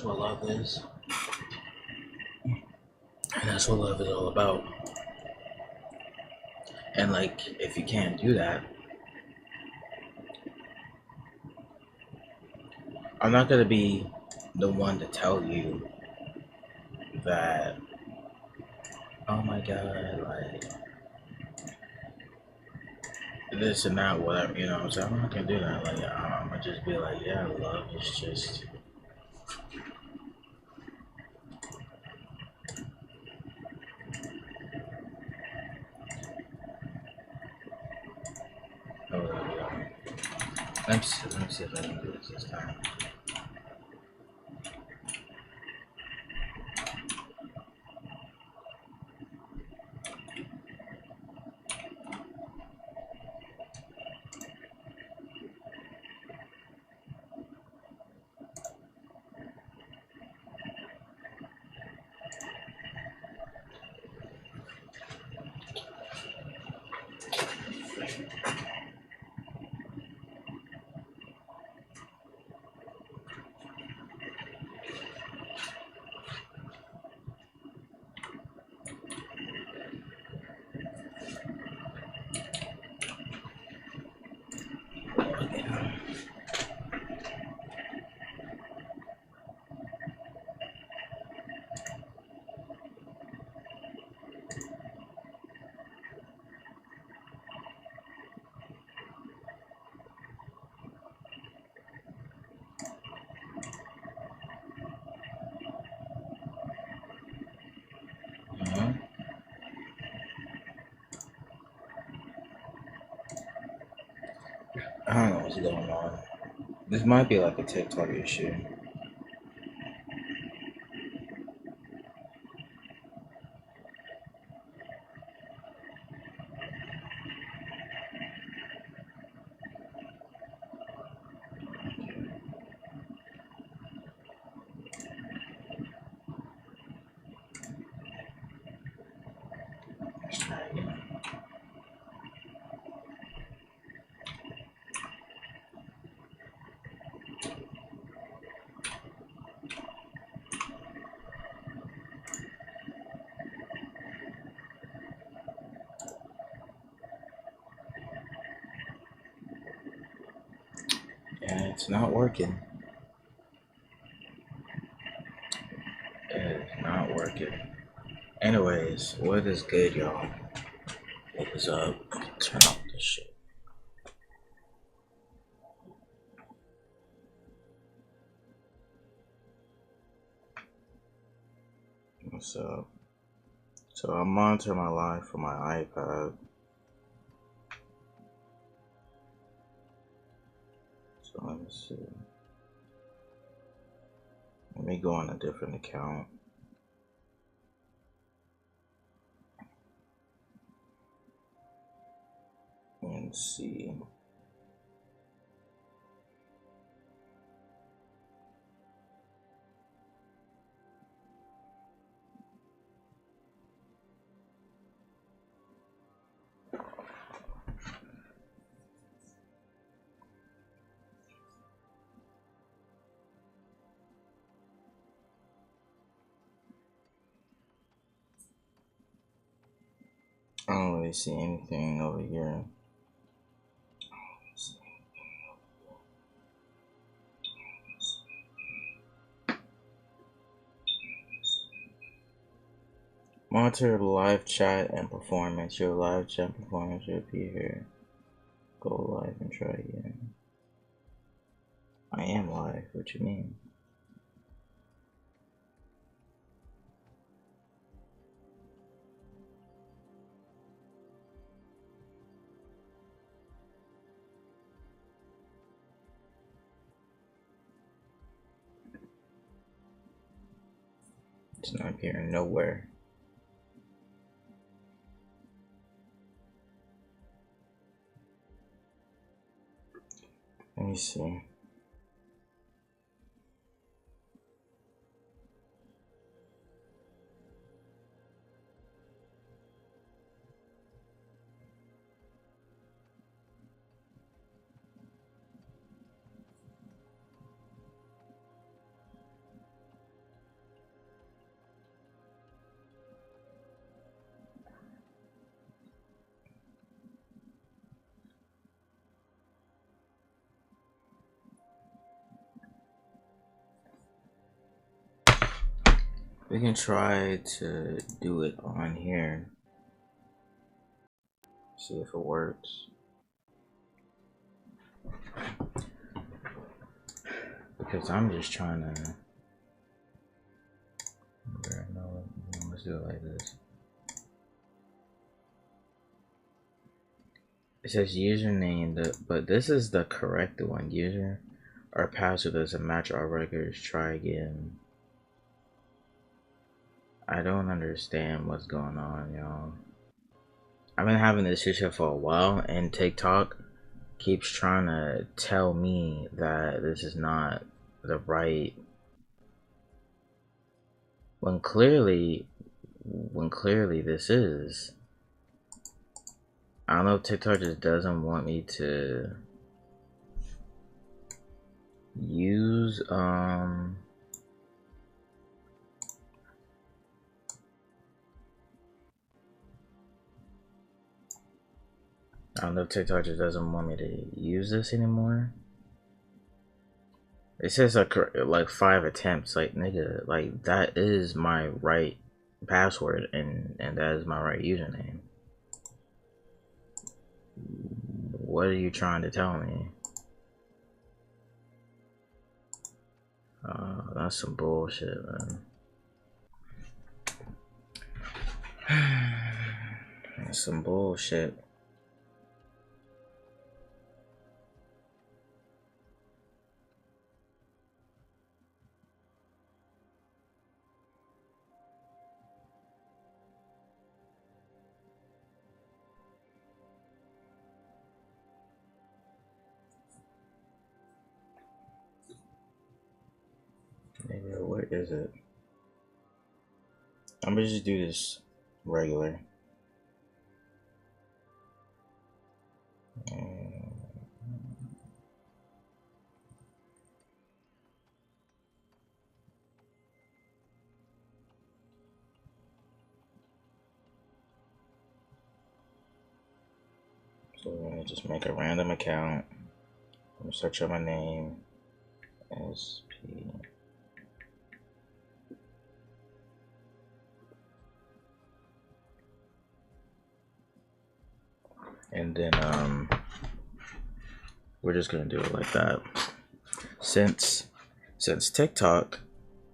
That's what love is. And that's what love is all about. And like, if you can't do that, I'm not gonna be the one to tell you that, oh my god, like this and that, whatever, you know. So I'm not gonna do that. Like, I'm gonna just be like, yeah, love is just. Oh, let me see if I can do this time. I don't know what's going on. This might be like a TikTok issue. Let's try again. And it's not working. It is not working. Anyways, what is good, y'all? What is up? Turn off this shit. What's up? So I monitor my life from my iPad. So let me see. Let me go on a different account. And see. I don't really see anything over here. Monitor live chat and performance. Your live chat performance should be here. Go live and try again. I am live. What you mean? It's not appearing nowhere. Let me see. We can try to do it on here. See if it works. Because I'm just trying to. No, let's do it like this. It says username, but this is the correct one. User or password doesn't match our records. Try again. I don't understand what's going on, y'all. I've been having this issue for a while, and TikTok keeps trying to tell me that this is not the right. When clearly this is. I don't know if TikTok just doesn't want me to use I don't know if TikTok just doesn't want me to use this anymore. It says like 5 attempts. Like, nigga, like that is my right password and that is my right username. What are you trying to tell me? That's some bullshit, man. That's some bullshit. Maybe what is it? I'm gonna just do this regular. So we're gonna just make a random account. I'm gonna search up my name. SP. And then we're just gonna do it like that. Since TikTok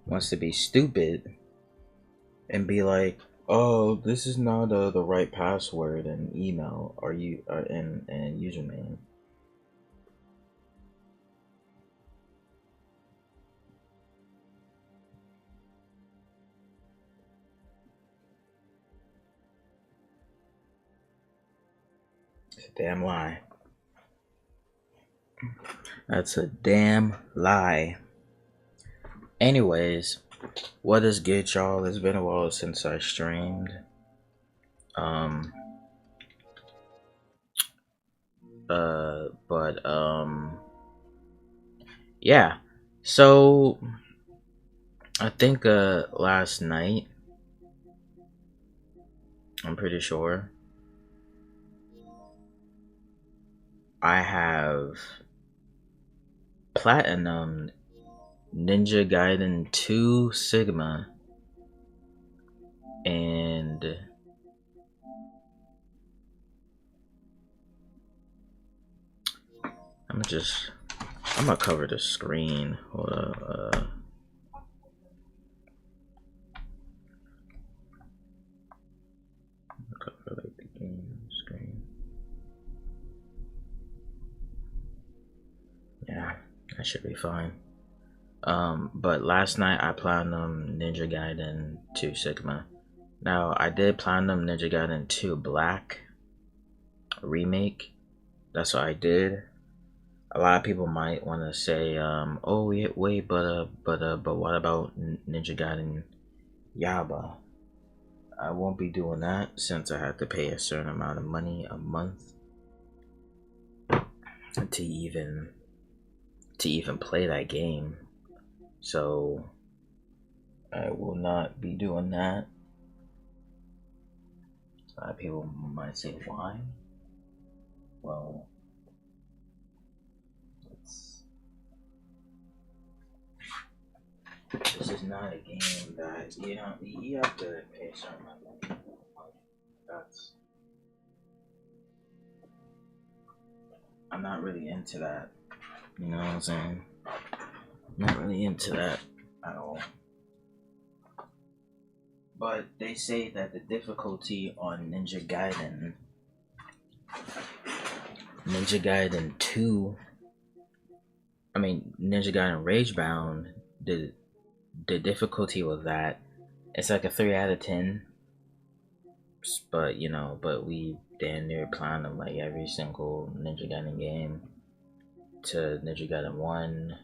wants to be stupid and be like, oh, this is not the right password and email or and username. It's a damn lie. That's a damn lie. Anyways, what is good, y'all? It's been a while since I streamed. Yeah. So I think last night, I'm pretty sure, I have platinum Ninja Gaiden 2 Sigma, and I'm gonna cover the screen. Hold up. Cover like the game screen. Yeah, that should be fine. But last night I platinum Ninja Gaiden 2 Sigma. Now I did platinum Ninja Gaiden 2 Black remake. That's what I did. A lot of people might want to say, oh yeah, wait, but what about Ninja Gaiden Yaba? I won't be doing that since I have to pay a certain amount of money a month to even play that game. So I will not be doing that. A lot of people might say why. Well, This is not a game that you have to pay a certain amount of money. Like, that's I'm not really into that. You know what I'm saying? Not really into that at all. But they say that the difficulty on Ninja Gaiden 2, Ninja Gaiden Ragebound, the difficulty was that it's like a 3 out of 10, but we damn near platinum like every single Ninja Gaiden game to Ninja Gaiden 1,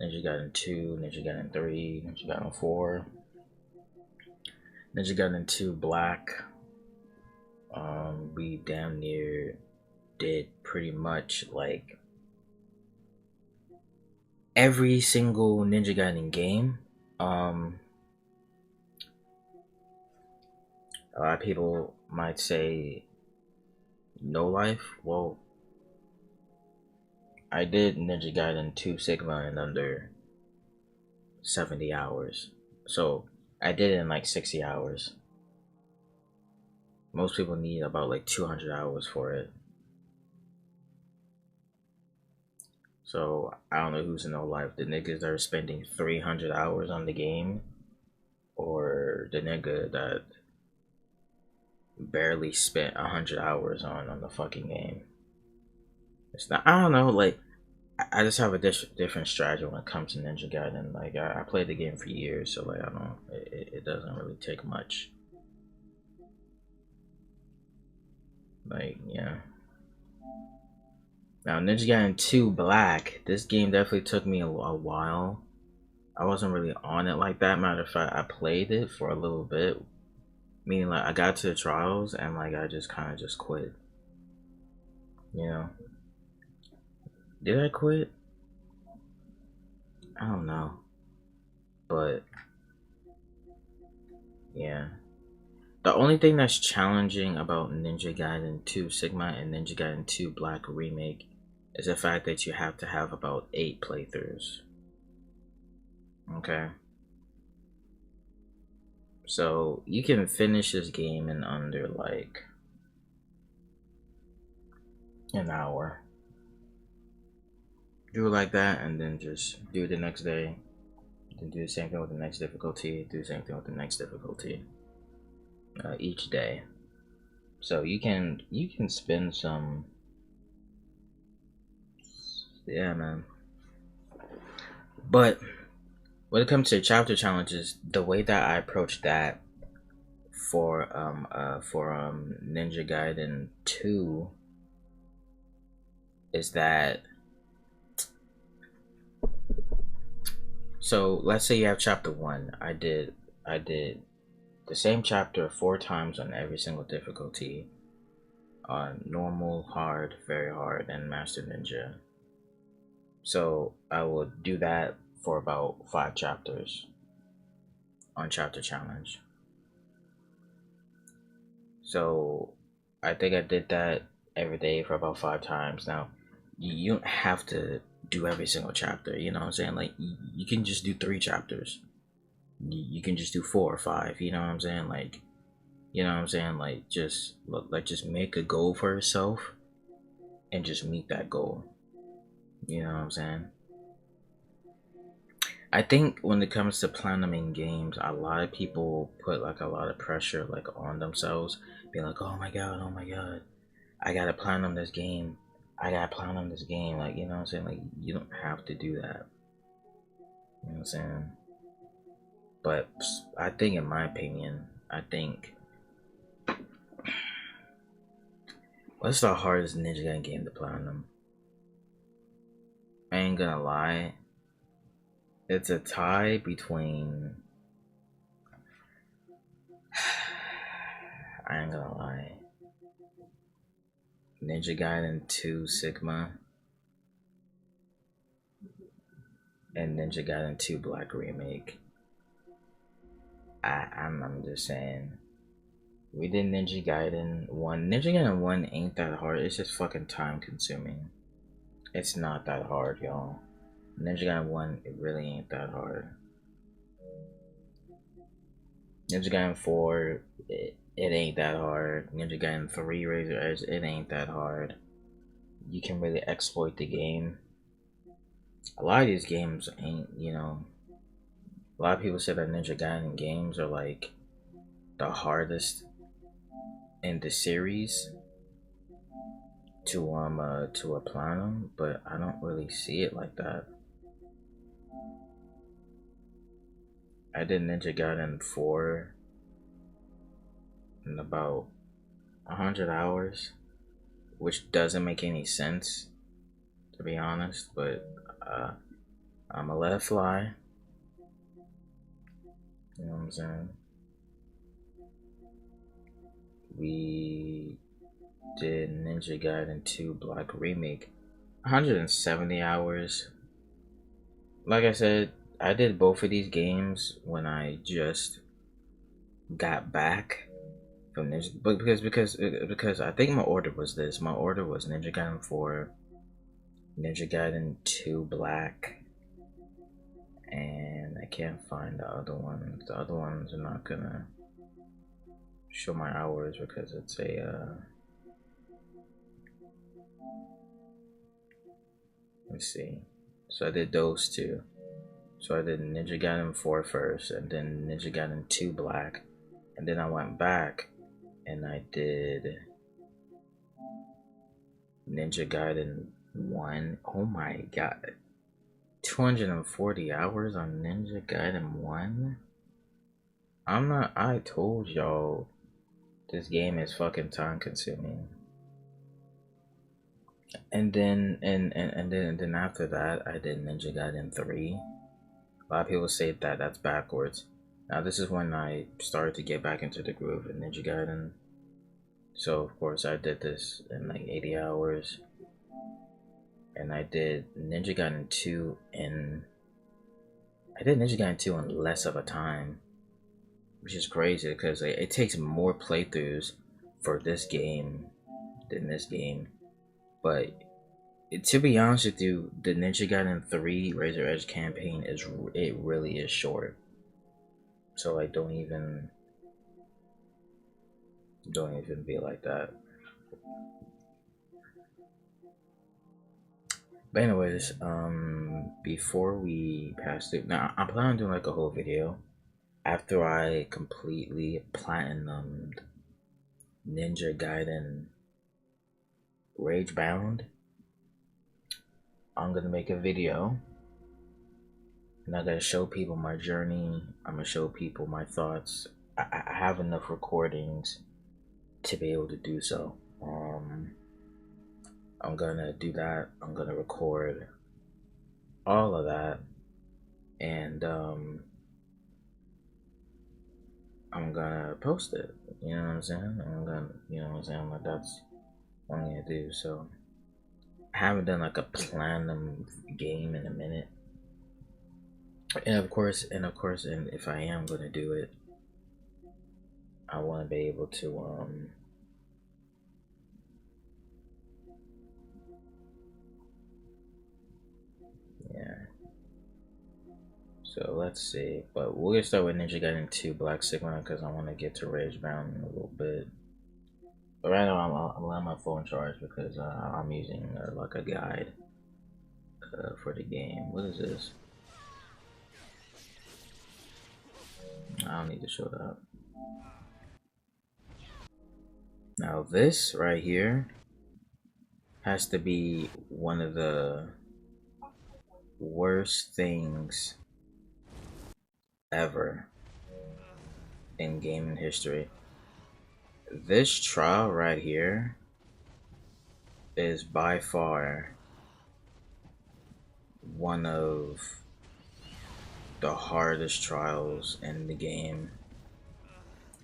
Ninja Gaiden 2, Ninja Gaiden 3, Ninja Gaiden 4, Ninja Gaiden 2 Black. We damn near did pretty much like every single Ninja Gaiden game. A lot of people might say no life. Well, I did Ninja Gaiden 2 Sigma in under 70 hours. So I did it in like 60 hours. Most people need about like 200 hours for it. So I don't know who's in no life. The niggas that are spending 300 hours on the game, or the nigga that barely spent 100 hours on the fucking game. It's not. I don't know. Like I just have a different strategy when it comes to Ninja Gaiden. Like I played the game for years, so like I don't. It doesn't really take much. Like yeah. Now Ninja Gaiden 2 Black. This game definitely took me a while. I wasn't really on it like that. Matter of fact, I played it for a little bit. Meaning like I got to the trials and like I just kind of just quit. You know. Did I quit? I don't know. But yeah. The only thing that's challenging about Ninja Gaiden 2 Sigma and Ninja Gaiden 2 Black Remake is the fact that you have to have about 8 playthroughs. Okay. So you can finish this game in under like an hour. Do it like that and then just do it the next day. Then do the same thing with the next difficulty. Do the same thing with the next difficulty. Each day. So you can spend some. Yeah, man. But when it comes to chapter challenges, the way that I approach that for Ninja Gaiden 2 is that, so let's say you have chapter 1. I did the same chapter 4 times on every single difficulty, on normal, hard, very hard, and master ninja. So I will do that for about 5 chapters on chapter challenge. So I think I did that every day for about 5 times. Now you don't have to do every single chapter, you know what I'm saying? Like you can just do 3 chapters. You can just do 4 or 5, you know what I'm saying? Like, you know what I'm saying? Like just make a goal for yourself and just meet that goal. You know what I'm saying? I think when it comes to platinum games, a lot of people put like a lot of pressure like on themselves, being like, oh my god, I gotta platinum this game. I gotta platinum this game. Like, you know what I'm saying? Like, you don't have to do that. You know what I'm saying? But I think, in my opinion, what's the hardest Ninja Gaiden game to platinum? I ain't gonna lie. It's a tie between. I ain't gonna lie. Ninja Gaiden 2 Sigma and Ninja Gaiden 2 Black Remake. I'm just saying. We did Ninja Gaiden 1. Ninja Gaiden 1 ain't that hard. It's just fucking time consuming. It's not that hard, y'all. Ninja Gaiden 1, it really ain't that hard. Ninja Gaiden 4, it ain't that hard. Ninja Gaiden 3, Razor Edge, it ain't that hard. You can really exploit the game. A lot of these games ain't, you know, a lot of people say that Ninja Gaiden games are like the hardest in the series to apply them, but I don't really see it like that. I did Ninja Gaiden 4 in about 100 hours, which doesn't make any sense, to be honest, but I'm gonna let it fly. You know what I'm saying? We did Ninja Gaiden 2 Black Remake, 170 hours. Like I said, I did both of these games when I just got back from Ninja, but because I think my order was this. My order was Ninja Gaiden 4, Ninja Gaiden 2 Black, and I can't find the other ones. The other ones are not gonna show my hours because it's a let's see. So I did those two. So I did Ninja Gaiden 4 first, and then Ninja Gaiden 2 Black, and then I went back and I did Ninja Gaiden 1. Oh my god. 240 hours on Ninja Gaiden 1? I told y'all this game is fucking time consuming. And then after that I did Ninja Gaiden 3. A lot of people say that that's backwards. Now this is when I started to get back into the groove of Ninja Gaiden. So of course I did this in like 80 hours. And I did Ninja Gaiden 2 in less of a time, which is crazy because it takes more playthroughs for this game than this game. But to be honest with you, the Ninja Gaiden 3 Razor Edge campaign it really is short. So like don't even be like that. But anyways, before we pass through, now I'm planning on doing like a whole video after I completely platinumed Ninja Gaiden Rage Bound. I'm gonna make a video and I'm gonna show people my journey. I'm gonna show people my thoughts. I have enough recordings to be able to do so. I'm gonna do that. I'm gonna record all of that, and I'm gonna post it. You know what I'm saying? You know what I'm saying? Like that's what I'm gonna do. So I haven't done like a platinum game in a minute, and if I am gonna do it, I want to be able to yeah. So let's see, but we're gonna start with Ninja Gaiden 2 Black Sigma because I want to get to Rage Bound in a little bit. But right now I'm letting my phone charge because I'm using like a guide for the game. What is this? I don't need to show that. Now this right here has to be one of the worst things ever in gaming history. This trial right here is by far one of the hardest trials in the game.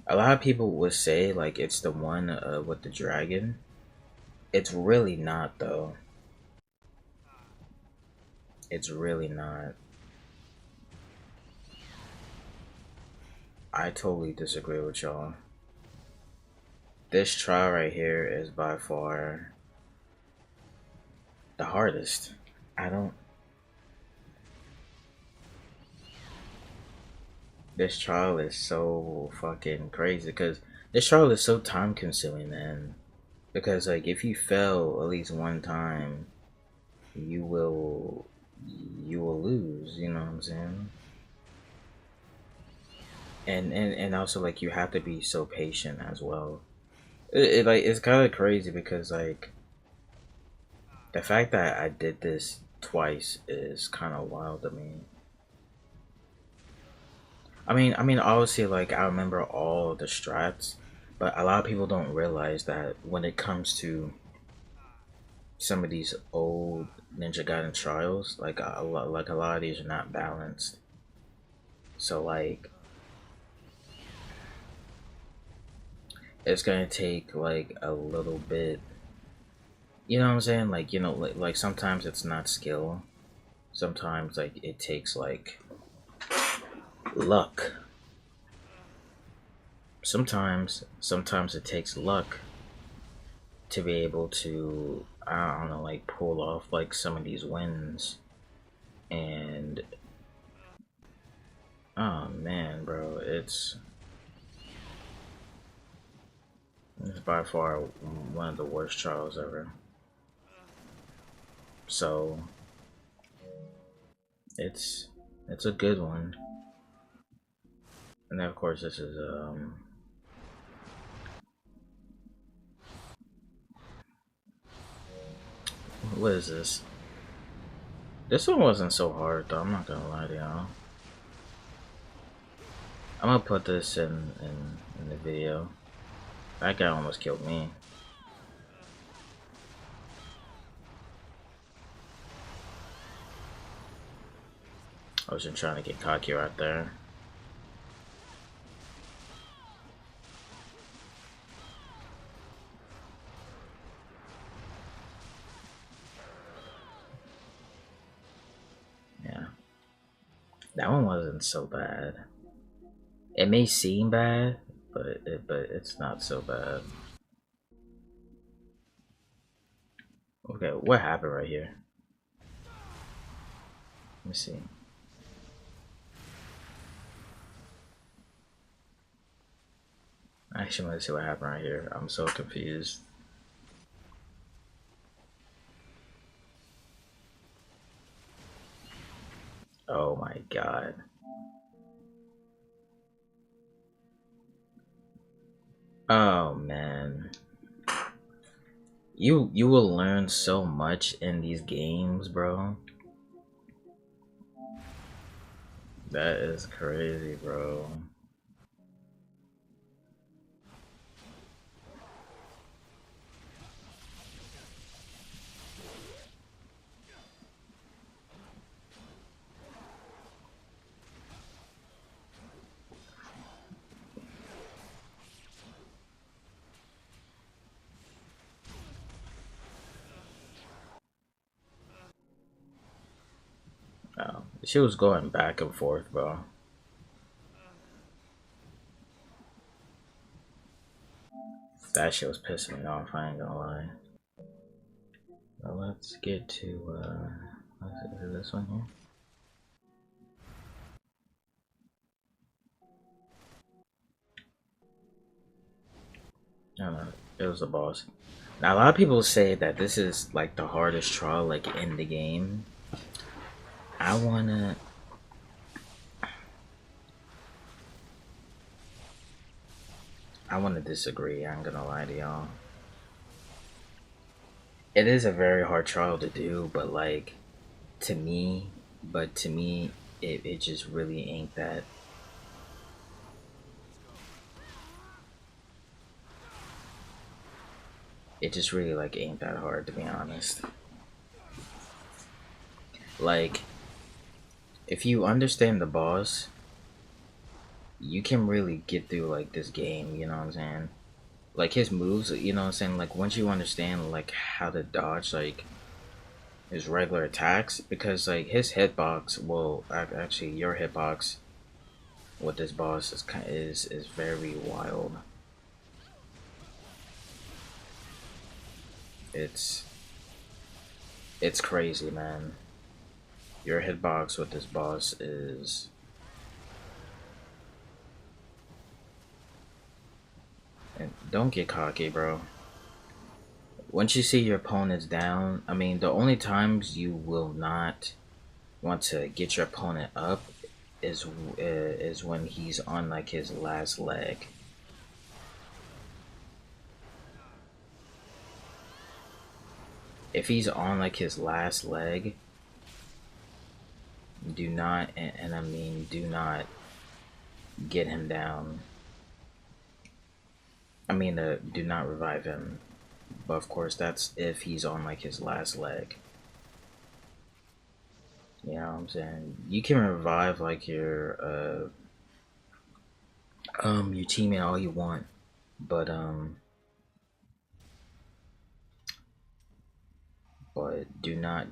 A lot of people would say like it's the one with the dragon. It's really not though. It's really not. I totally disagree with y'all. This trial right here is by far the hardest. I don't This trial is so fucking crazy because this trial is so time consuming, man. Because like if you fail at least one time, you will you will lose. You know what I'm saying? And also like you have to be so patient as well. It like it's kind of crazy because like the fact that I did this twice is kind of wild to me. I mean, obviously, like I remember all the strats, but a lot of people don't realize that when it comes to some of these old Ninja Gaiden trials, like a lot of these are not balanced. So like, it's gonna take like a little bit. You know what I'm saying? Like like sometimes it's not skill. Sometimes like it takes like luck. Sometimes it takes luck to be able to, I don't know, like pull off like some of these wins. And oh man, bro, it's by far one of the worst trials ever. So it's it's a good one. And then of course this is what is this? This one wasn't so hard though, I'm not gonna lie to y'all. I'm gonna put this in the video. That guy almost killed me. I wasn't trying to get cocky right there. Yeah, that one wasn't so bad. It may seem bad, but it's not so bad. Okay, what happened right here? Let me see. I actually want to see what happened right here. I'm so confused. Oh my god. Oh man. You will learn so much in these games, bro. That is crazy, bro. Oh, she was going back and forth, bro. That shit was pissing me off, I ain't gonna lie. Well, let's get to is it this one here? I don't know. It was a boss. Now a lot of people say that this is like the hardest trial like in the game. I wanna I wanna disagree, I ain't gonna lie to y'all. It is a very hard trial to do, but like to me to me it just really ain't that. It just really like ain't that hard to be honest. Like if you understand the boss, you can really get through like this game, you know what I'm saying? Like his moves, you know what I'm saying? Like once you understand like how to dodge like his regular attacks, because like his hitbox, well, actually your hitbox with this boss is very wild. It's it's crazy, man. Your hitbox with this boss is Don't get cocky, bro. Once you see your opponent's down, I mean, the only times you will not want to get your opponent up is when he's on like his last leg. If he's on like his last leg, do not, and I mean do not get him down. I mean, do not revive him. But of course, that's if he's on like his last leg. You know what I'm saying? You can revive like your teammate all you want, but do not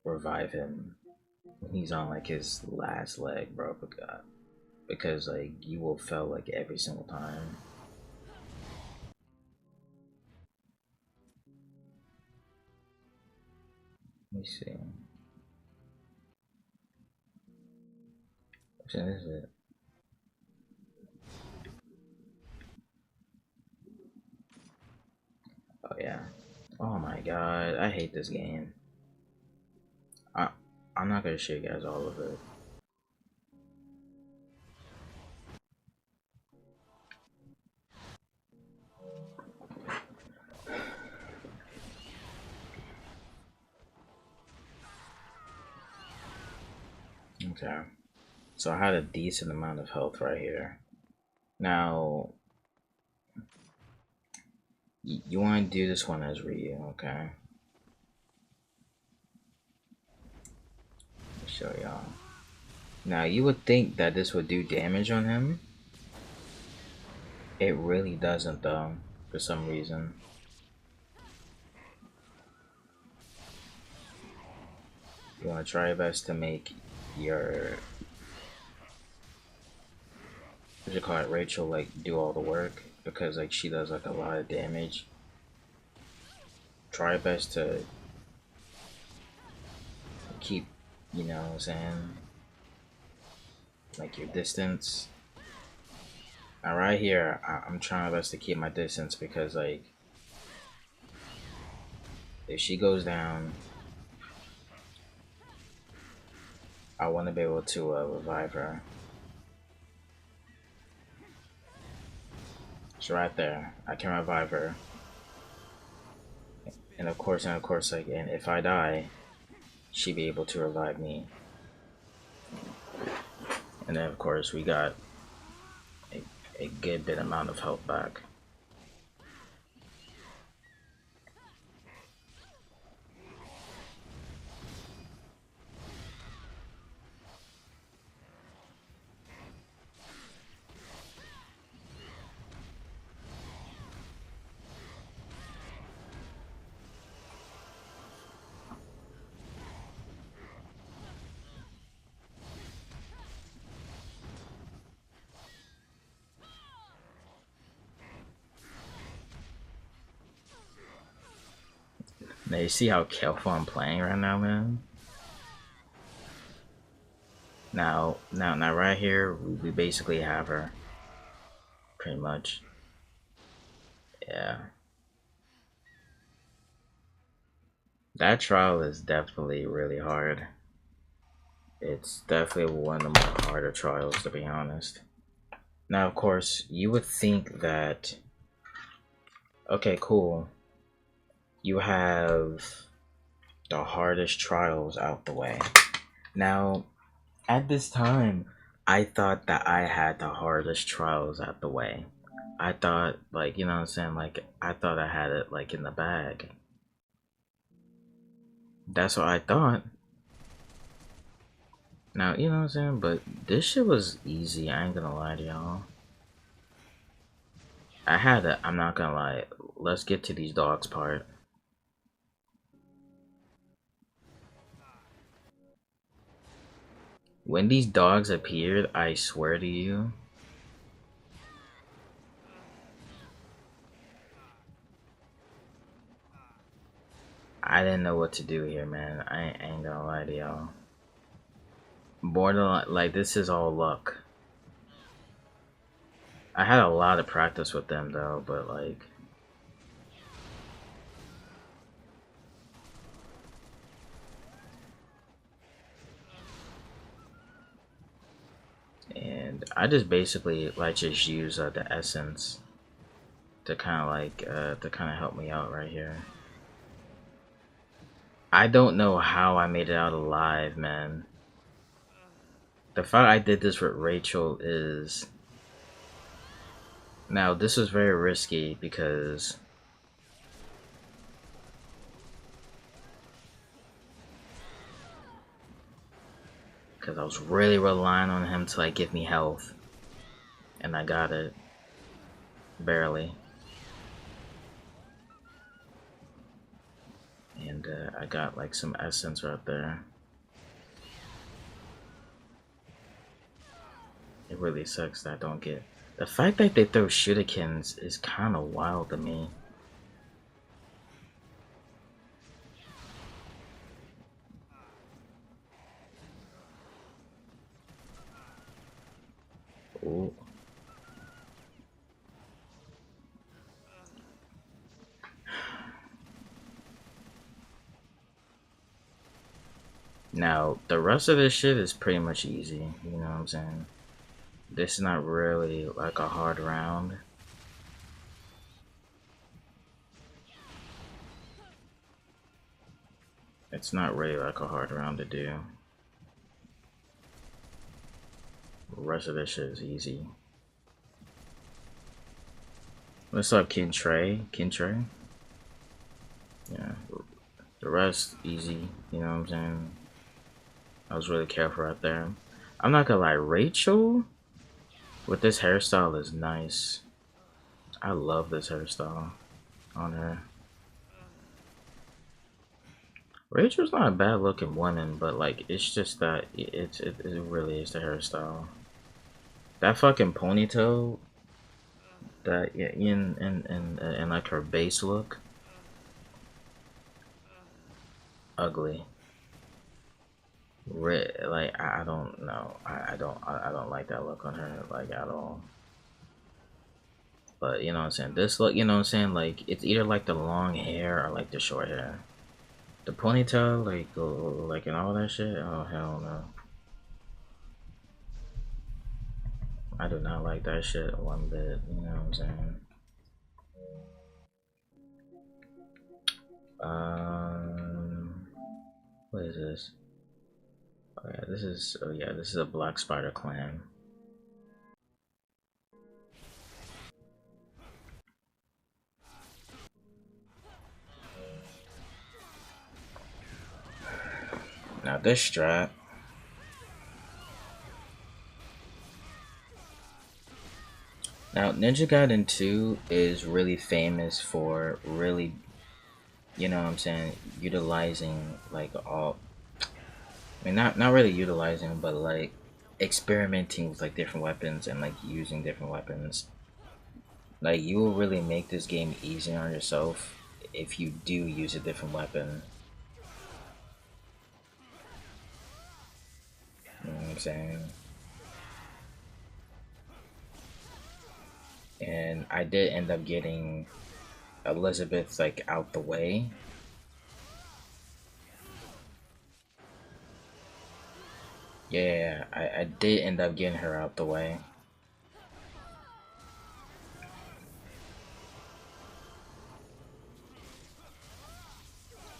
revive him when he's on like his last leg, bro. Because like you will fail like every single time. Let me see. So this is it. Oh yeah. Oh my god, I hate this game. I'm not gonna show you guys all of it. Okay. So I had a decent amount of health right here. Now, you want to do this one as Ryu, okay? Let me show y'all. Now, you would think that this would do damage on him. It really doesn't, though, for some reason. You want to try your best to make your, what you call it, Rachel, like, do all the work, because, like, she does, like, a lot of damage. Try your best to keep, you know what I'm saying, like, your distance. Now, right here, I'm trying my best to keep my distance, because, like, if she goes down, I want to be able to revive her. She's right there. I can revive her. And of course, like, and if I die, she'd be able to revive me. And then, of course, we got a good bit amount of health back. Now you see how careful I'm playing right now, man. Now, right here, we basically have her, pretty much. Yeah. That trial is definitely really hard. It's definitely one of the more harder trials, to be honest. Now, of course, you would think that, okay, cool, you have the hardest trials out the way. Now, at this time, I thought that I had the hardest trials out the way. I thought, like, you know what I'm saying, like, I thought I had it, like, in the bag. That's what I thought. Now, you know what I'm saying, but this shit was easy, I ain't gonna lie to y'all. I had it, I'm not gonna lie. Let's get to these dogs part. When these dogs appeared, I swear to you, I didn't know what to do here, man. I ain't gonna lie to y'all. Borderline, like, this is all luck. I had a lot of practice with them though, but like, and I just basically like just use the essence to kind of like help me out right here. I don't know how I made it out alive, man. The fact I did this with Rachel is, now this was very risky because I was really relying on him to like give me health, and I got it barely. And I got like some essence right there. It really sucks that I don't get. The fact that they throw shurikens is kind of wild to me. Ooh. Now, the rest of this shit is pretty much easy, you know what I'm saying? This is not really like a hard round. It's not really like a hard round to do. The rest of this shit is easy. What's up, Kintrey? Kintrey? Yeah. The rest, easy, you know what I'm saying? I was really careful right there. I'm not gonna lie, Rachel with this hairstyle is nice. I love this hairstyle on her. Rachel's not a bad looking woman, but like it's just that it really is the hairstyle. That fucking ponytail, that yeah, in like her base look, ugly. Like I don't know, I don't like that look on her like at all. But you know what I'm saying, this look, you know what I'm saying, like it's either like the long hair or like the short hair. The ponytail, like and all that shit. Oh hell no! I do not like that shit one bit. You know what I'm saying? Um, what is this? Oh yeah, this is. Oh yeah, this is a Black Spider clan. Now this strat. Now Ninja Gaiden 2 is really famous for really, you know what I'm saying, utilizing like all. I mean, not really utilizing, but like experimenting with like different weapons and like using different weapons. Like you will really make this game easier on yourself if you do use a different weapon. You know what I'm saying? And I did end up getting Elizabeth like out the way. Yeah, I did end up getting her out the way.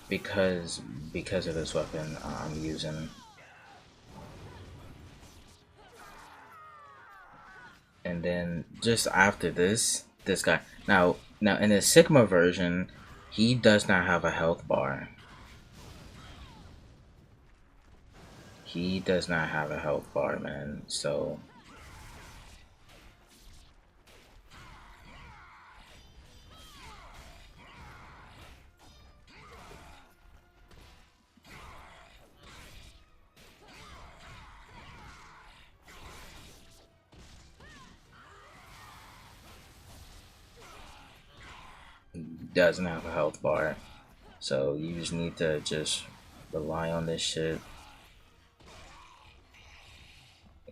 Because of this weapon I'm using. And then just after this guy. Now in the Sigma version, he does not have a health bar. He does not have a health bar, man. So doesn't have a health bar. So you just need to just rely on this shit.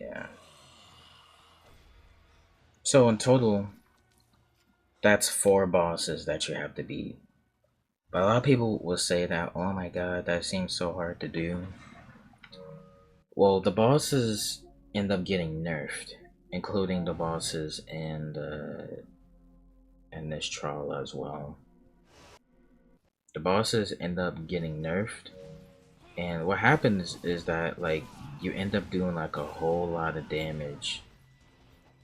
Yeah. So in total, that's 4 bosses that you have to beat. But a lot of people will say that, oh my god, that seems so hard to do. Well, the bosses end up getting nerfed, including the bosses in this trial as well. The bosses end up getting nerfed, and what happens is that like you end up doing like a whole lot of damage,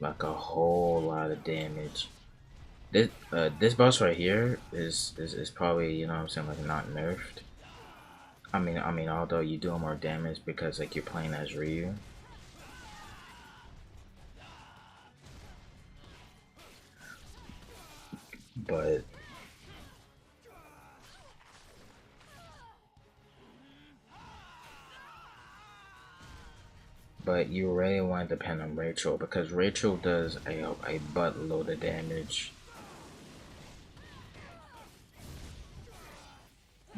like a whole lot of damage. This boss right here is probably, you know what I'm saying, like not nerfed. I mean, although you do more damage because like you're playing as Ryu. But you really want to depend on Rachel because Rachel does a buttload of damage.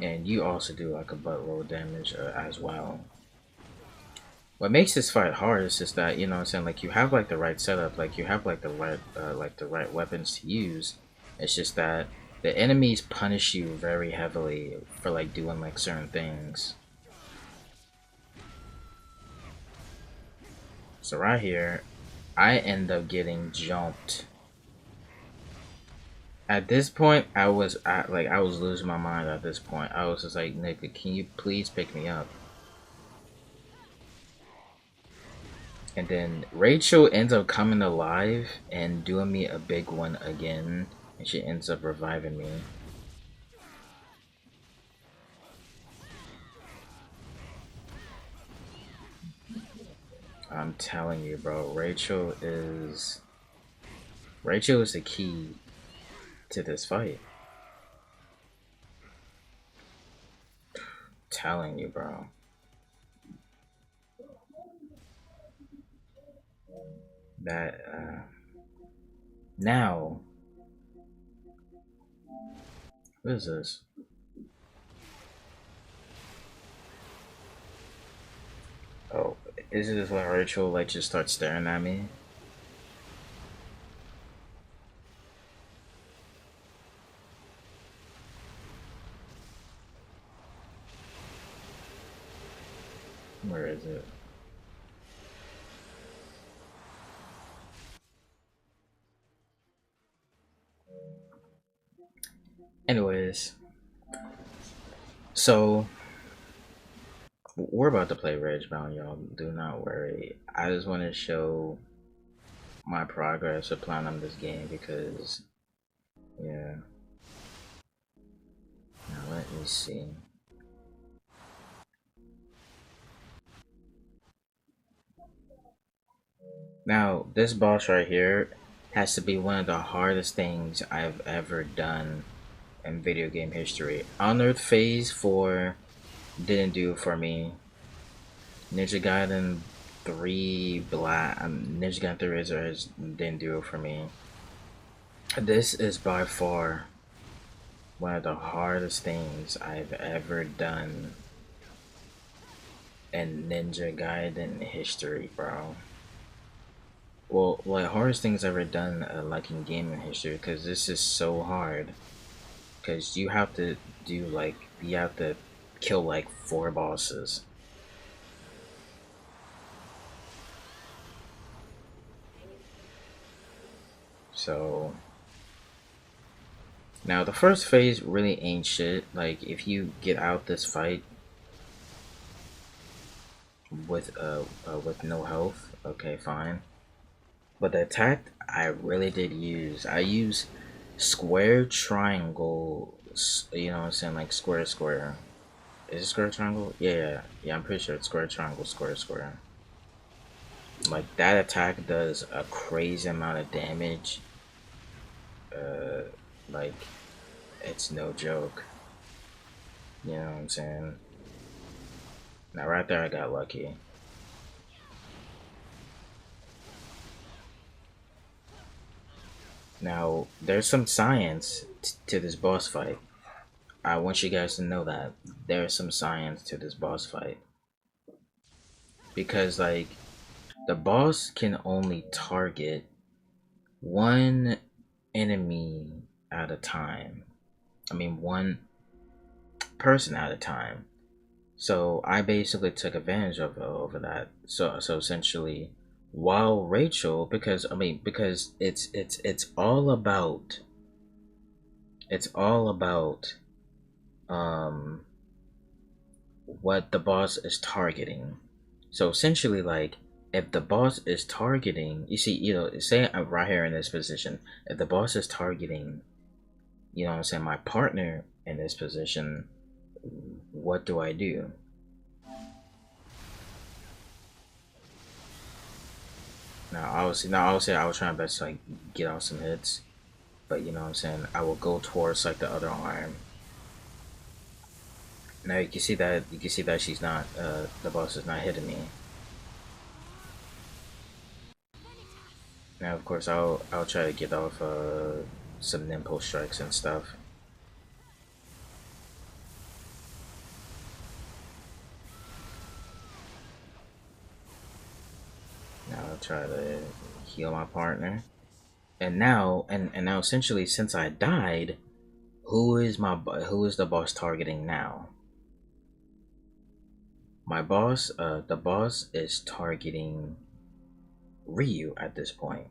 And you also do like a buttload of damage as well. What makes this fight hard is just that, you know what I'm saying, like you have like the right setup, like you have like the right weapons to use. It's just that the enemies punish you very heavily for like doing like certain things. So right here, I end up getting jumped. At this point, I was losing my mind. At this point, I was just like, "Nigga, can you please pick me up?" And then Rachel ends up coming alive and doing me a big one again, and she ends up reviving me. I'm telling you, bro, Rachel is the key to this fight. Telling you, bro. That now, what is this? Oh, is this when Rachel like just starts staring at me? Where is it? Anyways, so we're about to play Ridgebound, y'all. Do not worry. I just want to show my progress of playing on this game because, yeah. Now let me see. Now this boss right here has to be one of the hardest things I've ever done in video game history. Unearthed Phase 4 didn't do it for me. Ninja Gaiden 3 Black, Ninja Gaiden 3 Razor didn't do it for me. This is by far one of the hardest things I've ever done in Ninja Gaiden history, bro. Well, like hardest things I've ever done, like in gaming history, because this is so hard. Because you have to do like you have to kill like 4 bosses. So now the first phase really ain't shit. Like if you get out this fight with no health, okay, fine. But the attack I really did use, I use square triangle. You know what I'm saying, like square square. Is it square triangle? Yeah. I'm pretty sure it's square triangle square square. Like that attack does a crazy amount of damage. Like it's no joke. You know what I'm saying? Now right there I got lucky. Now there's some science to this boss fight. I want you guys to know that there's some science to this boss fight. Because like the boss can only target one enemy at a time. I mean, one person at a time. So I basically took advantage of over that. So essentially, while Rachel, because it's all about um what the boss is targeting. So essentially, like, if the boss is targeting, you see, say I'm right here in this position, if the boss is targeting, what I'm saying, my partner in this position, what do I do? Now obviously I was trying my best to like get out some hits, but you know what I'm saying, I will go towards like the other arm. Now you can see that she's not the boss is not hitting me. Now of course I'll try to get off some nimble strikes and stuff. Now I'll try to heal my partner. And now essentially, since I died, who is the boss targeting now? The boss is targeting Ryu at this point.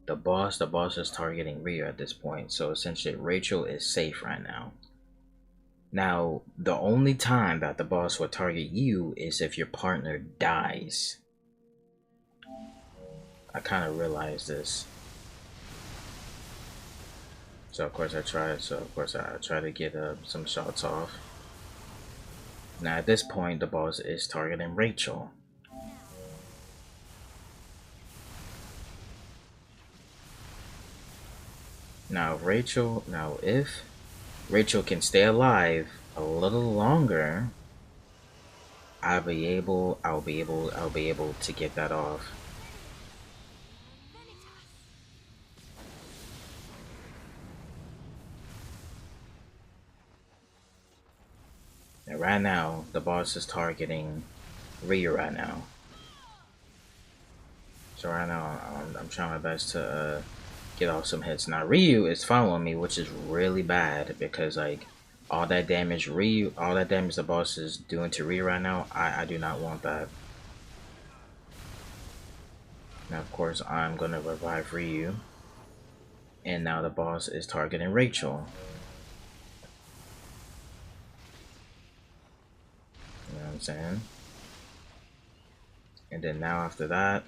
The boss is targeting Ryu at this point. So essentially, Rachel is safe right now. Now, the only time that the boss will target you is if your partner dies. I kind of realized this. So of course I try to get some shots off. Now at this point, the boss is targeting Rachel. Now if Rachel can stay alive a little longer, I'll be able to get that off. And right now, the boss is targeting Ryu right now. So right now, I'm trying my best to get off some hits. Now Ryu is following me, which is really bad because like all that damage the boss is doing to Ryu right now, I do not want that. Now of course I'm gonna revive Ryu. And now the boss is targeting Rachel. You know what I'm saying? And then now after that,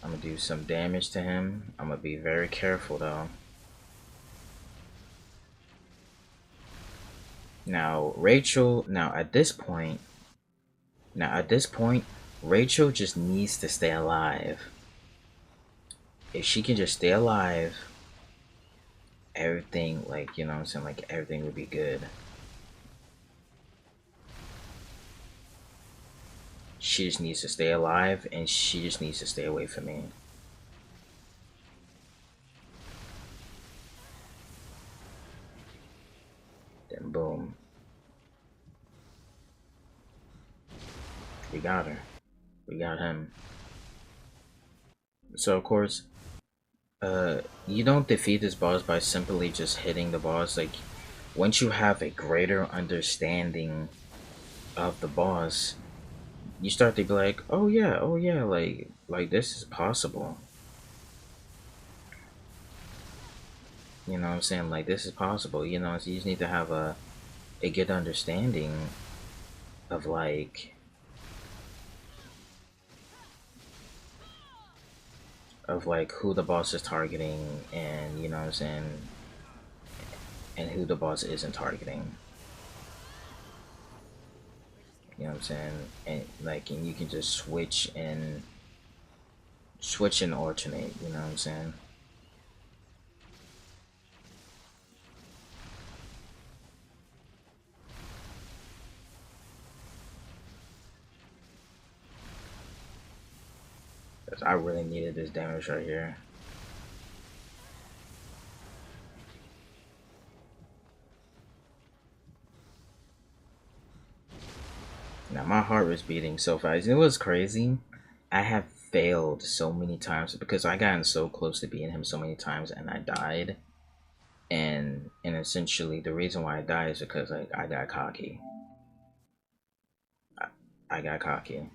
I'm gonna do some damage to him. I'm gonna be very careful though. Now at this point, Rachel just needs to stay alive. If she can just stay alive, everything, like, you know what I'm saying, like everything would be good. She just needs to stay alive and she just needs to stay away from me. Then boom. We got her. We got him. So of course, you don't defeat this boss by simply just hitting the boss. Like, once you have a greater understanding of the boss, you start to be like, oh yeah, like this is possible. You know what I'm saying? Like, this is possible. You know, so you just need to have a good understanding of like who the boss is targeting, and you know what I'm saying, and who the boss isn't targeting. You know what I'm saying? And you can just switch and alternate, you know what I'm saying? Because I really needed this damage right here. Now my heart was beating so fast. It was crazy. I have failed so many times because I gotten so close to beating him so many times and I died. And essentially the reason why I died is because I got cocky. I, I got cocky.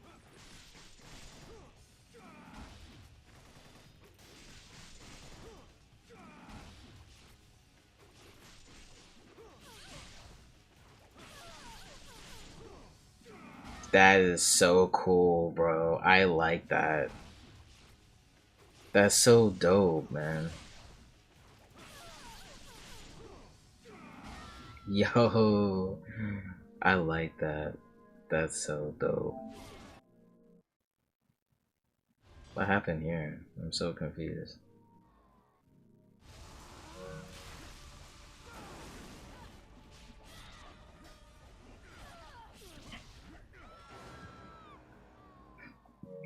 That is so cool, bro. I like that. That's so dope, man. Yo, I like that. That's so dope. What happened here? I'm so confused.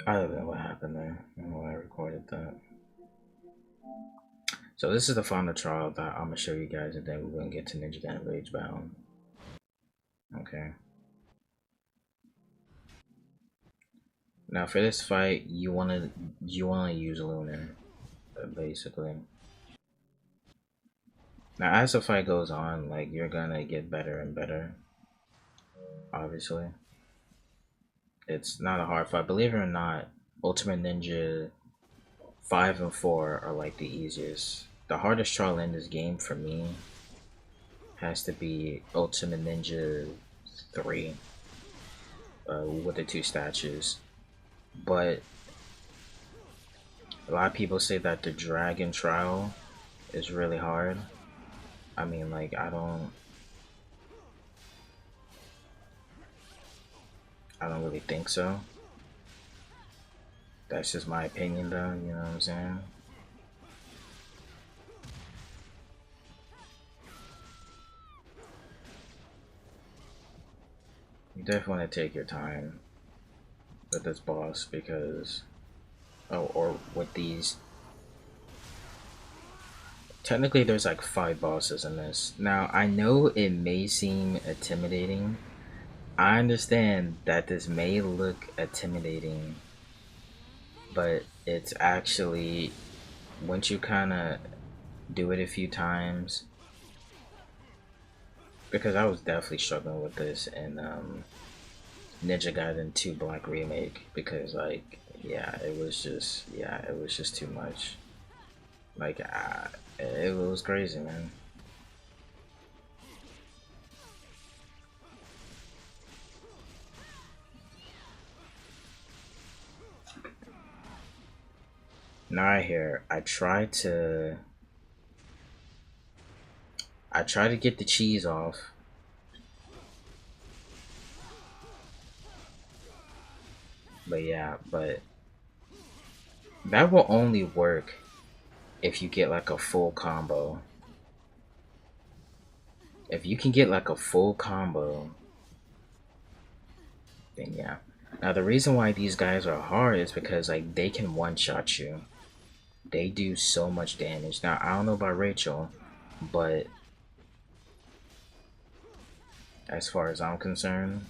I don't know what happened there. I don't know why I recorded that. So this is the final trial that I'm gonna show you guys, and then we're gonna get to Ninja Gaiden Rage Bound. Okay. Now for this fight, you wanna use Lunar, basically. Now as the fight goes on, like you're gonna get better and better. Obviously, it's not a hard fight. Believe it or not, Ultimate Ninja 5 and 4 are like the easiest. The hardest trial in this game for me has to be Ultimate Ninja 3 with the two statues. But a lot of people say that the Dragon trial is really hard. I mean, like, I don't really think so. That's just my opinion, though. You know what I'm saying? You definitely want to take your time with this boss because, oh, or with these. Technically, there's like 5 bosses in this. Now, I know it may seem intimidating. I understand that this may look intimidating, but it's actually, once you kind of do it a few times, because I was definitely struggling with this in Ninja Gaiden 2 Black Remake, because like, yeah, it was just too much. Like, it was crazy, man. Now I hear I try to get the cheese off, but yeah, but that will only work if you get like a full combo. If you can get like a full combo, then yeah. Now the reason why these guys are hard is because like they can one shot you. They do so much damage. Now I don't know about Rachel, but as far as I'm concerned,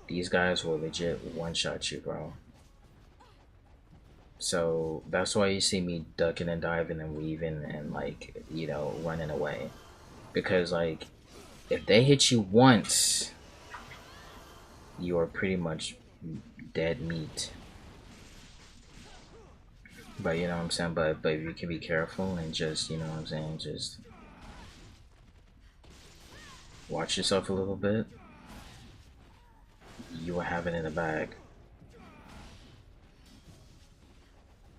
these guys will legit one shot you, bro. So that's why you see me ducking and diving and weaving and like, you know, running away. Because like if they hit you once, you are pretty much dead meat. But you know what I'm saying? But if you can be careful and just, you know what I'm saying, just watch yourself a little bit, you will have it in the bag.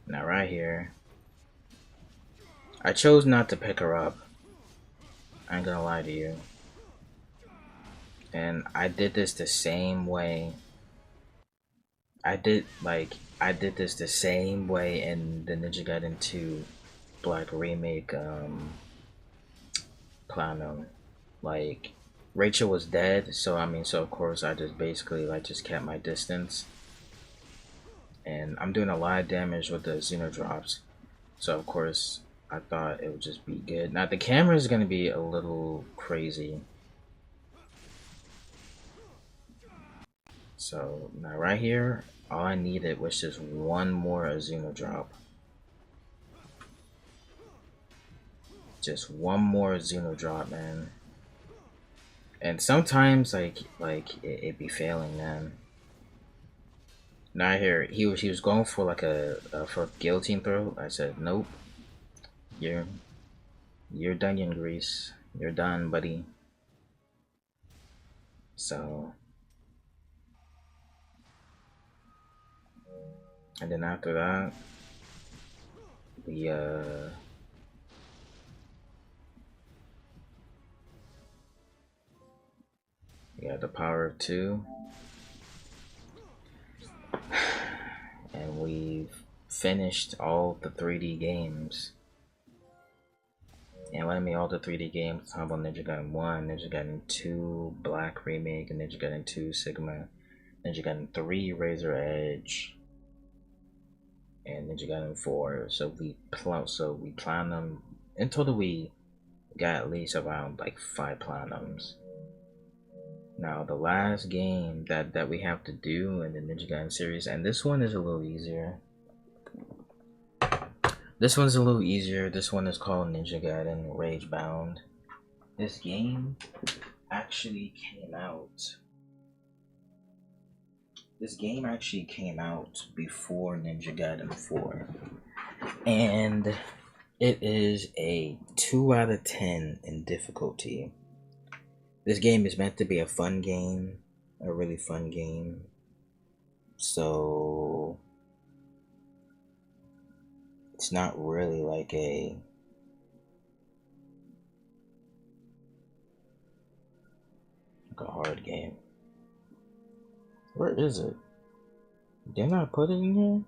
Now right here, I chose not to pick her up. I ain't gonna lie to you. And I did this the same way. I did this the same way in the Ninja Gaiden 2 Black Remake Platinum. Like Rachel was dead, so I mean, so of course I just basically like just kept my distance. And I'm doing a lot of damage with the Xeno drops. So of course I thought it would just be good. Now the camera is gonna be a little crazy. So now right here, all I needed was just one more Azuma drop. Just one more Azuma drop, man. And sometimes it be failing, man. Now here he was going for like for guillotine throw. I said nope. You're done in Greece. You're done, buddy. So, and then after that, we got the power of 2, and we've finished all the 3D games. And what I mean all the 3D games, how about Ninja Gaiden 1, Ninja Gaiden 2, Black Remake, and Ninja Gaiden 2 Sigma, Ninja Gaiden 3 Razor Edge, and Ninja Gaiden 4. So we plan them in total. We got at least around like 5 platinums. Now the last game that we have to do in the Ninja Gaiden series, and this one is a little easier. This one's a little easier. This one is called Ninja Gaiden Rage Bound. This game actually came out. This game actually came out before Ninja Gaiden 4. And it is a 2 out of 10 in difficulty. This game is meant to be a fun game, a really fun game. So it's not really like a hard game. Where is it? Didn't I put it in here?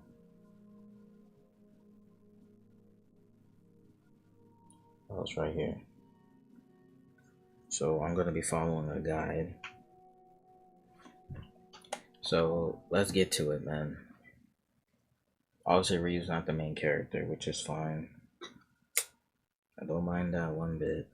Oh, it's right here. So I'm gonna be following a guide. So let's get to it, man. Obviously, Ryu's not the main character, which is fine. I don't mind that one bit.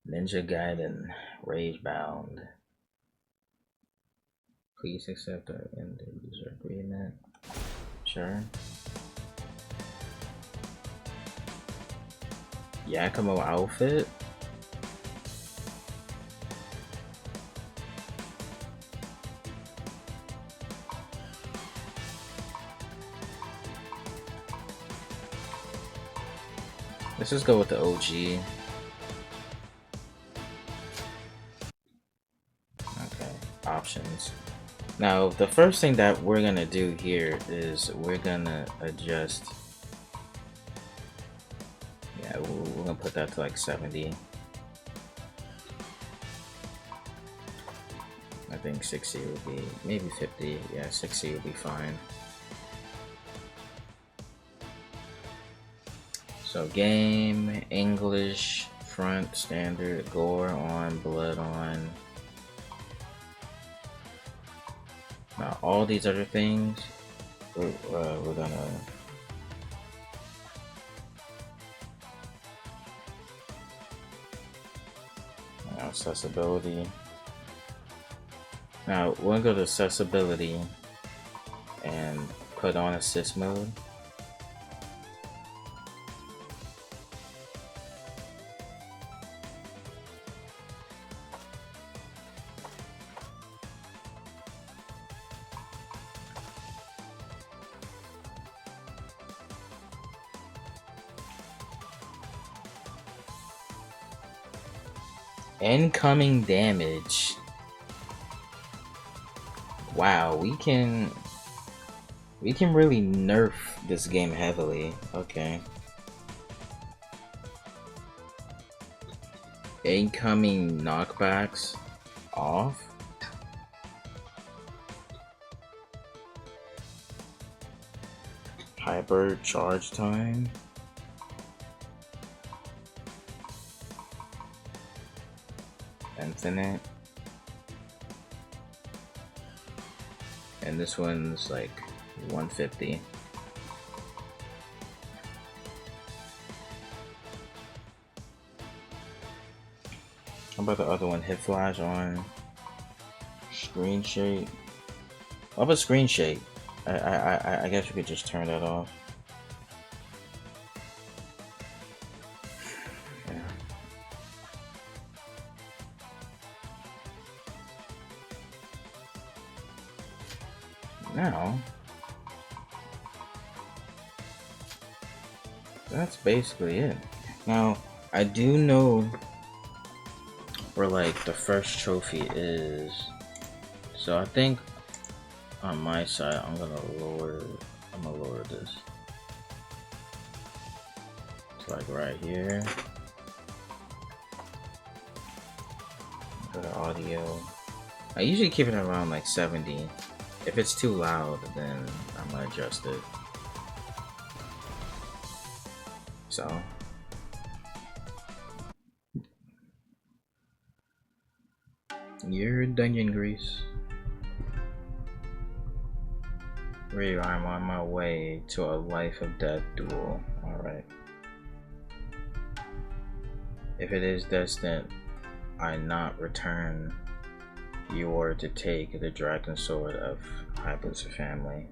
Ninja Gaiden Rage Bound. Please accept our end user agreement. Sure. Yakumo outfit. Let's just go with the OG. Okay, options. Now, the first thing that we're gonna do here is we're gonna adjust. Yeah, we're gonna put that to like 70. I think 60 would be, maybe 50. Yeah, 60 would be fine. So game, English, front, standard, gore on, blood on. Now all these other things, we're gonna accessibility. Now we're gonna go to accessibility and put on assist mode. Incoming damage. Wow, we can really nerf this game heavily. Okay. Incoming knockbacks off. Hyper charge time. Infinite. and this one's like 150. How about the other one? Hit flash on screen shake. What about screen shake? I guess we could just turn that off. Yeah. Now, that's basically it. Now, I do know where like the first trophy is, so I think on my side I'm gonna lower this. It's like right here. Go to audio. I usually keep it around like 70. If it's too loud, then I'm gonna adjust it. So you're dungeon grease. I'm on my way to a life of death duel. Alright. If it is destined, I not return, you are to take the dragon sword of Hayabusa family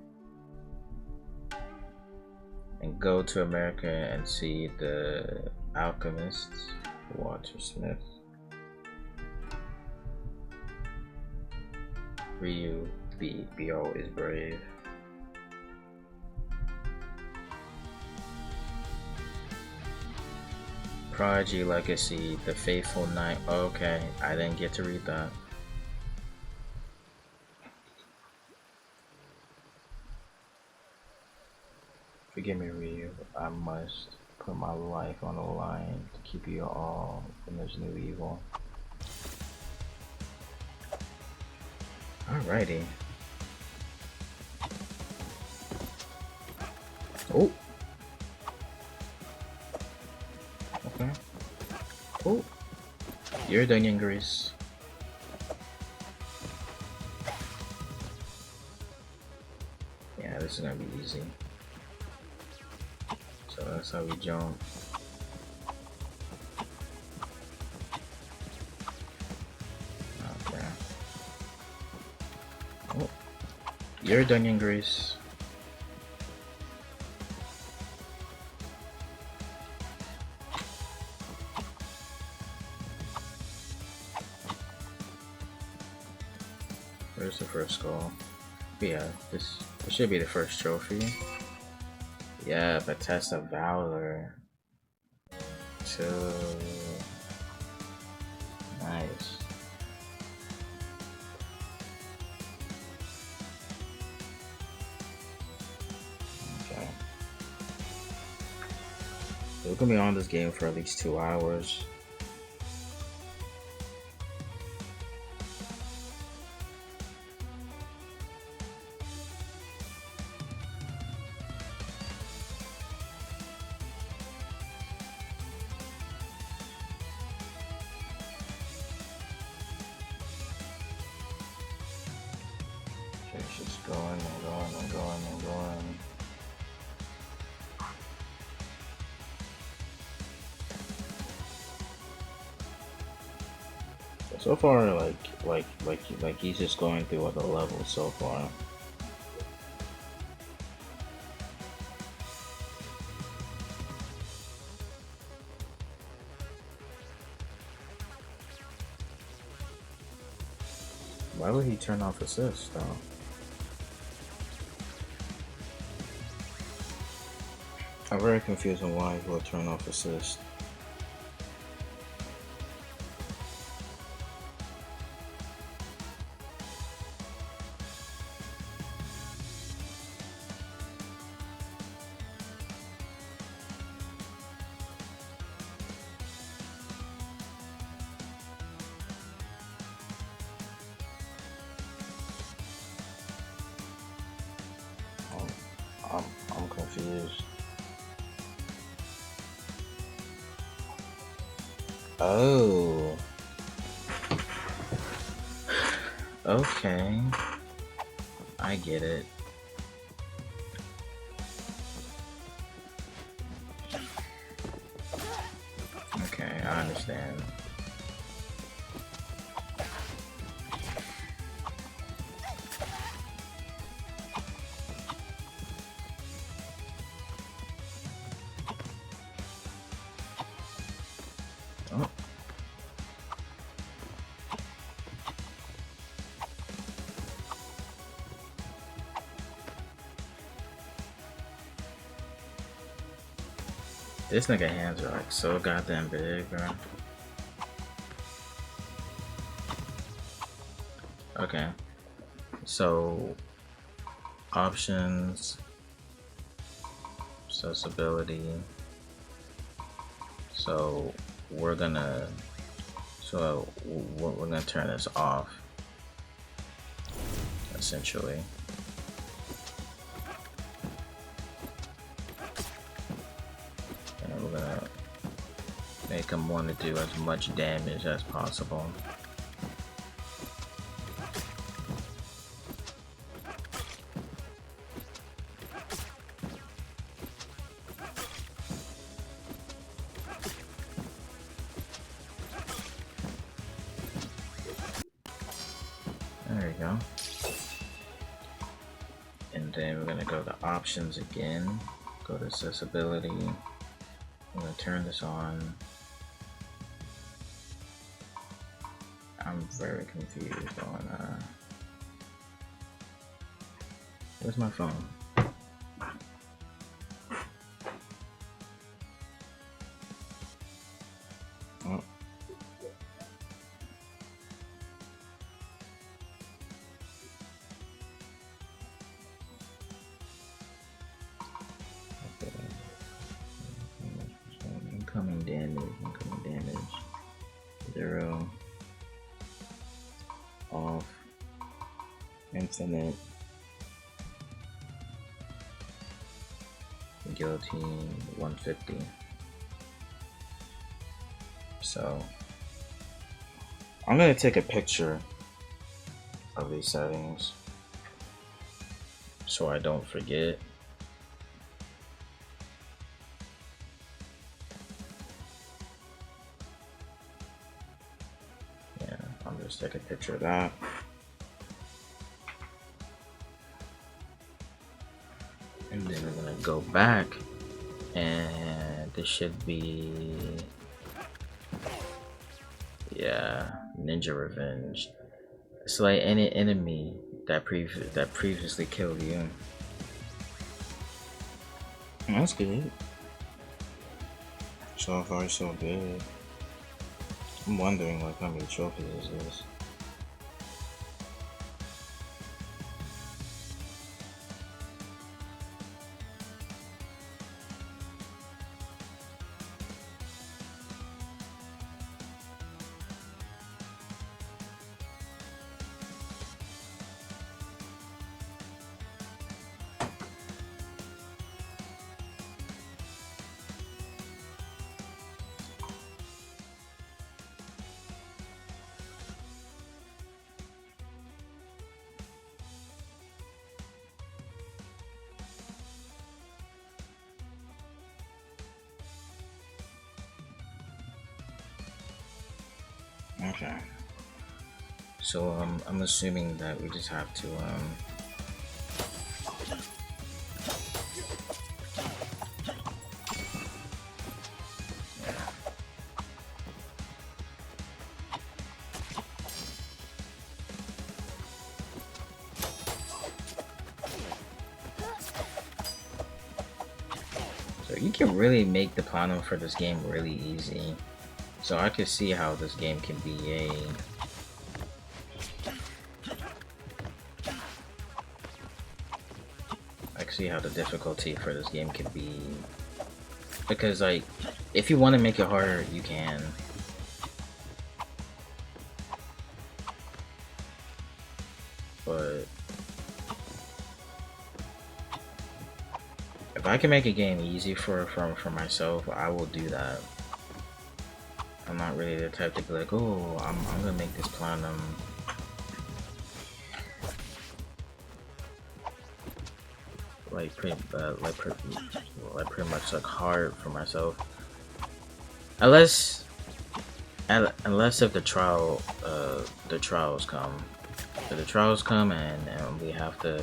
and go to America and see the alchemists, Watersmith. Ryu, be always brave. Prodigy Legacy, the Faithful Knight. Okay, I didn't get to read that. Forgive me, Ryu. I must put my life on the line to keep you all from this new evil. Alrighty. Oh. Okay. Oh. You're dungeon grease. Yeah, this is gonna be easy. So that's how we jump. Okay. Oh. You're dungeon grease. Where's the first skull? But yeah, this should be the first trophy. Yeah, the test of valor. So nice. Okay. We're gonna be on this game for at least 2 hours. It's just going and going and going and going. So far, like he's just going through all the levels so far. Why would he turn off assist though? I'm very confused on why he would turn off assist. I'm confused. Oh. Okay. I get it. Okay, I understand. Oh. This nigga hands are like so goddamn big, bro. Okay. So options, accessibility. So we're gonna turn this off essentially. And we're gonna make them want to do as much damage as possible. There we go. And then we're gonna go to options again, go to accessibility. I'm gonna turn this on. I'm very confused on where's my phone? Oh. Incoming damage, 0, off, infinite, guillotine, 150. So I'm gonna take a picture of these settings so I don't forget. Just take a picture of that. And then we're gonna go back, and this should be, yeah, Ninja Revenge. Slay any enemy that previously killed you. That's good. So far, so good. I'm wondering like how many trophies is this. Okay. So I'm assuming that we just have to So you can really make the platinum for this game really easy. So I could see how this game can be I can see how the difficulty for this game can be, because like if you want to make it harder, you can. But if I can make a game easy for myself, I will do that. I'm not really the type to be like, oh, I'm gonna make this platinum pretty much like hard for myself. Unless if the trials come. If the trials come and we have to.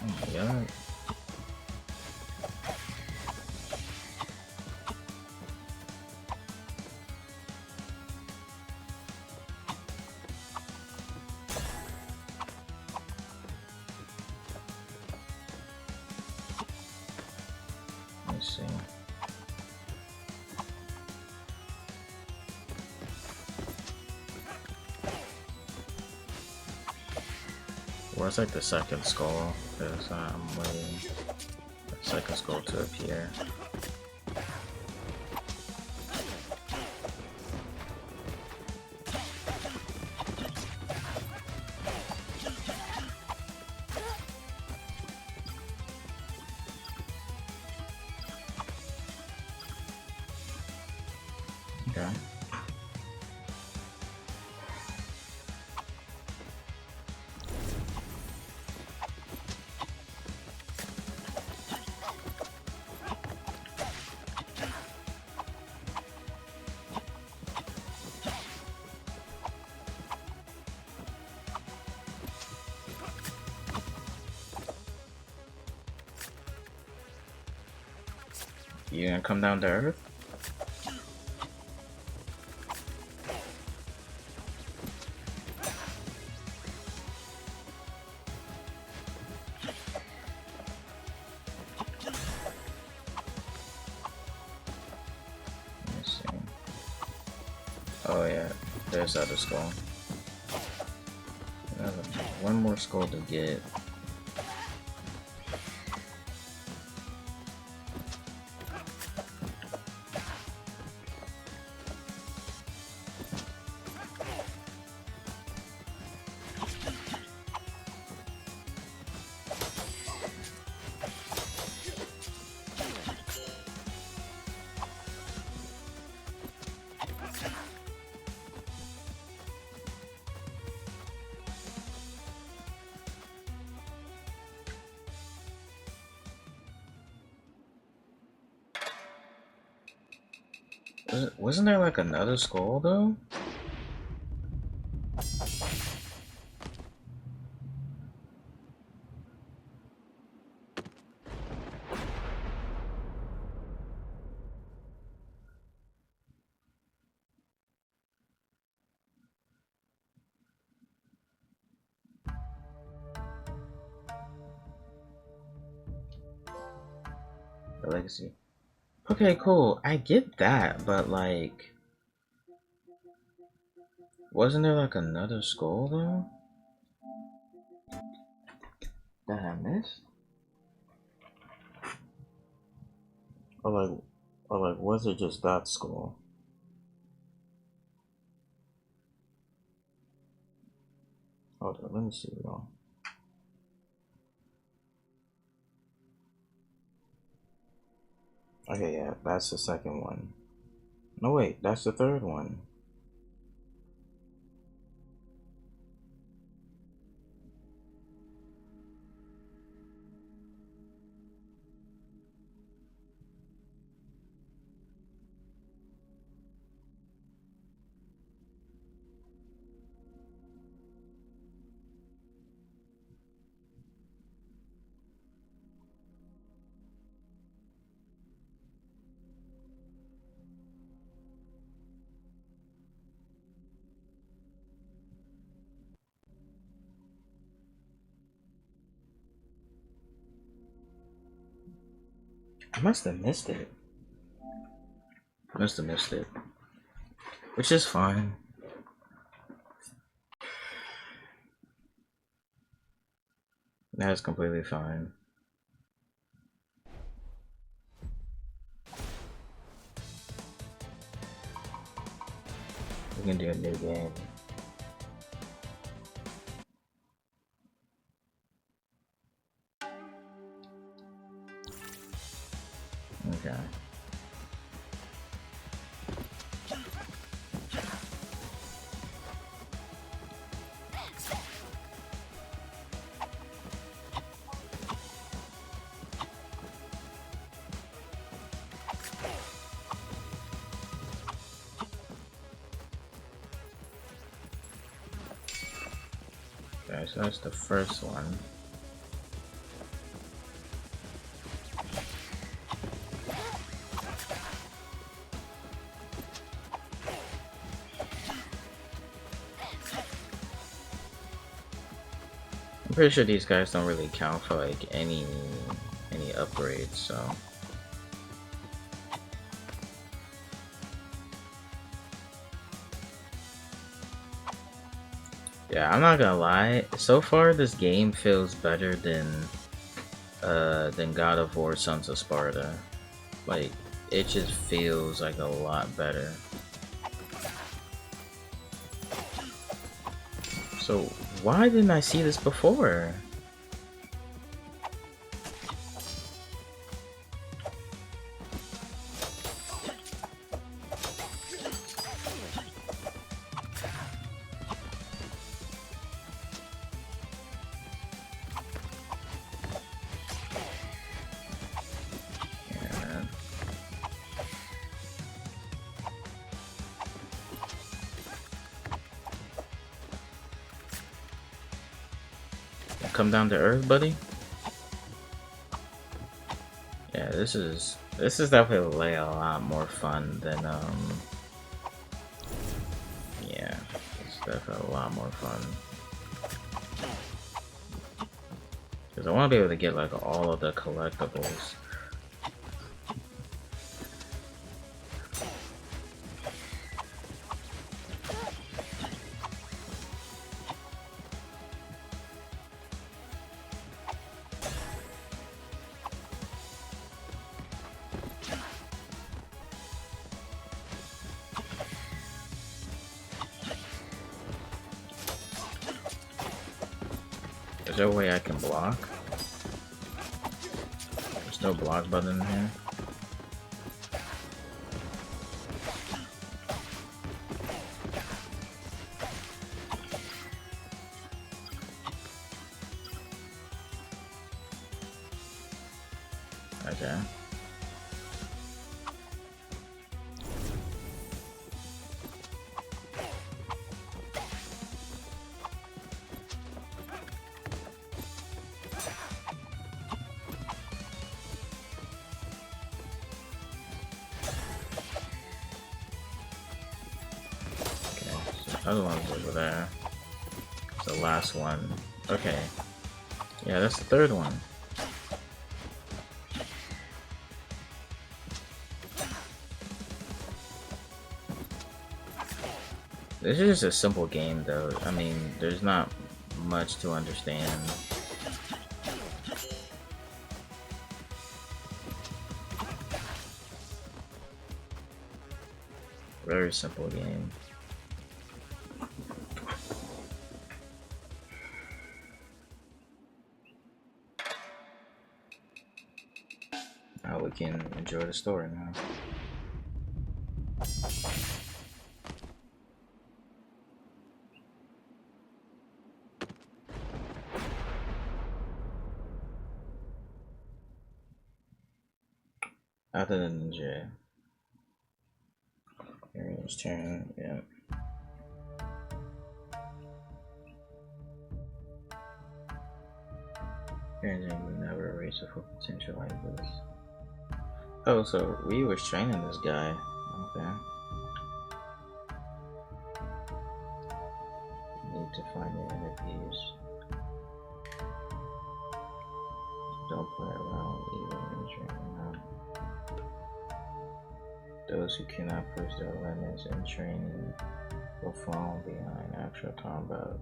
Oh my god. Let's see. Where's like the second skull? Because I'm waiting for the second skull to appear. Okay. You gonna come down to Earth? Let's see. Oh yeah, there's the other skull. One more skull to get. Wasn't there like another skull though? The legacy. Okay, cool. I get that, but like, wasn't there like another skull though that I missed? Or like, was it just that skull? Hold on, let me see though. Okay, yeah, that's the second one. No, wait, that's the third one. I must have missed it. Must have missed it. Which is fine. That's completely fine. We can do a new game. Okay. Okay, so that's the first one. I'm pretty sure these guys don't really count for like any upgrades, so. Yeah, I'm not gonna lie. So far, this game feels better than God of War: Sons of Sparta. Like, it just feels like a lot better. So why didn't I see this before? Come down to earth, buddy. Yeah, this is definitely like a lot more fun than yeah, it's definitely a lot more fun. Because I want to be able to get like all of the collectibles. Is there a way I can block? There's no block button in here. Okay. Other one's over there. It's the last one. Okay. Yeah, that's the third one. This is just a simple game, though. I mean, there's not much to understand. Very simple game. Now we can enjoy the story now. Other than ninja. Hero's turn, yeah. Heroes would never reach a full potential like this. Oh, so Ryu was training this guy. Okay. Need to find the interviews. Don't play around even in training. Those who cannot push their limits in training will fall behind actual combat.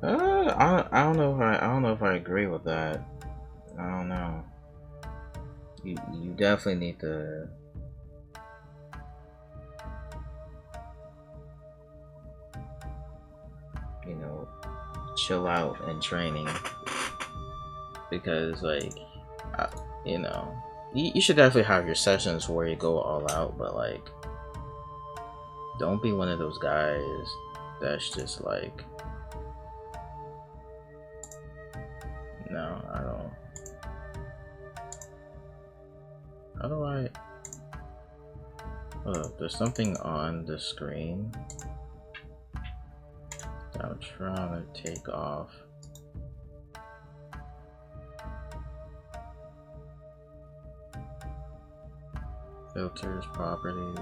I don't know if I agree with that. I don't know. You definitely need to chill out in training, because like you should definitely have your sessions where you go all out, but like don't be one of those guys that's just like, no, I don't. How do I? Oh, there's something on the screen that I'm trying to take off. Filters, properties.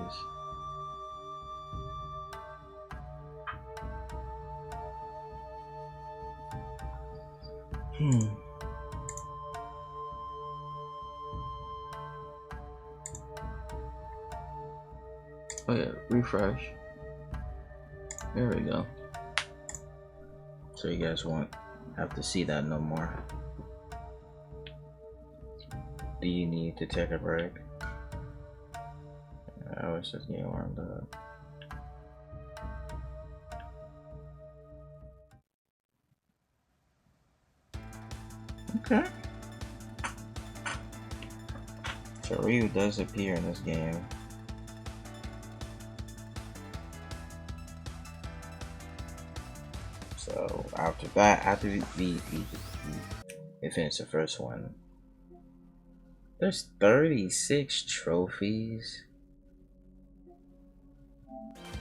Oh yeah, refresh. There we go. So you guys won't have to see that no more. Do you need to take a break? I was just getting warmed up. Okay. So Ryu does appear in this game. So after that, after we finish the first one, there's 36 trophies.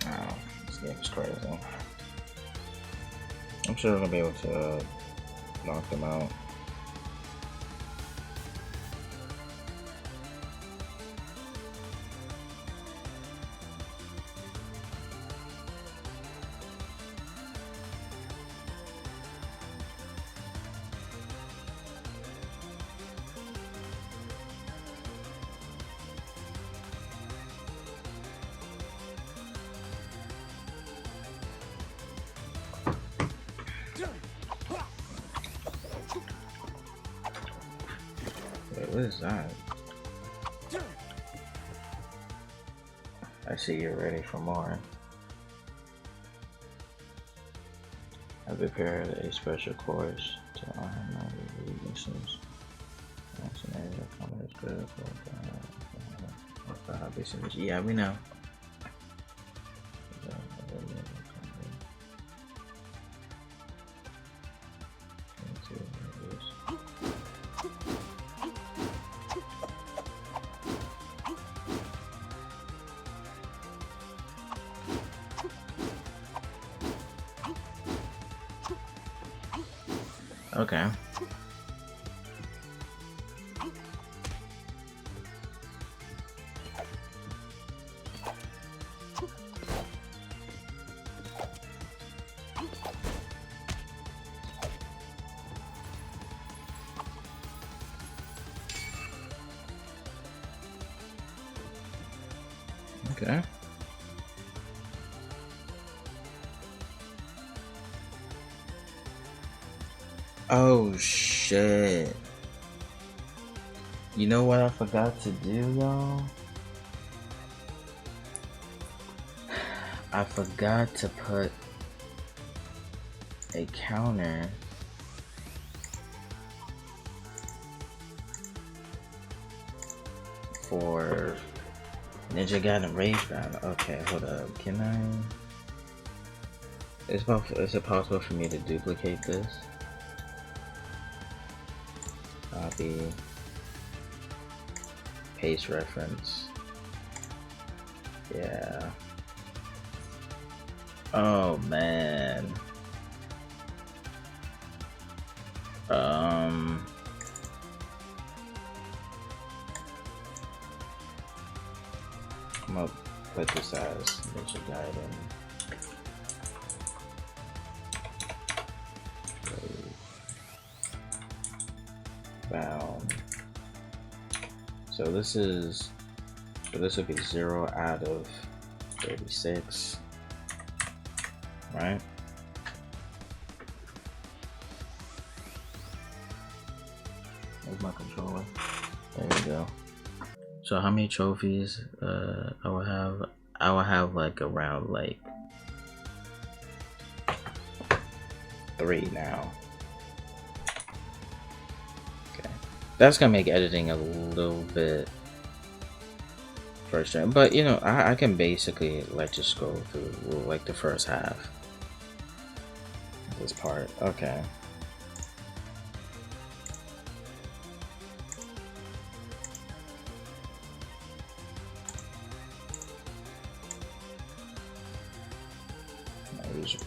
Wow, this game is crazy. I'm sure we're gonna be able to knock them out. Wait, what is that? I see you're ready for more. I prepared a special course to iron out the weaknesses. Yeah, we know. Okay. Okay. Oh shit. You know what I forgot to do, y'all? I forgot to put a counter for Ninja Gaiden Rage Bound. Okay, hold up. Can I? Is it possible for me to duplicate this? Copy. Paste reference. Yeah. Oh man. I'm gonna put this as Ninja Gaiden. Bound. So this would be 0 out of 36, right? There's my controller. There you go. So how many trophies I will have? I will have like around like 3 now. Okay, that's gonna make editing a little bit frustrating, but you know, I can basically like just go through like the first half of this part. Okay.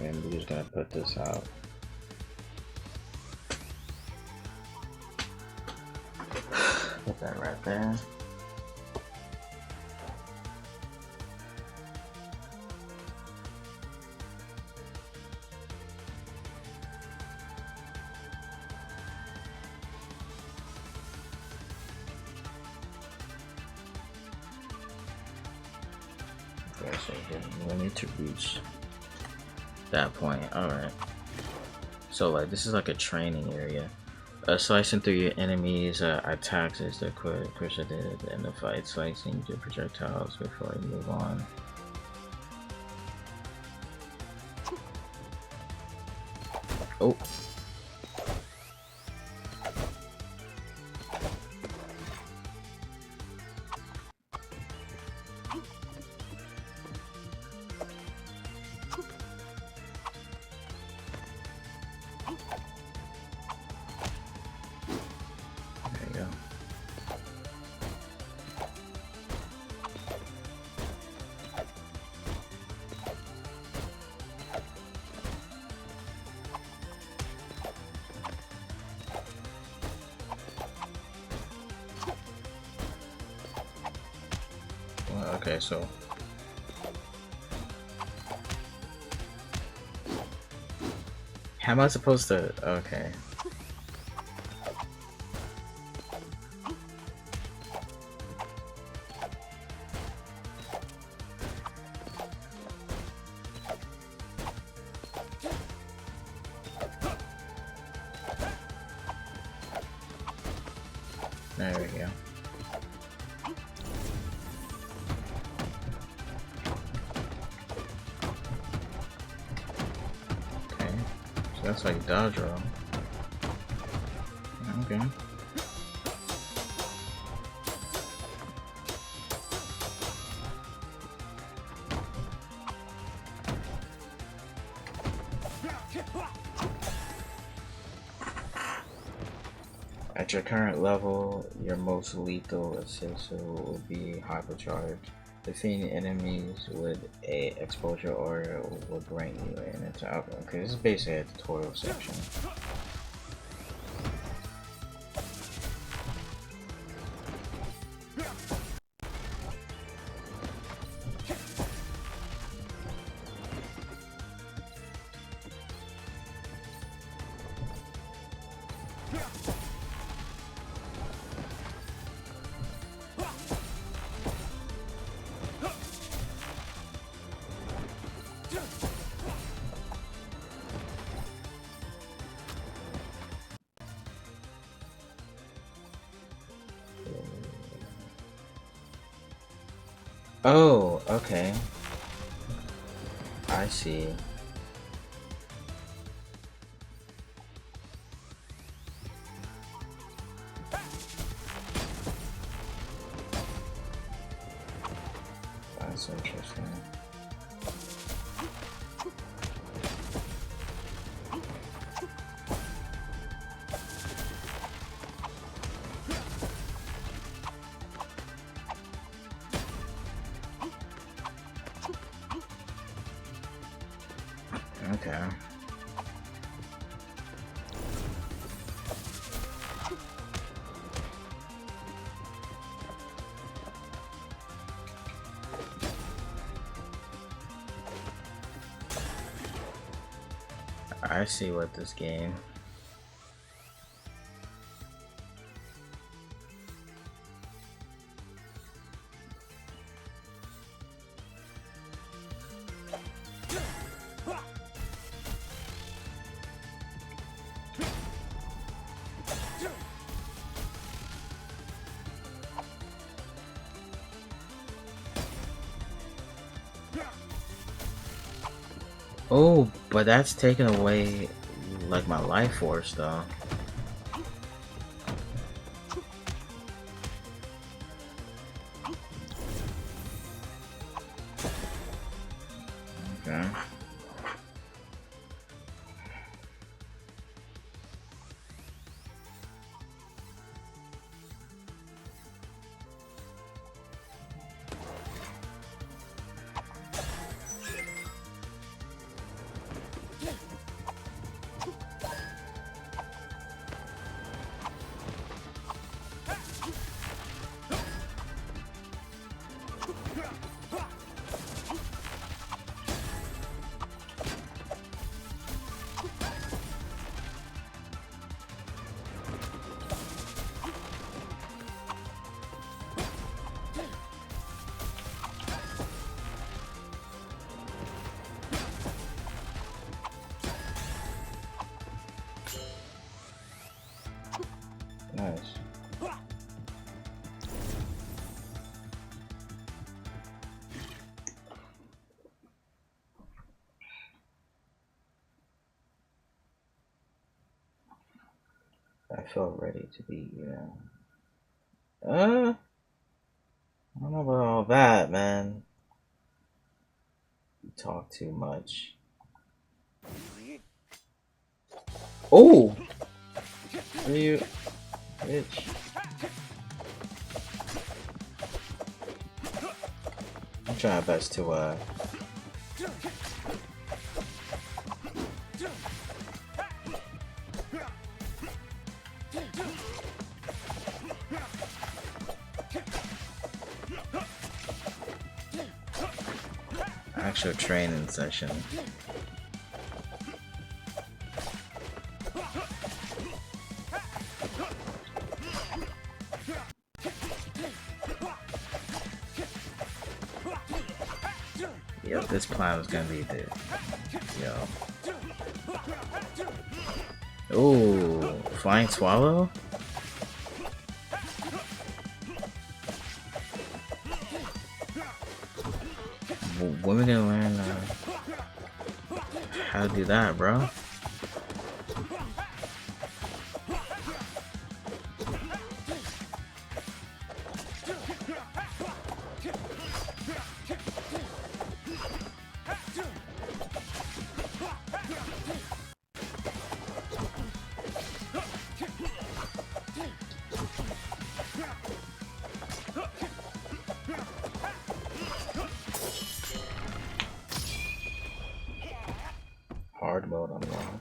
and we're just gonna put this out. Put that right there. Okay, so we need to reach that point. Alright. So like this is like a training area. Slicing through your enemies' attacks is the quick push at the end of the fight. Slicing your projectiles before you move on. Oh. Okay, so how am I supposed to? Okay. There we go. That's like dodge roll. Okay. At your current level, your most lethal assist will be hypercharged. Defeating enemies with a exposure aura will grant you an attack. Okay, this is basically a tutorial section. Oh, okay. I see. That's interesting. Okay. I see what this game. Oh, but that's taking away like my life force though. Okay. Nice. I felt ready to be, I don't know about all that, man. You talk too much. Oh! Are you, bitch? I'm trying my best to, actual training session. Yep, this plan was gonna be the Ooh, flying swallow? When we gonna learn how to do that, bro? Hard mode unlocked.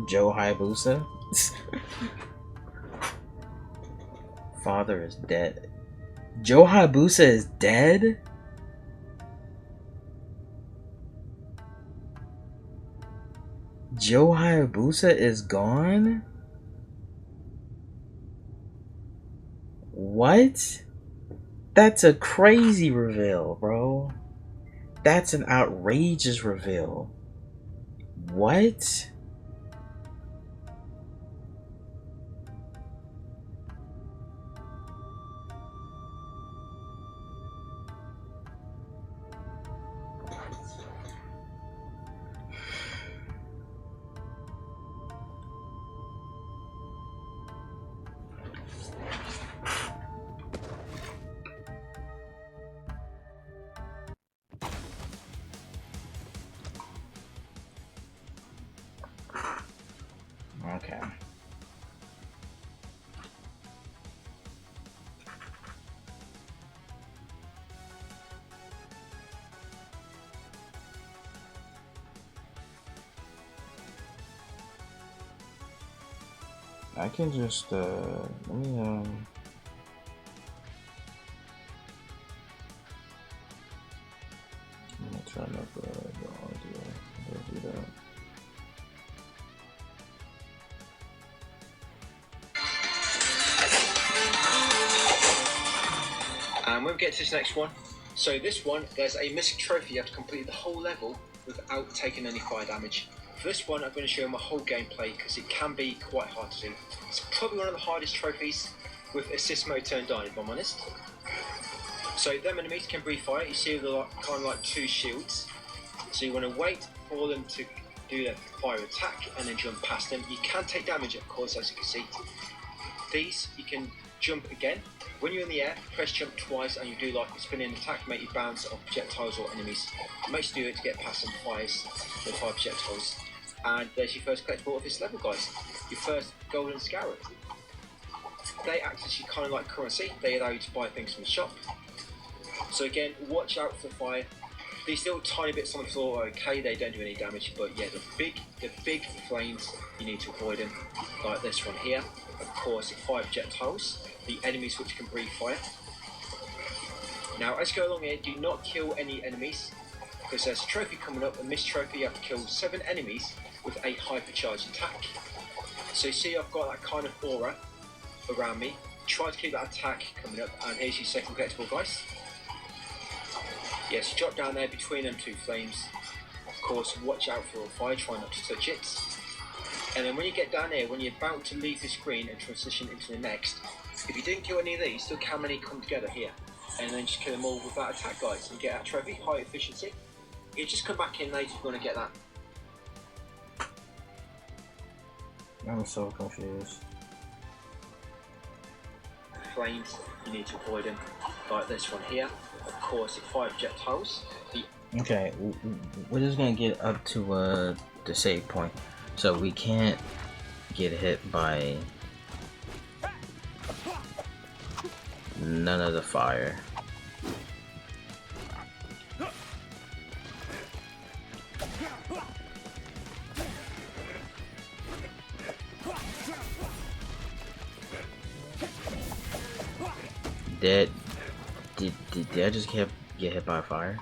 Joe Hayabusa? Father is dead. Joe Hayabusa is dead? Joe Hayabusa is gone? What? That's a crazy reveal, bro. That's an outrageous reveal. What? Okay. I can just, let me try not the audio. Do that. And when we get to this next one, so this one, there's a missing trophy. You have to complete the whole level without taking any fire damage. For this one, I'm going to show you my whole gameplay because it can be quite hard to do. It's probably one of the hardest trophies with assist mode turned on, if I'm honest. So them enemies can breathe fire. You see they're kind of like two shields. So you want to wait for them to do their fire attack and then jump past them. You can take damage, of course, as you can see. These, you can jump again. When you're in the air, press jump twice and you do like a spinning attack, make you bounce off projectiles or enemies. Make sure you do it to get past some fires or fire projectiles. And there's your first collectible of this level, guys. Your first golden scarab. They act as kind of like currency. They allow you to buy things from the shop. So again, watch out for fire. These little tiny bits on the floor are okay, they don't do any damage, but yeah, the big flames, you need to avoid them, like this one here. Of course, fire projectiles, the enemies which can breathe fire. Now, as you go along here, do not kill any enemies. because there's a trophy coming up, and this trophy you have to kill 7 enemies with a hypercharged attack. So you see I've got that kind of aura around me. Try to keep that attack coming up, and here's your second collectible, guys. Yes, drop down there between them 2 flames. Of course, watch out for a fire, try not to touch it. And then when you get down here, when you're about to leave the screen and transition into the next, if you didn't kill any of these, look how many come together here. And then just kill them all with that attack, guys, and get that trophy, high efficiency. You just come back in later if you want to get that. I'm so confused. Flames, you need to avoid them, like this one here. Of course, the 5 projectiles. Okay, we're just gonna get up to the save point, so we can't get hit by none of the fire. Did I just get hit by fire?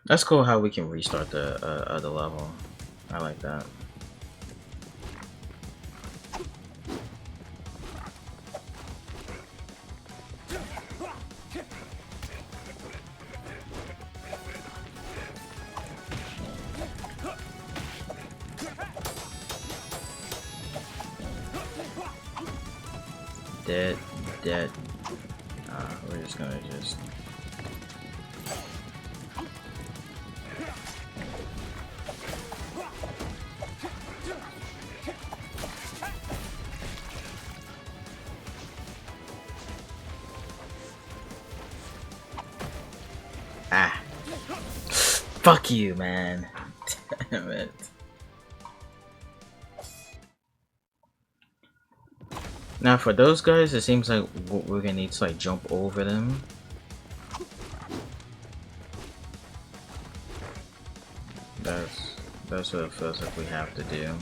That's cool how we can restart the other level. I like that. Dead. We're just gonna just. Ah. Fuck you, man. Damn it. Now for those guys, it seems like we're gonna need to like jump over them. That's what it feels like we have to do.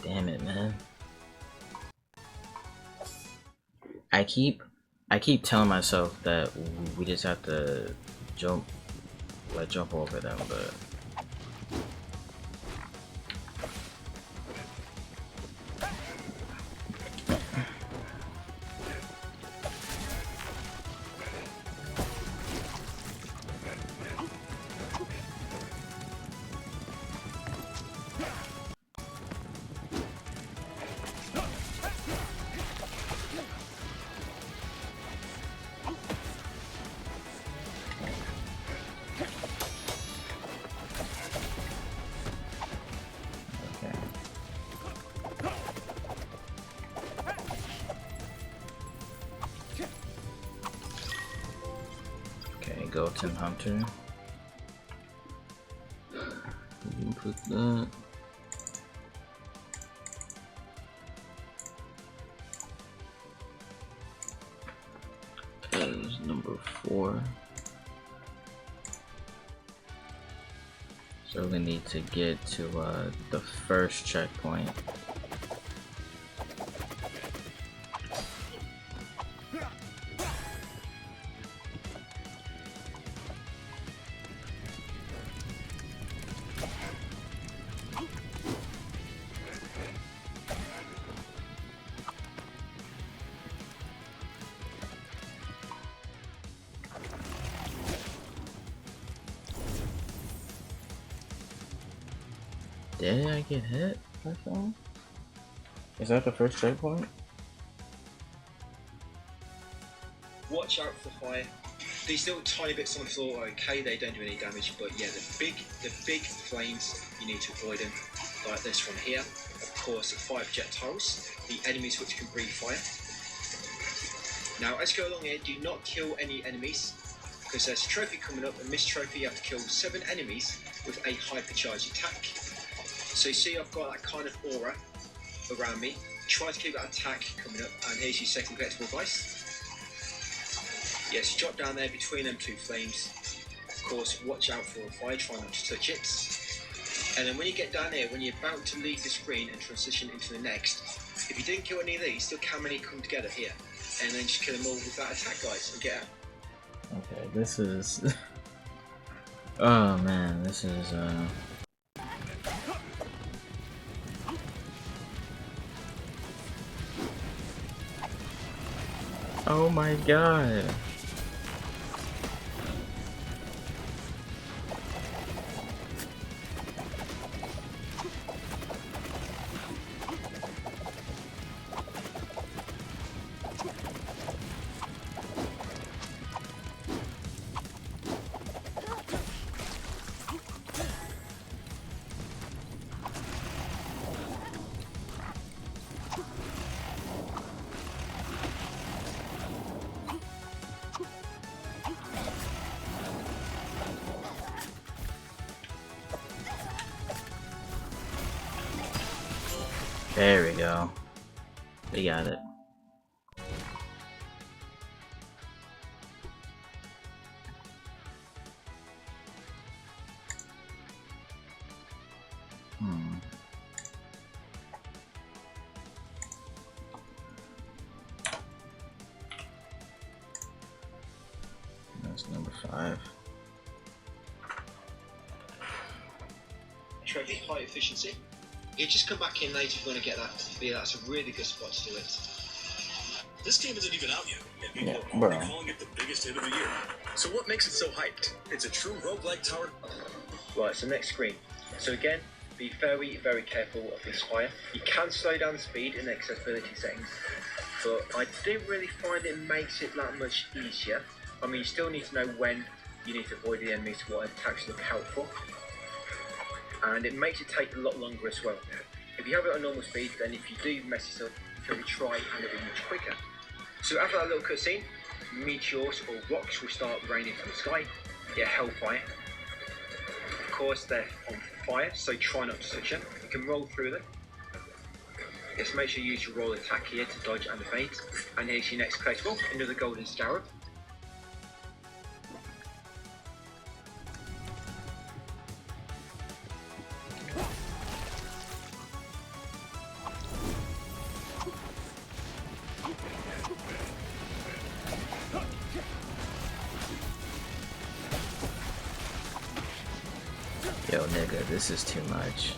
Damn it, man. I keep telling myself that we just have to jump over them, but Goten Hunter. We can put that. That is number 4. So we need to get to the first checkpoint. Did I get hit or something? Is that the first checkpoint? Watch out for the fire. These little tiny bits on the floor are okay, they don't do any damage, but yeah, the big flames, you need to avoid them, like this one here. Of course, the 5 projectiles, the enemies which can breathe fire. Now, as you go along here, do not kill any enemies, because there's a trophy coming up, and this trophy you have to kill 7 enemies with a hypercharged attack. So you see I've got that kind of aura around me. Try to keep that attack coming up, and here's your second collectible, guys. Yes, drop down there between them 2 flames. Of course, watch out for a fire, try not to touch it. And then when you get down here, when you're about to leave the screen and transition into the next, if If you didn't kill any of these, look how many come together here. And then just kill them all with that attack, guys, and get out. Okay, this is... Oh man, this is Oh my god. There we go. We got it. That's number 5. Trophy, high efficiency. You just come back in later if you want to get that. Yeah, that's a really good spot to do it. This game isn't even out yet, and people are already calling it the biggest hit of the year. So what makes it so hyped? It's a true roguelike tower. Right, so next screen. So again, be very, very careful of this fire. You can slow down the speed in the accessibility settings, but I don't really find it makes it that much easier. I mean, you still need to know when you need to avoid the enemies, what attacks look helpful. And it makes it take a lot longer as well. If you have it on normal speed, then if you do mess this up, you can try and it'll be much quicker. So after that little cutscene, meteors or rocks will start raining from the sky. Yeah, hellfire. Of course, they're on fire, so try not to touch them. You can roll through them. Just make sure you use your roll attack here to dodge and evade. And here's your next collectible, another golden scarab. Yo, nigga, this is too much.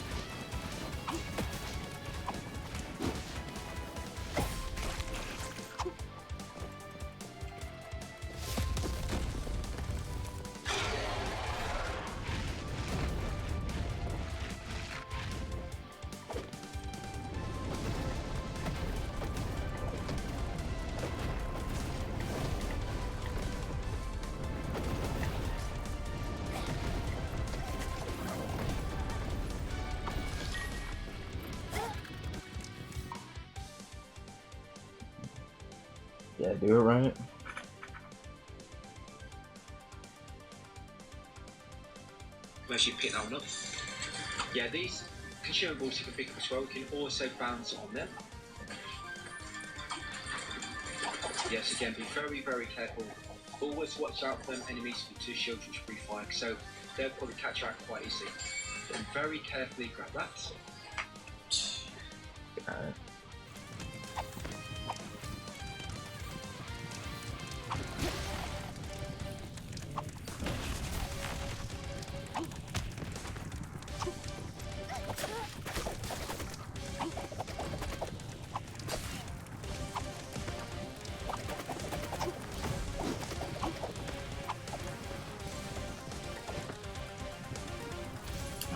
Yeah, do it right. Unless you pick that one up. Yeah, these consumables you can pick up as well. You can also bounce on them. Yes, again, be very, very careful. Always watch out for them enemies with 2 shields which free fire, so they'll probably catch you out quite easily. Then very carefully grab that. Got it.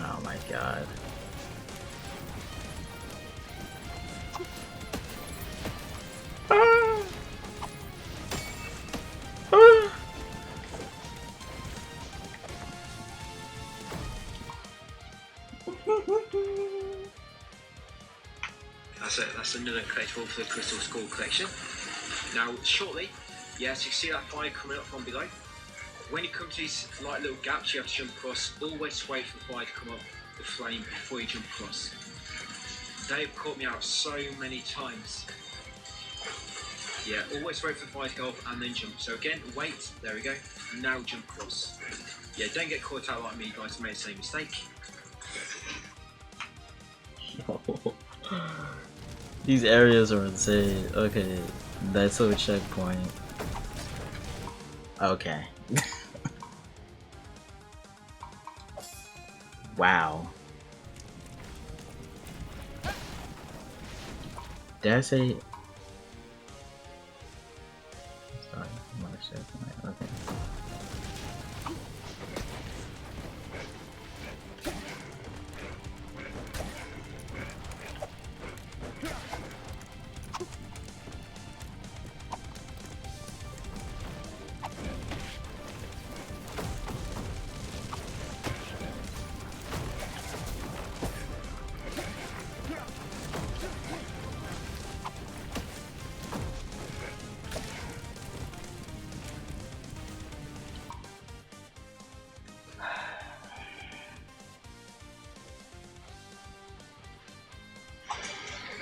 Oh my god. That's another collectible for the Crystal Skull collection. Now, shortly, yes, you see that fire coming up from below. When you come to these like little gaps, you have to jump across. Always wait for the fire to come up the flame before you jump across. They've caught me out so many times. Yeah, always wait for the fire to go up and then jump. So again, wait, there we go. Now jump across. Yeah, don't get caught out like me, guys, made the same mistake. These areas are insane. Okay, that's a checkpoint. Okay. Wow. Did I say? Sorry, another checkpoint. Okay.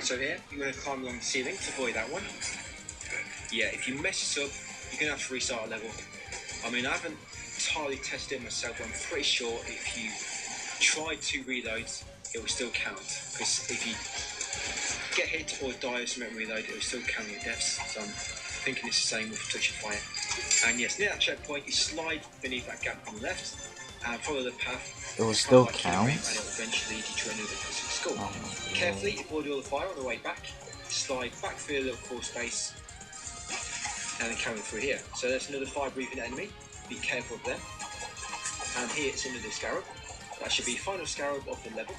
So here, you're going to climb along the ceiling to avoid that one. Yeah, if you mess this up, you're going to have to restart a level. I mean, I haven't entirely tested it myself, but I'm pretty sure if you try 2 reloads, it will still count. Because if you get hit or die of some reload, it will still count your deaths. So I'm thinking it's the same with Touch of Fire. And yes, near that checkpoint, you slide beneath that gap on the left and follow the path. It will still like count? And it will eventually lead you to another school. Oh, Carefully avoid all the fire on the way back. Slide back through a little crawl space and then carry through here. So there's another fire breathing enemy. Be careful of them. And here it's another scarab. That should be final scarab of the level.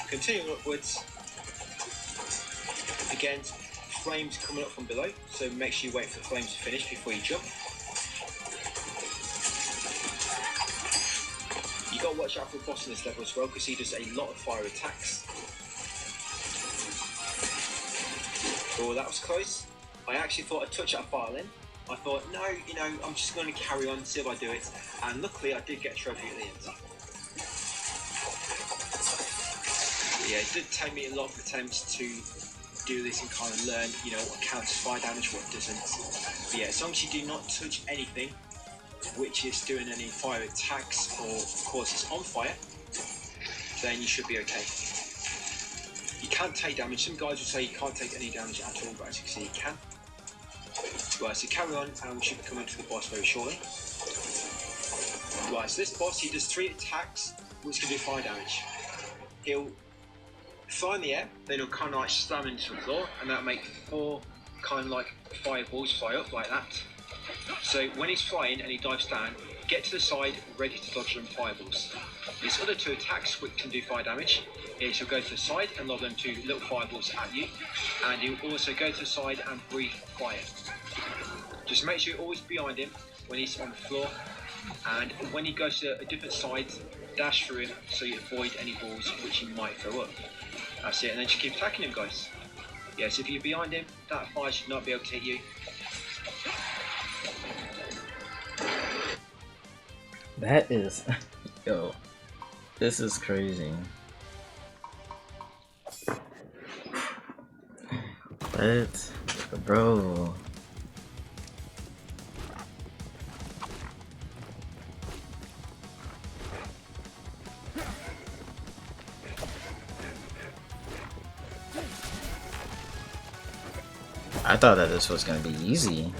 Continuing upwards. Again, flames coming up from below, so make sure you wait for the flames to finish before you jump. You got to watch out for the boss in this level as well, because he does a lot of fire attacks. Oh, that was close. I actually thought I'd touch that fire then. I thought, no, you know, I'm just going to carry on, see if I do it. And luckily I did get a trophy at the end. Yeah, it did take me a lot of attempts to do this and kind of learn, you know, what counts fire damage, what doesn't. But yeah, as long as you do not touch anything which is doing any fire attacks or causes on fire, then you should be okay. You can take damage. Some guys will say you can't take any damage at all, but as you can see, you can. Right, so carry on, and we should be coming to the boss very shortly. Right, so this boss, he does 3 attacks, which can do fire damage. He'll fly in the air, then he'll kind of like slam into the floor, and that'll make 4 kind of like fireballs fly up like that. So when he's flying and he dives down, get to the side, ready to dodge them fireballs. His other 2 attacks, which can do fire damage, is he'll go to the side and lob them 2 little fireballs at you, and he'll also go to the side and breathe fire. Just make sure you're always behind him when he's on the floor, and when he goes to a different side, dash through him so you avoid any balls which he might throw up. That's it, and then just keep attacking him, guys. Yes, if you're behind him, that fire should not be able to hit you. that is, yo, this is crazy. What, bro? I thought that this was gonna be easy.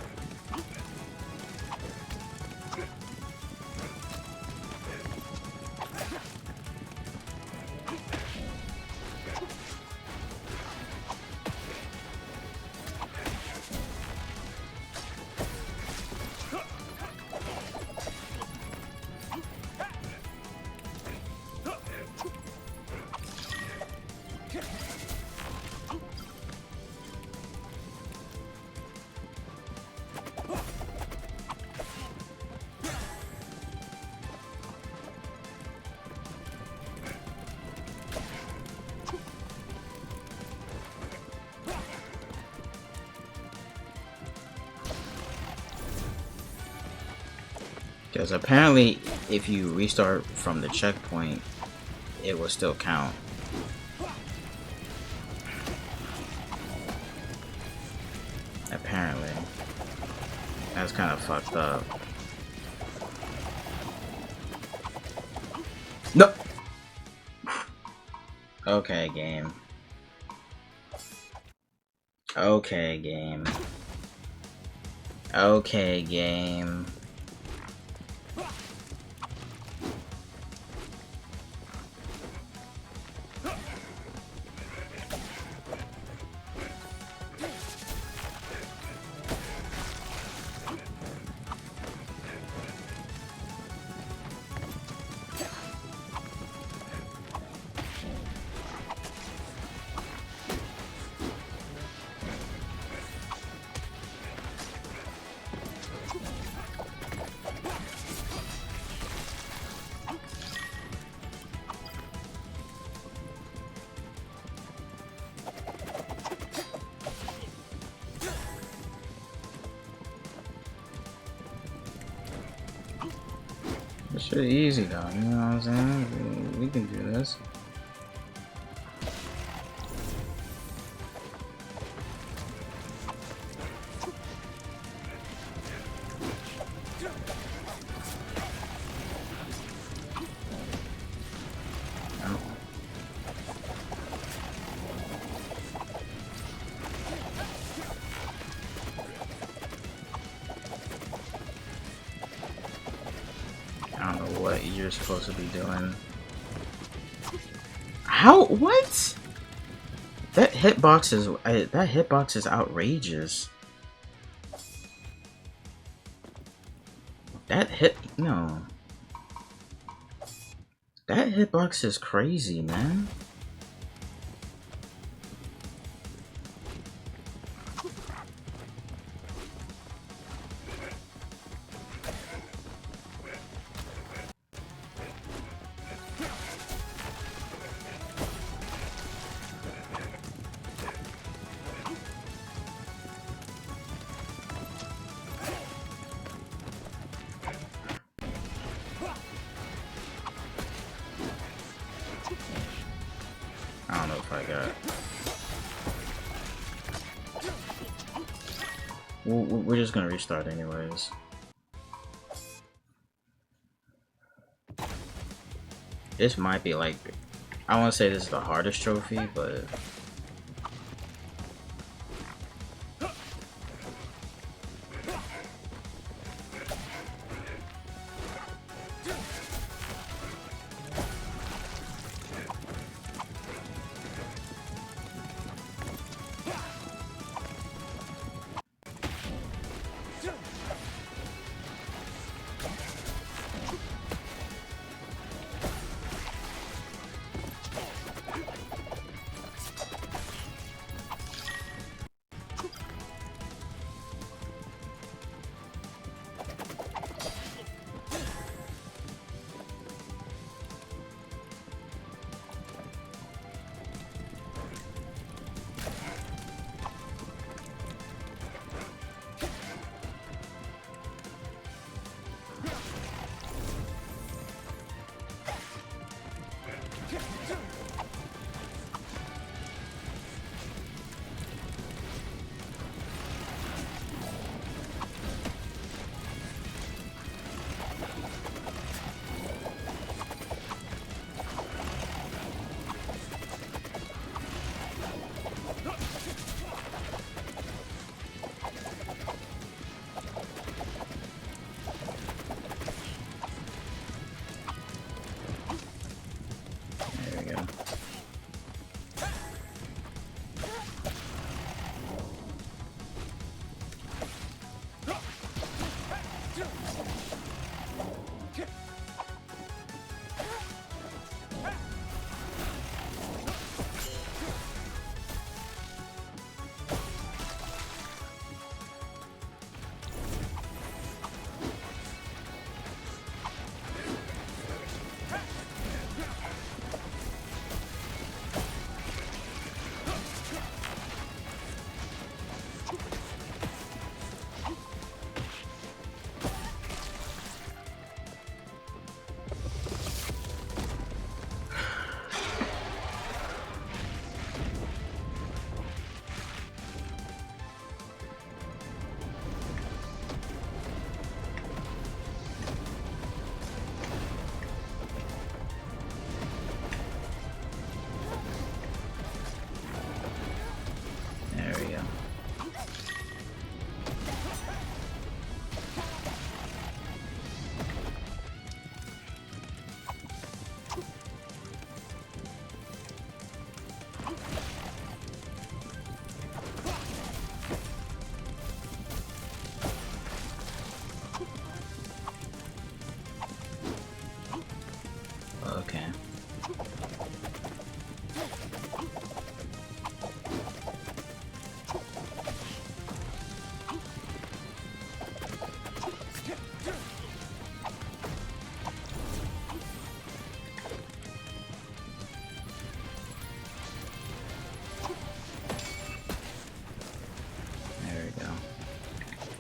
Because apparently, if you restart from the checkpoint, it will still count. Apparently. That's kind of fucked up. Nope. Okay, game. Okay, game. Okay, game. This shit easy though, you know what I'm saying? We can do this. I don't know what you're supposed to be doing. How? What? That hitbox is outrageous. No. That hitbox is crazy, man. I don't know if I got. We're just gonna restart anyways. This might be like, I want to say this is the hardest trophy, but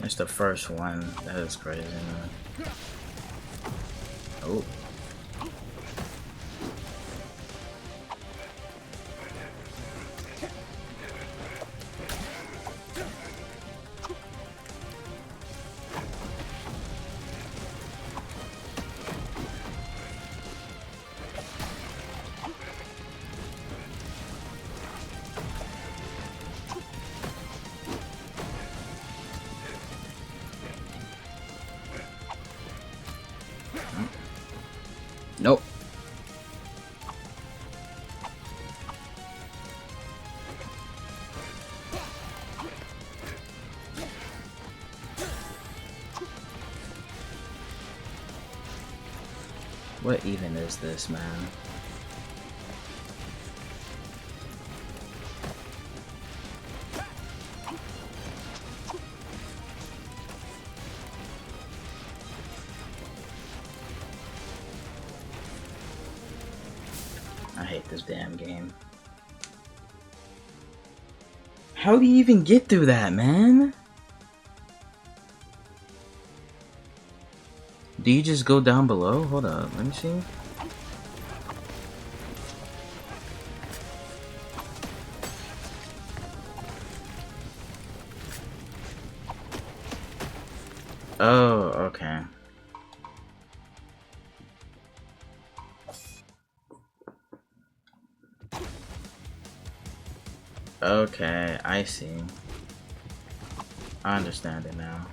It's the first one. That is crazy, man. Oh. Nope. What even is this, man? I hate this damn game. How do you even get through that, man? Do you just go down below? Hold up, let me see. Oh, okay. Okay, I see. I understand it now.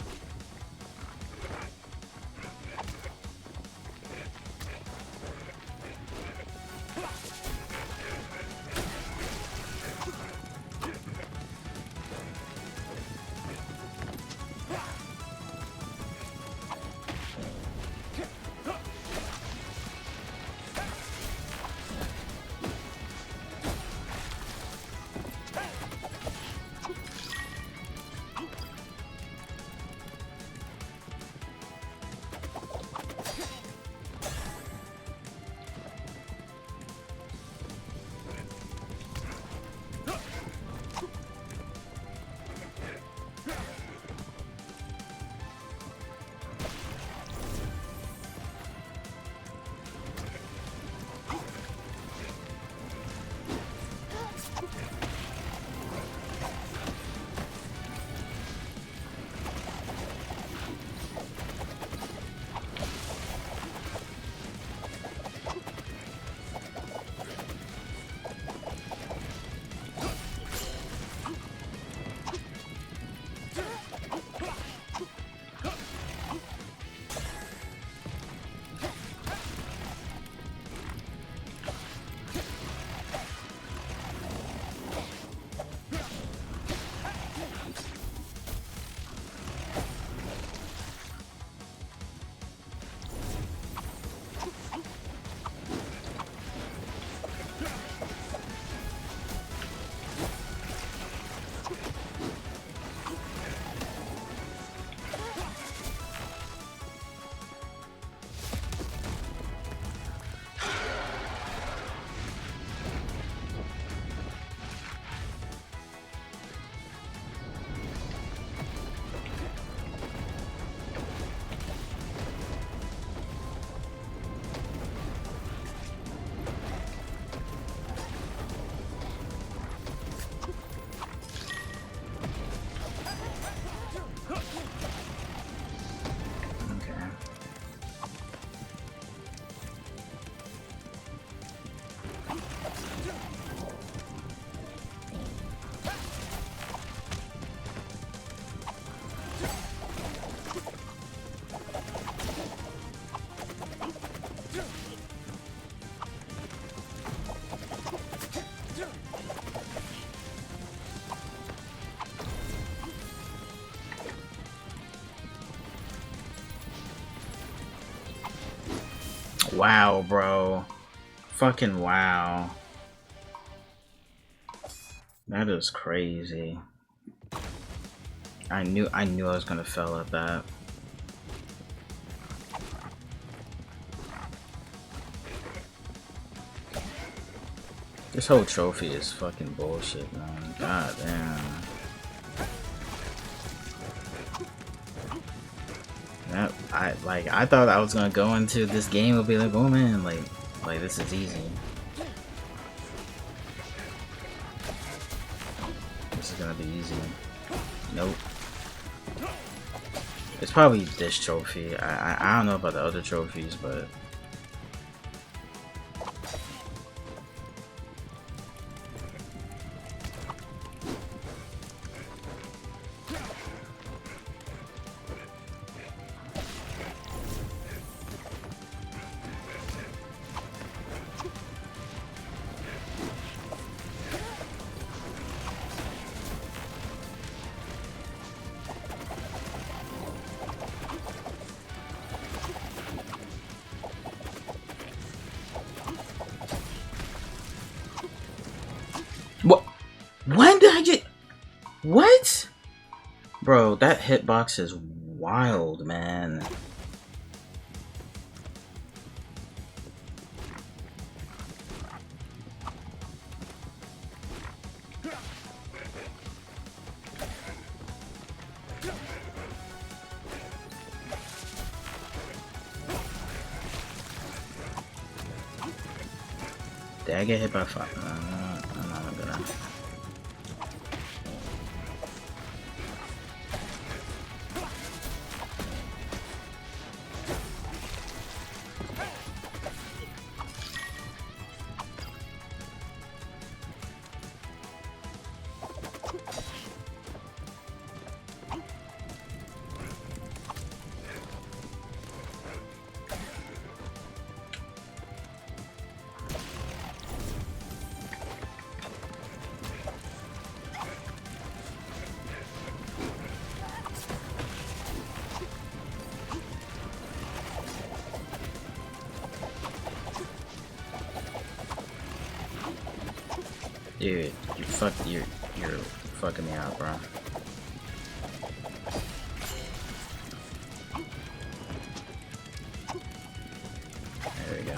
Wow, bro. Fucking wow. That is crazy. I knew I was gonna fail at that. This whole trophy is fucking bullshit, man. God damn. I thought I was gonna go into this game and be like, oh man, like this is easy. This is gonna be easy. Nope. It's probably this trophy. I don't know about the other trophies, but what? When did I get? What? Bro, that hitbox is wild, man. Did I get hit by fire? I'm not gonna. Dude, you're fucking me out, bro. There we go.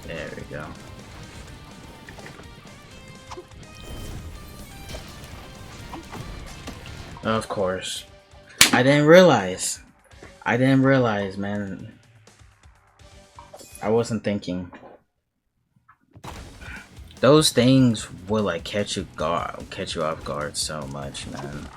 There we go. Of course. I didn't realize. Man. I wasn't thinking. Those things will like catch you off guard so much, man.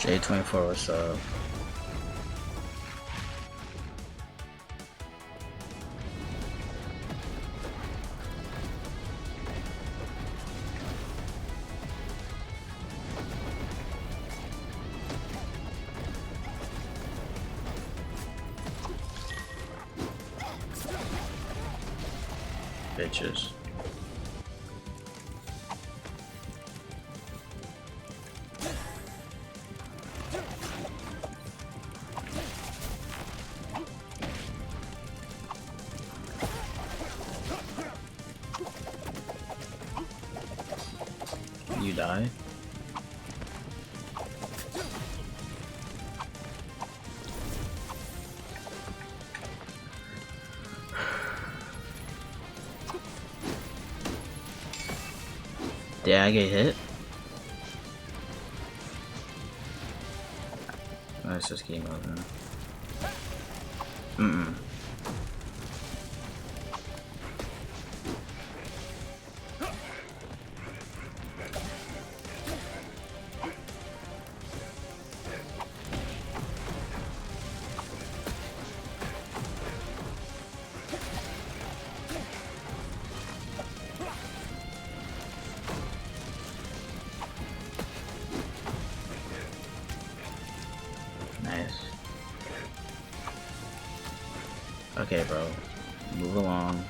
J24 was up. Bitches. You die? Did I get hit? Let's just keep moving. Nice. Okay, bro. Move along.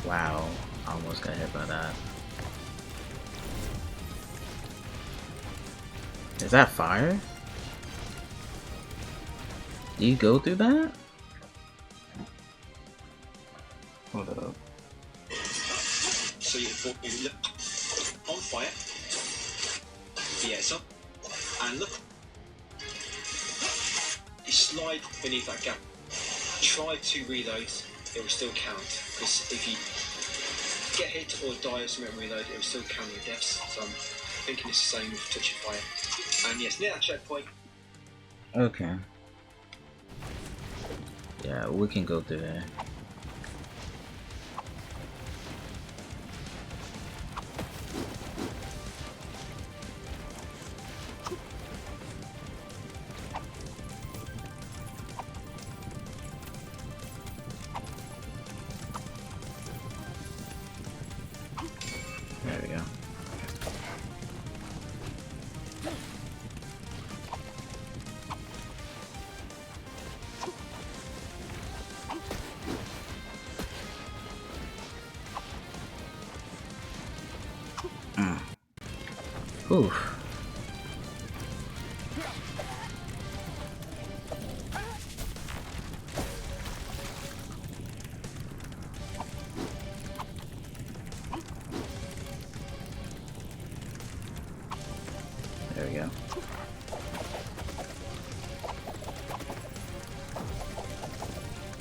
Wow, I almost got hit by that. Is that fire? Do you go through that? Hold up. So you look on fire. Yeah, so and look. You slide beneath that gap. Try to reload, it will still count. Because if you get hit or die or something and reload, it will still count your deaths. So I'm thinking it's the same with touch of fire. And yes, near that checkpoint. Okay. Yeah, we can go through there. There we go. Oof. There we go.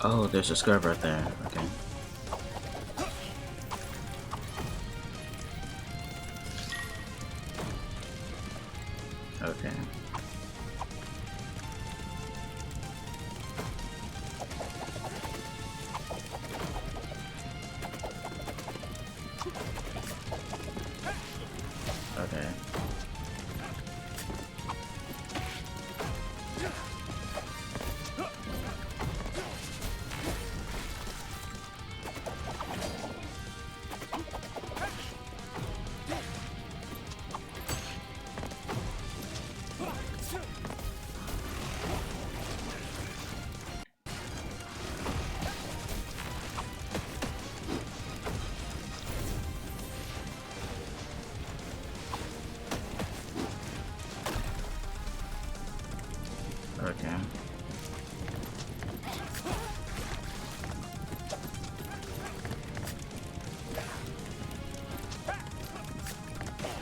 Oh, there's a scrub right there. Okay. Okay. Okay. Okay.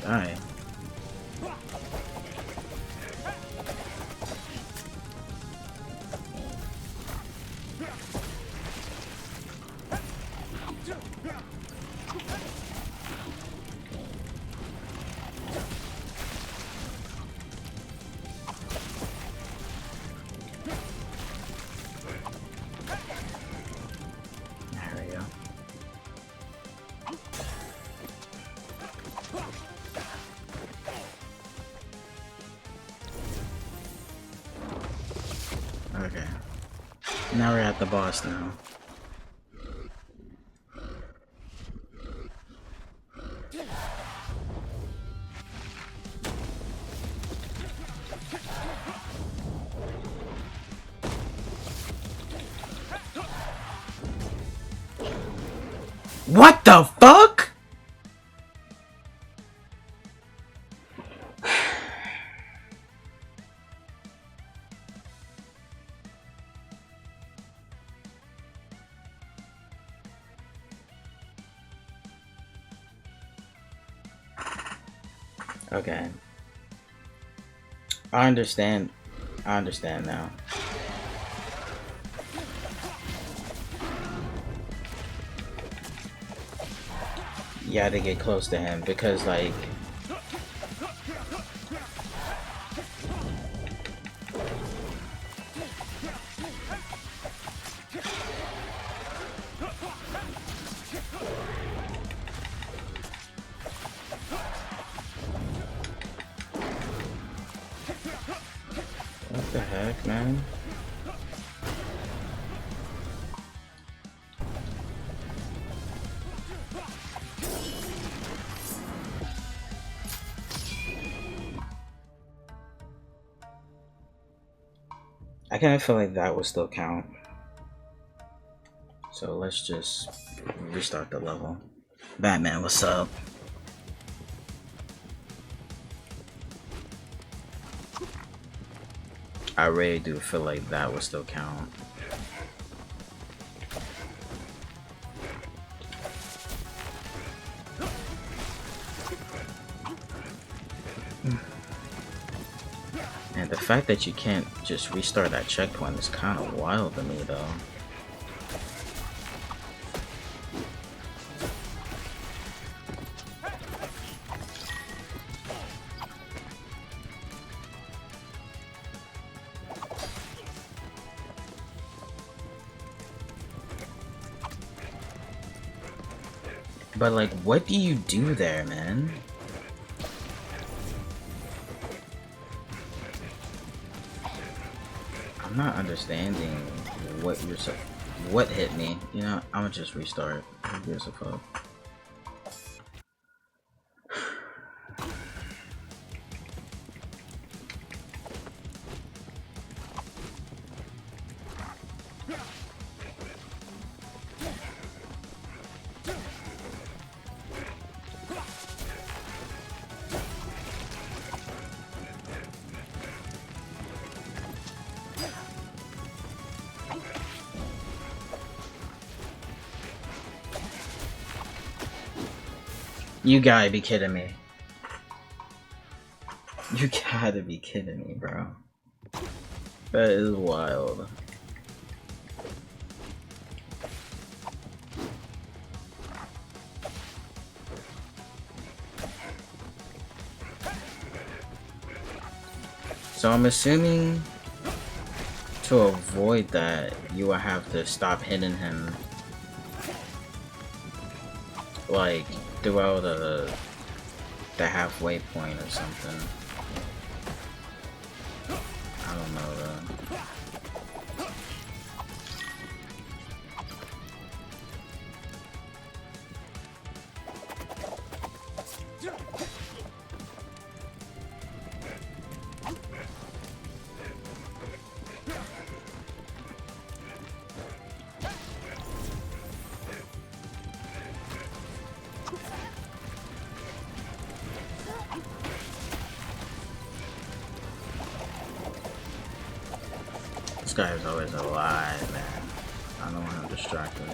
Die. Now we're at the boss now. What the fuck? Okay. I understand. I understand now. You had to get close to him because, like, what the heck, man? I kind of feel like that would still count. So let's just restart the level. Batman, what's up? I really do feel like that would still count. And the fact that you can't just restart that checkpoint is kind of wild to me, though. But, like, what do you do there, man? I'm not understanding what you're so. What hit me? You know, I'm gonna just restart. Who gives a fuck? You gotta be kidding me. You gotta be kidding me, bro. That is wild. So I'm assuming to avoid that, you will have to stop hitting him, like, throughout the halfway point or something. I don't know though. This guy is always alive, man. I don't want him distracted.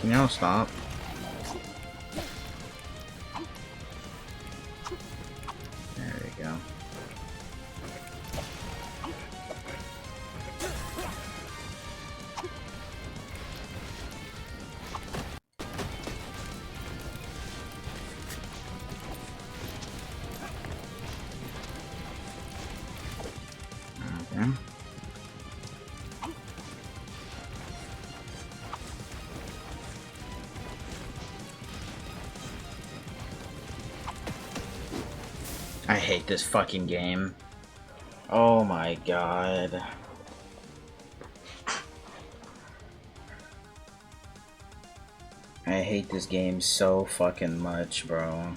Can y'all stop? There we go. Okay. I hate this fucking game. Oh my god. I hate this game so fucking much, bro.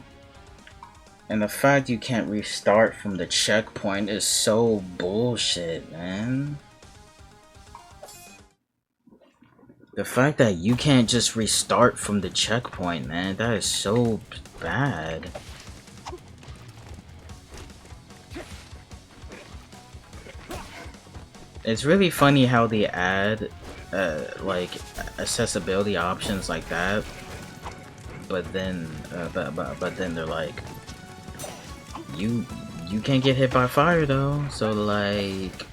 And the fact you can't restart from the checkpoint is so bullshit, man. The fact that you can't just restart from the checkpoint, man, that is so bad. It's really funny how they add like accessibility options like that, but then they're like, you can't get hit by fire though, so like,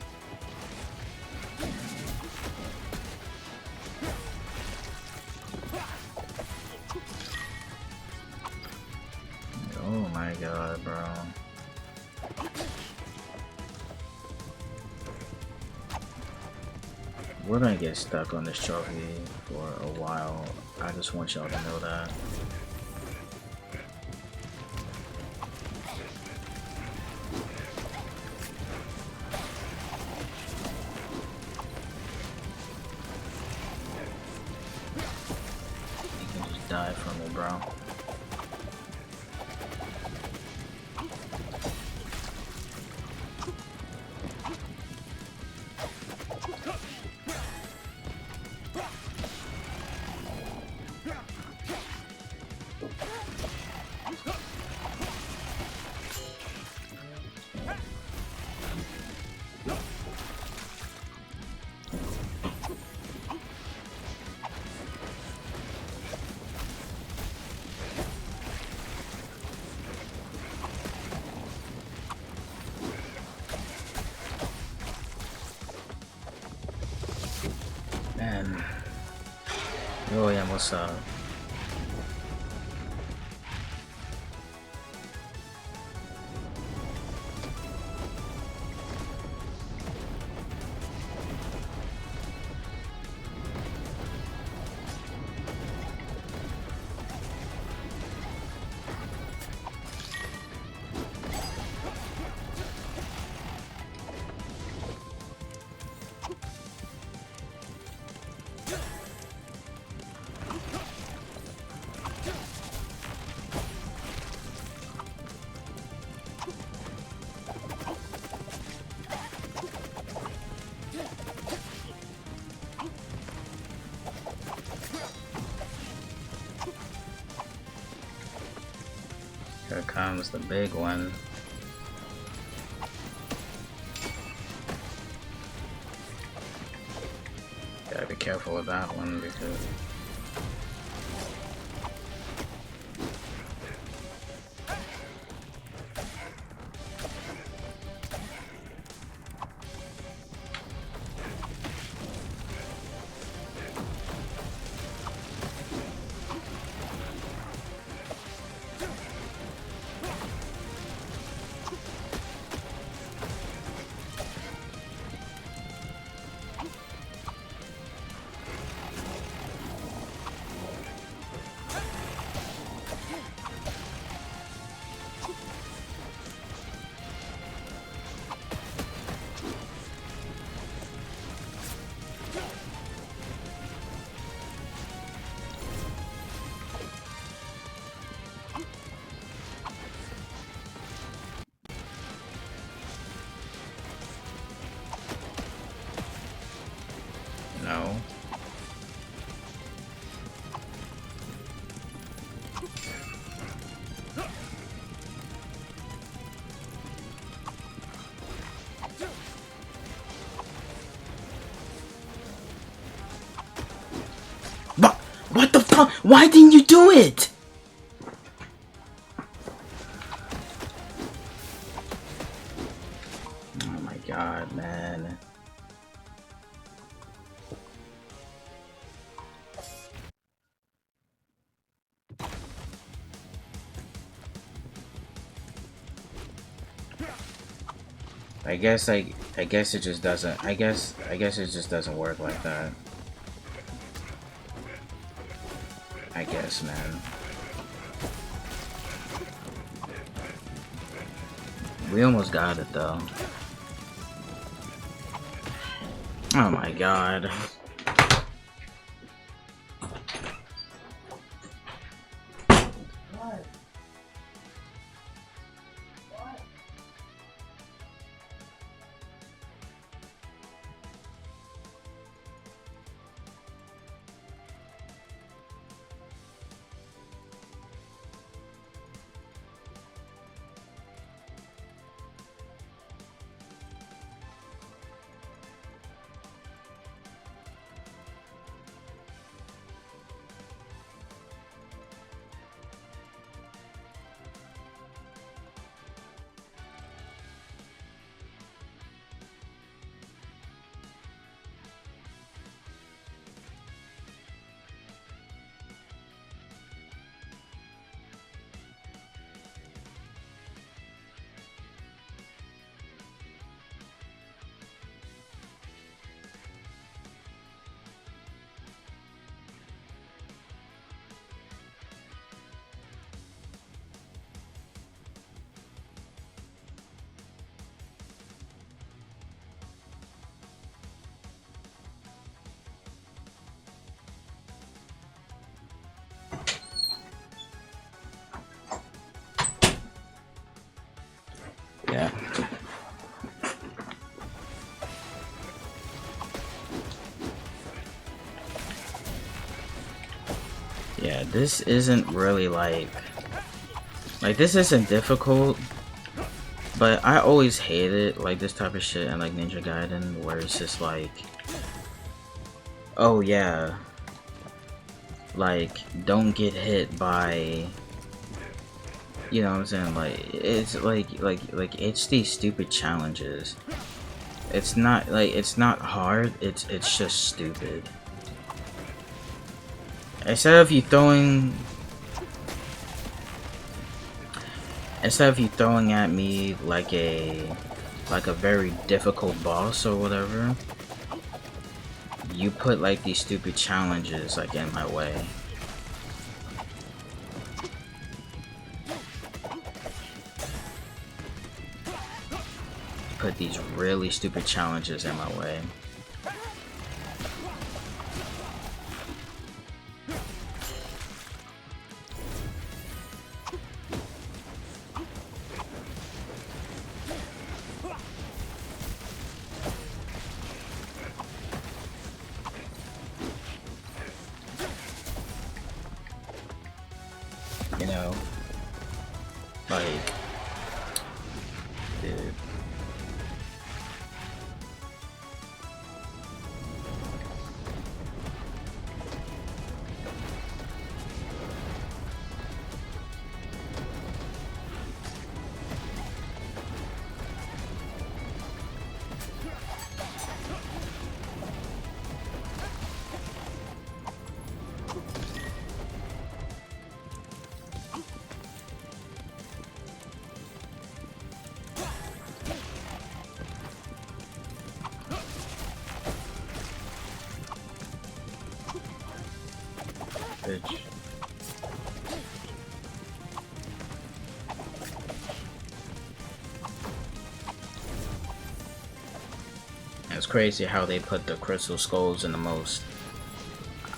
oh my god, bro. We're gonna get stuck on this trophy for a while. I just want y'all to know that. You can just die from it, bro. Man. William, what's up? Here comes the big one. Gotta be careful with that one because Why didn't you do it? Oh my god, man. I guess it just doesn't. I guess it just doesn't work like that. I guess, man. We almost got it though. Oh my god. Yeah. Yeah, this isn't really like this isn't difficult, but I always hated like this type of shit and like Ninja Gaiden where it's just like, oh yeah, like don't get hit by, you know what I'm saying, like it's like it's these stupid challenges. It's not hard, it's just stupid. Instead of you throwing at me like a very difficult boss or whatever, you put like these stupid challenges like in my way. Put these really stupid challenges in my way. You know, like, dude. Bitch. It's crazy how they put the crystal skulls in the most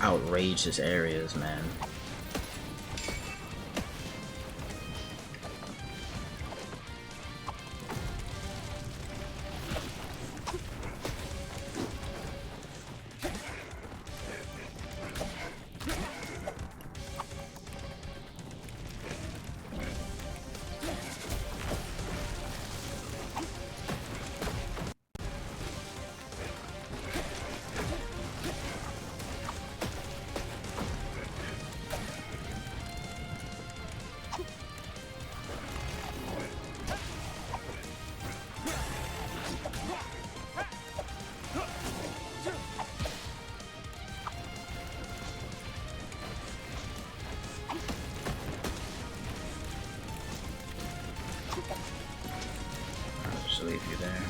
outrageous areas, man. just leave you there.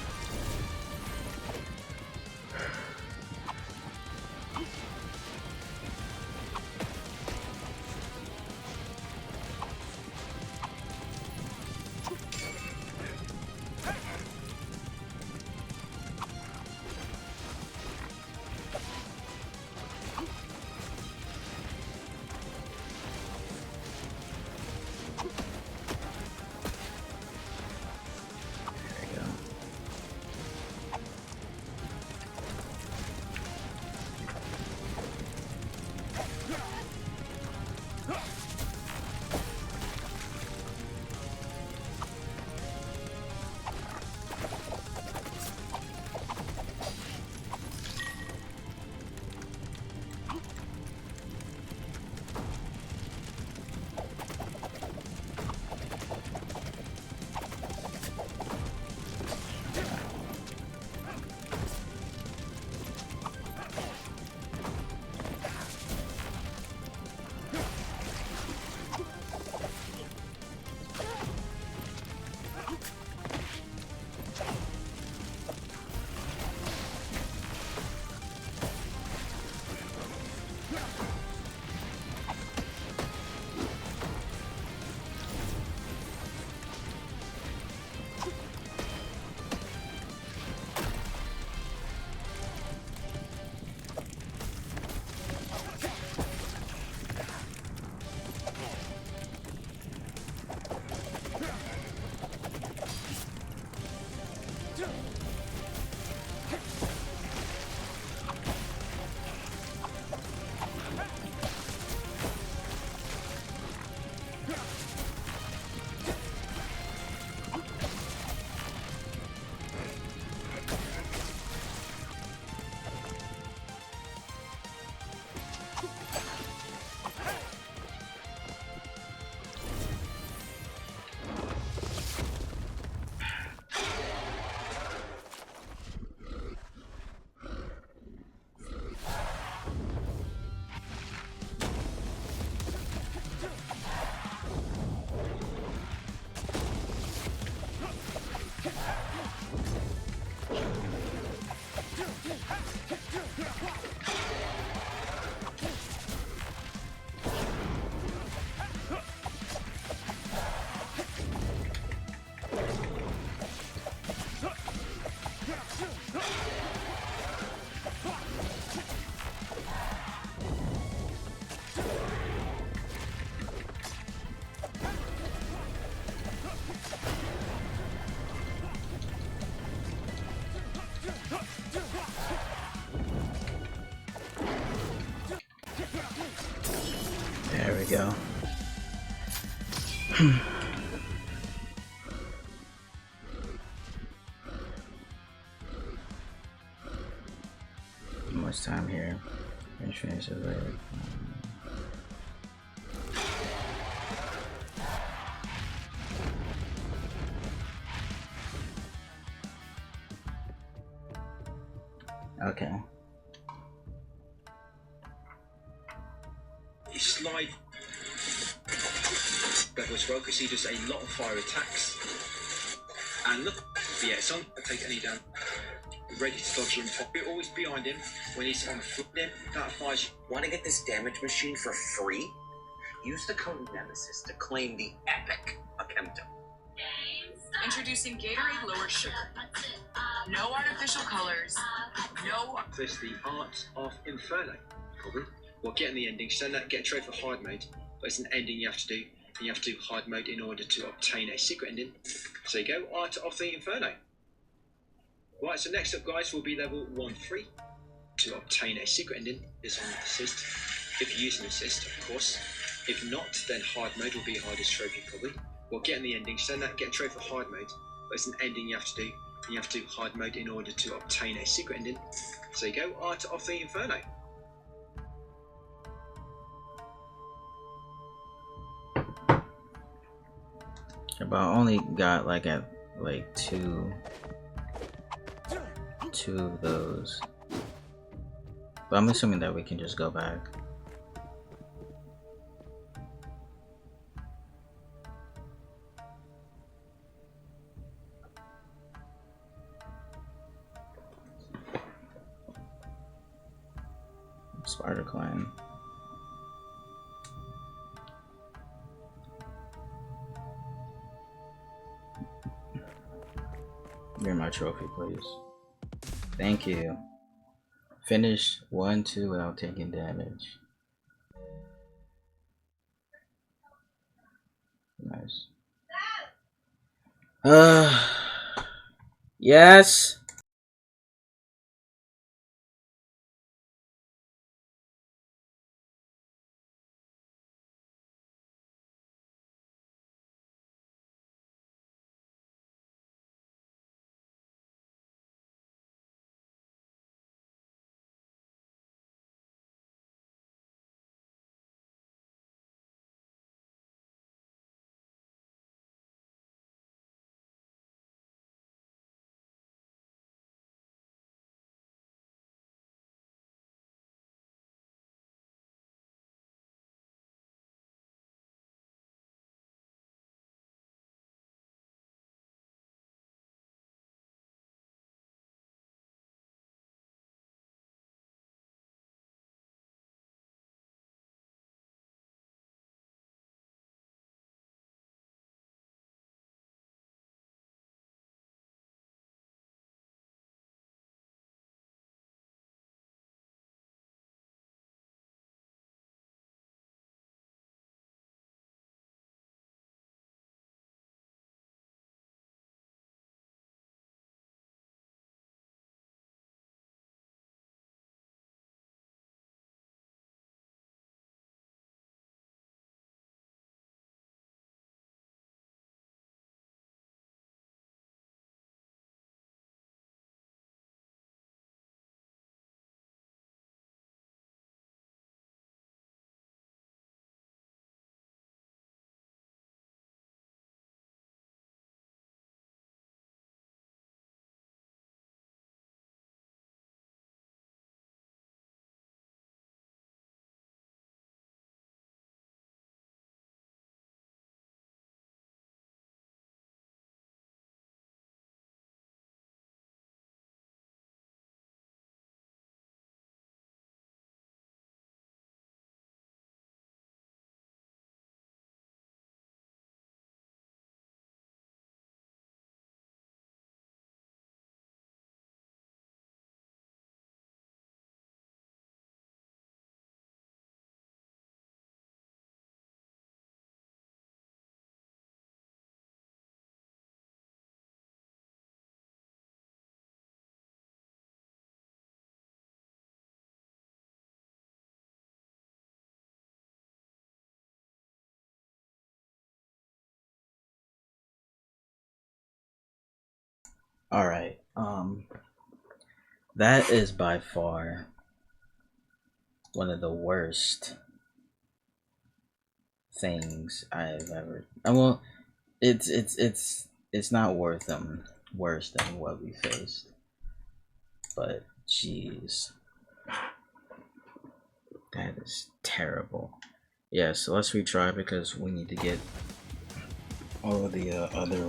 There we go. Much time here. Insurance is later. Okay. You slide level as well because he does a lot of fire attacks. And look, yeah, it's on. Take any down. Ready to dodge him. You're always behind him when he's on foot. That fires. Want to get this damage machine for free? Use the code Nemesis to claim the epic Akemto. Introducing Gatorade Lower Sugar. No artificial colors. No. This the art of Inferno. Probably. Well, getting the ending. Send that. Get a trophy for hard mode. But it's an ending you have to do. And you have to do hard mode in order to obtain a secret ending. So you go. Art of the Inferno. Right. So next up, guys, will be level 1-3 to obtain a secret ending. This on assist. If you use an assist, of course. If not, then hard mode will be your hardest trophy probably. Well, getting the ending. Send that. Get a trophy for hard mode. But it's an ending you have to do. And you have to do hard mode in order to obtain a secret ending. So you go. Art of the Inferno. But I only got like two of those. But I'm assuming that we can just go back. Spider Clan. Give me my trophy, please. Thank you. Finish 1-2 without taking damage. Nice. Yes. All right. That is by far one of the worst things I've ever. Well, it's not worth them worse than what we faced. But jeez, that is terrible. Yeah, so let's retry because we need to get all of the other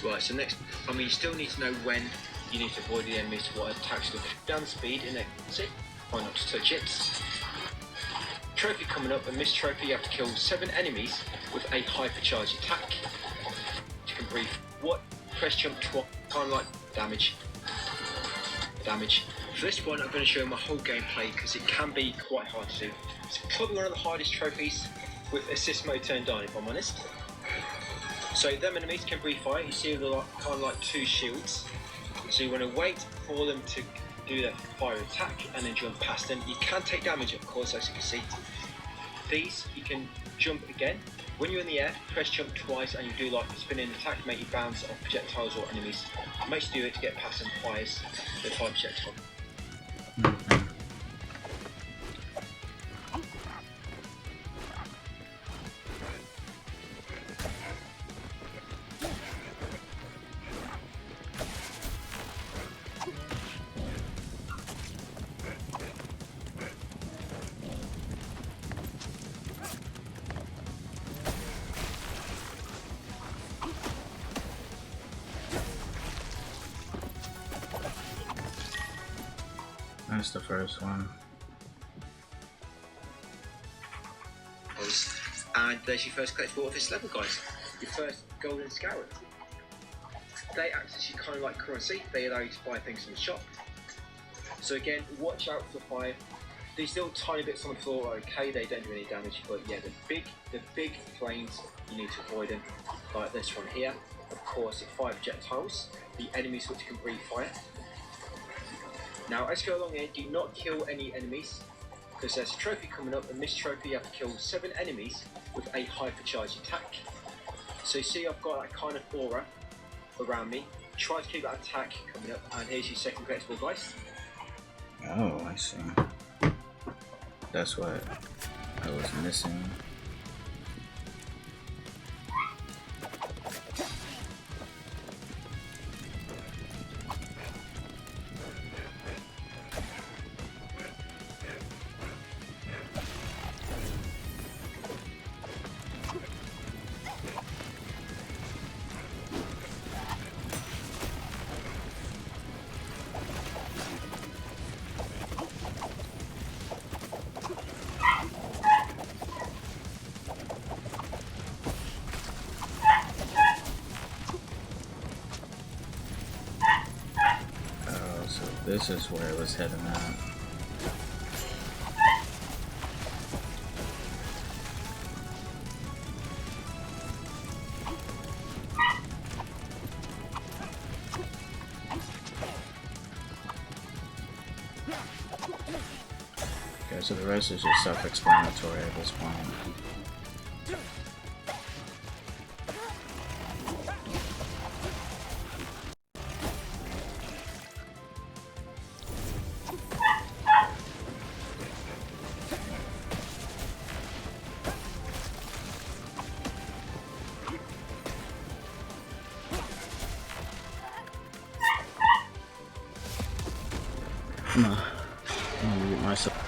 Right, so next, you still need to know when you need to avoid the enemies, what attacks to down the speed and exit, try not to touch it. Trophy coming up, and this trophy you have to kill 7 enemies with a hypercharge attack. You can breathe. What? Press jump twice, kind of like damage. For this one, I'm going to show you my whole gameplay because it can be quite hard to do. It's probably one of the hardest trophies with assist mode turned on, if I'm honest. So them enemies can breathe fire. You see they're kind of like 2 shields. So you want to wait for them to do their fire attack and then jump past them. You can take damage, of course, as you can see. These you can jump again. When you're in the air, press jump twice and you do like a spinning attack to make you bounce off projectiles or enemies. Make sure you do it to get past some fires with fire projectile. missed the first one. And there's your first collectible of this level, guys. Your first golden scarab. They act as you kind of like currency. They allow you to buy things from the shop. So again, watch out for fire. These little tiny bits on the floor are okay, they don't do any damage, but yeah, the big flames, you need to avoid them. Like this one here, of course, it fire projectiles, the enemies which can breathe fire. Now, as you go along here, do not kill any enemies, because there's a trophy coming up, and this trophy you have to kill 7 enemies with a hypercharged attack. So you see I've got that kind of aura around me. Try to keep that attack coming up, and here's your second collectible, guys. Oh, I see. That's what I was missing. This is where it was heading at. Okay, so the rest is just self-explanatory at this point. I'm gonna mute myself.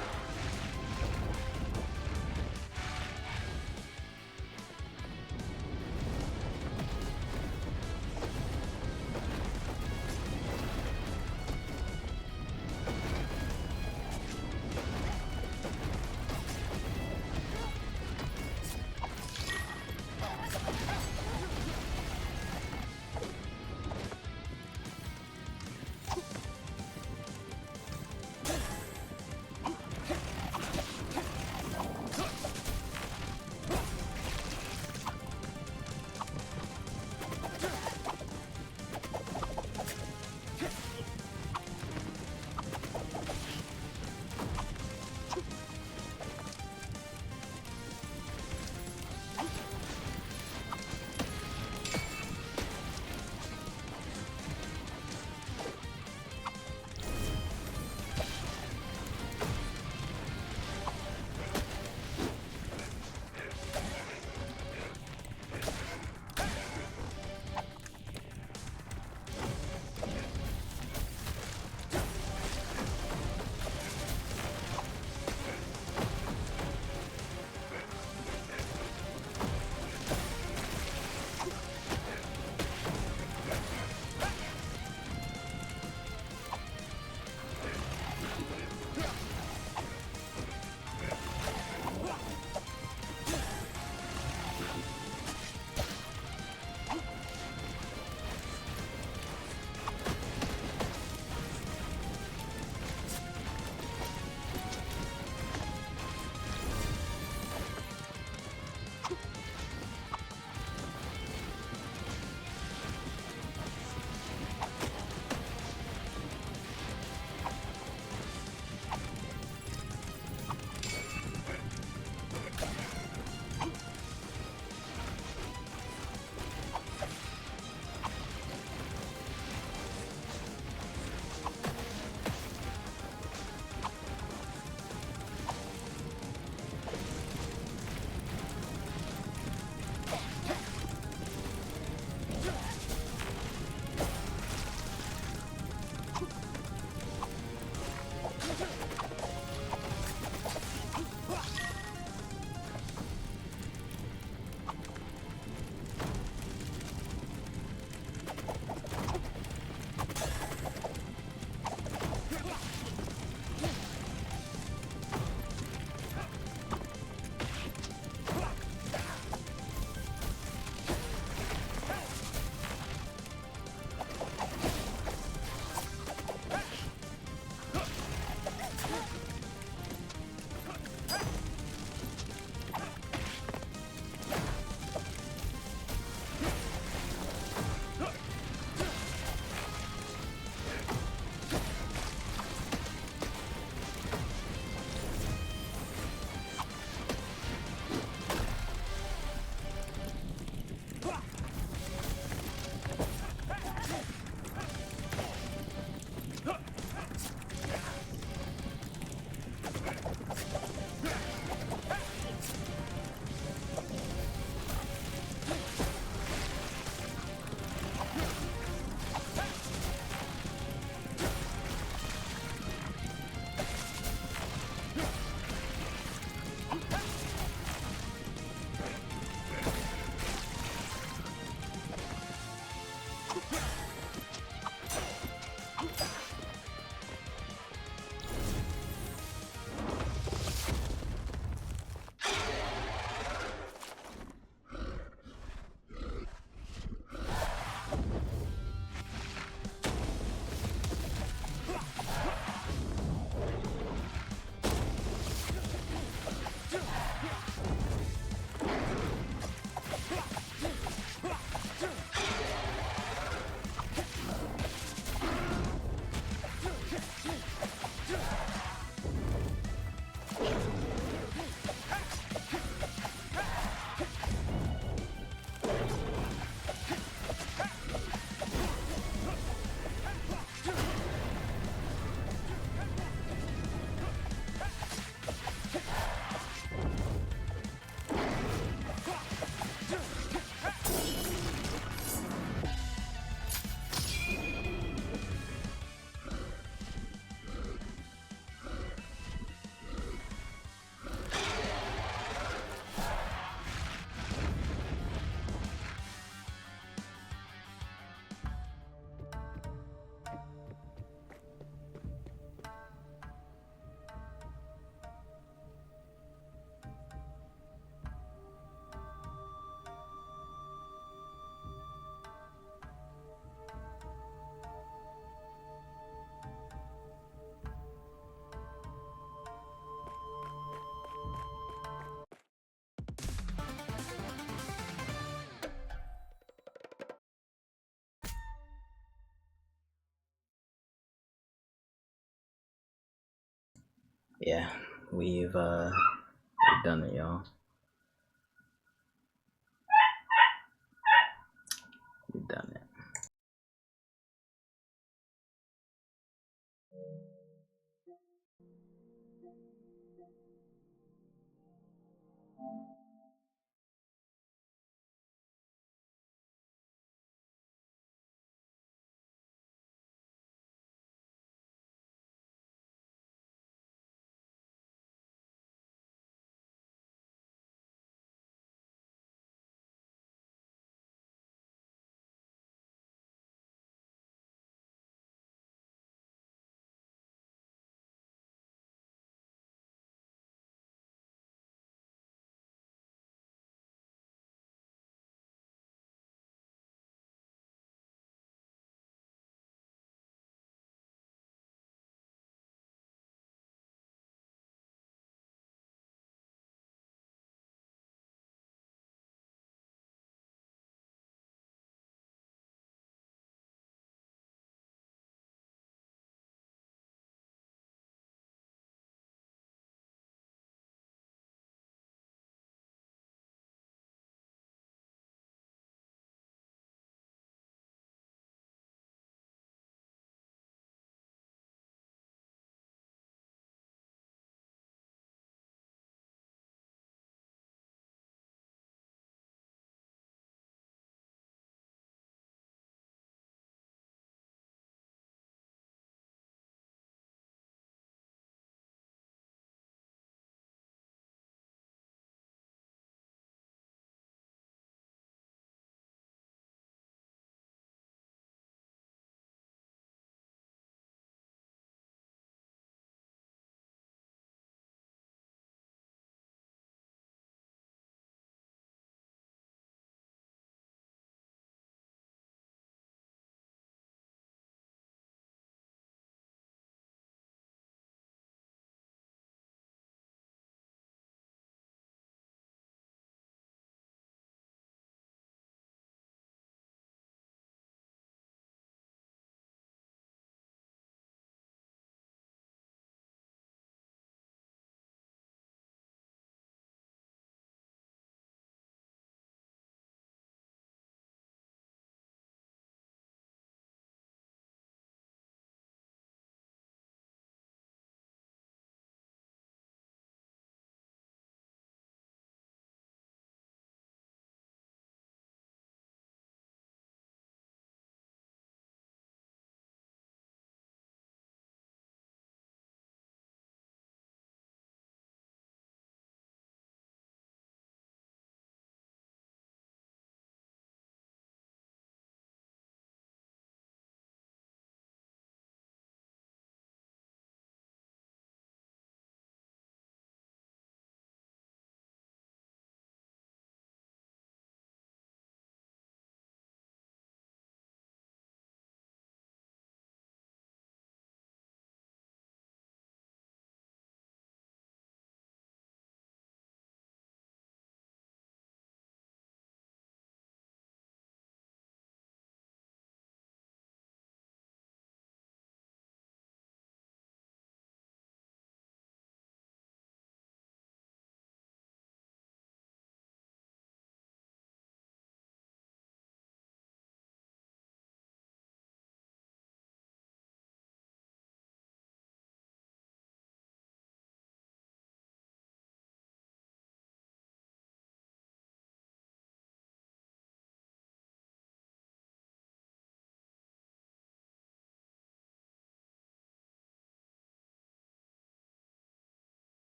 Yeah, we've done it, y'all. We've done it.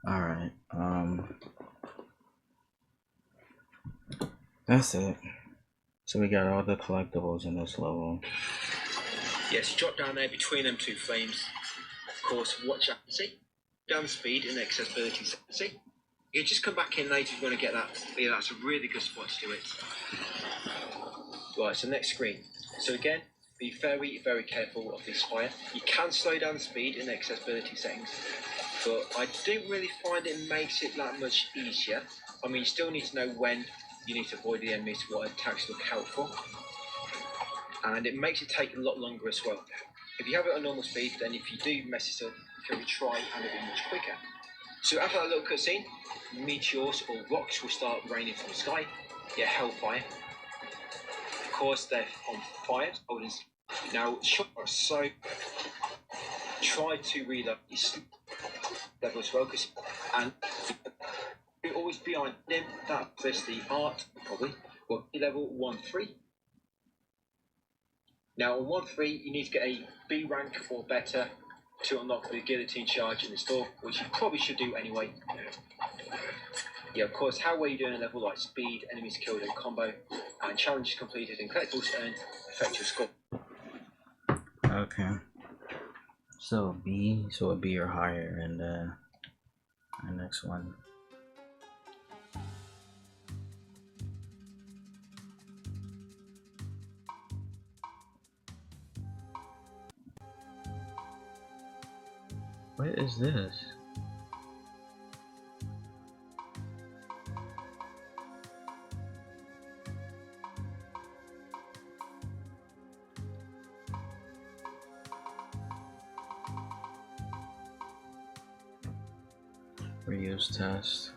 Alright, that's it. So we got all the collectibles in this level. Yes, drop down there between them two flames. Of course, watch out. See? Down speed and accessibility. See? You just come back in later if you want to get that. Yeah, that's a really good spot to do it. Right, so next screen. So again, be very, very careful of this fire. You can slow down the speed in the accessibility settings, but I don't really find it makes it that much easier. I mean, you still need to know when you need to avoid the enemies, what attacks look out for, and it makes it take a lot longer as well. If you have it on normal speed, then if you do mess it up, you can retry and it'll be much quicker. So after that little cutscene, meteors or rocks will start raining from the sky. Yeah, hellfire. Of course, they're on fire. Now, shots, so try to read up your level as well, and always behind them, that's the art, probably, will be level 1-3. Now, on 1-3, you need to get a B rank or better to unlock the guillotine charge in the store, which you probably should do anyway. Yeah, of course, how well you doing in level like speed, enemies killed in combo, and challenges completed and collectibles earned affect your score. Okay. So B, so a B or higher, and the next one. What is this? Reuse test.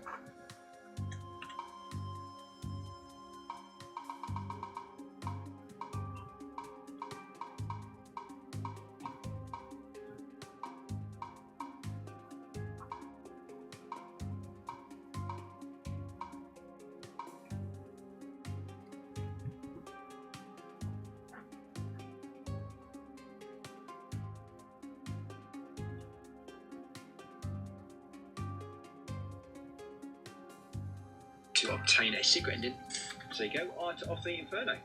To obtain a secret ending. So you go, Art of the Inferno.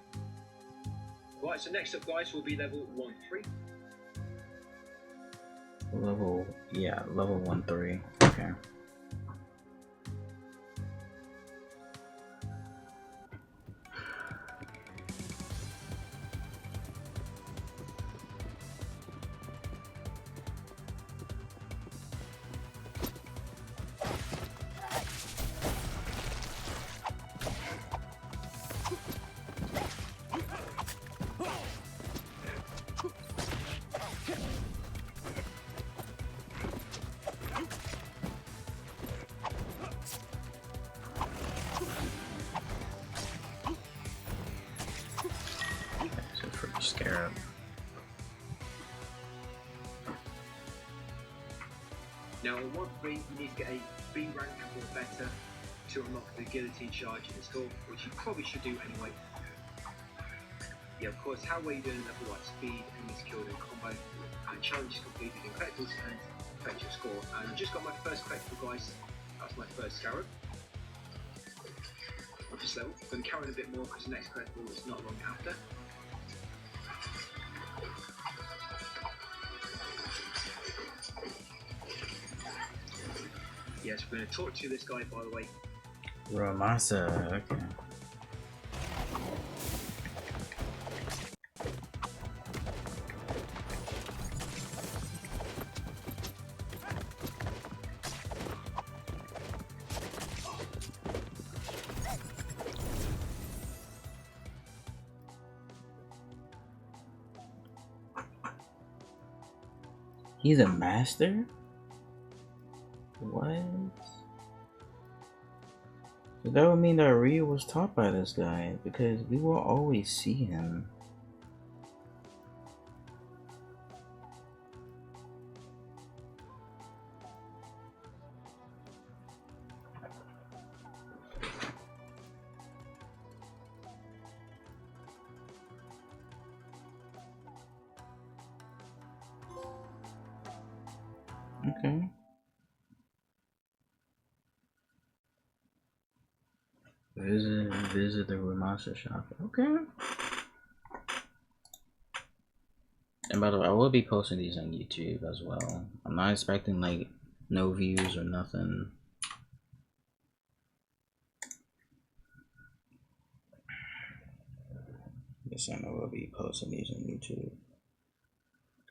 Right, so next up, guys, will be level 1-3. Level 1-3. Okay. Scarab. Now, on 1-3, you need to get a B rank or better to unlock the guillotine charge in the store, which you probably should do anyway. Yeah, of course, how well you doing in level like speed, enemies killed in combo, and challenges completed in collectibles and affect your score. And I just got my first collectible, guys. That's my first scarab of this level. I'm going to carry on a bit more because the next collectible is not long after. Yes, we're going to talk to this guy, by the way. Ramasa, okay. He's a master? What? So that would mean that Ryu was taught by this guy, because we will always see him. Okay. Visit the remaster shop. Okay. And by the way, I will be posting these on YouTube as well. I'm not expecting like no views or nothing. Yes, I know we'll be posting these on YouTube.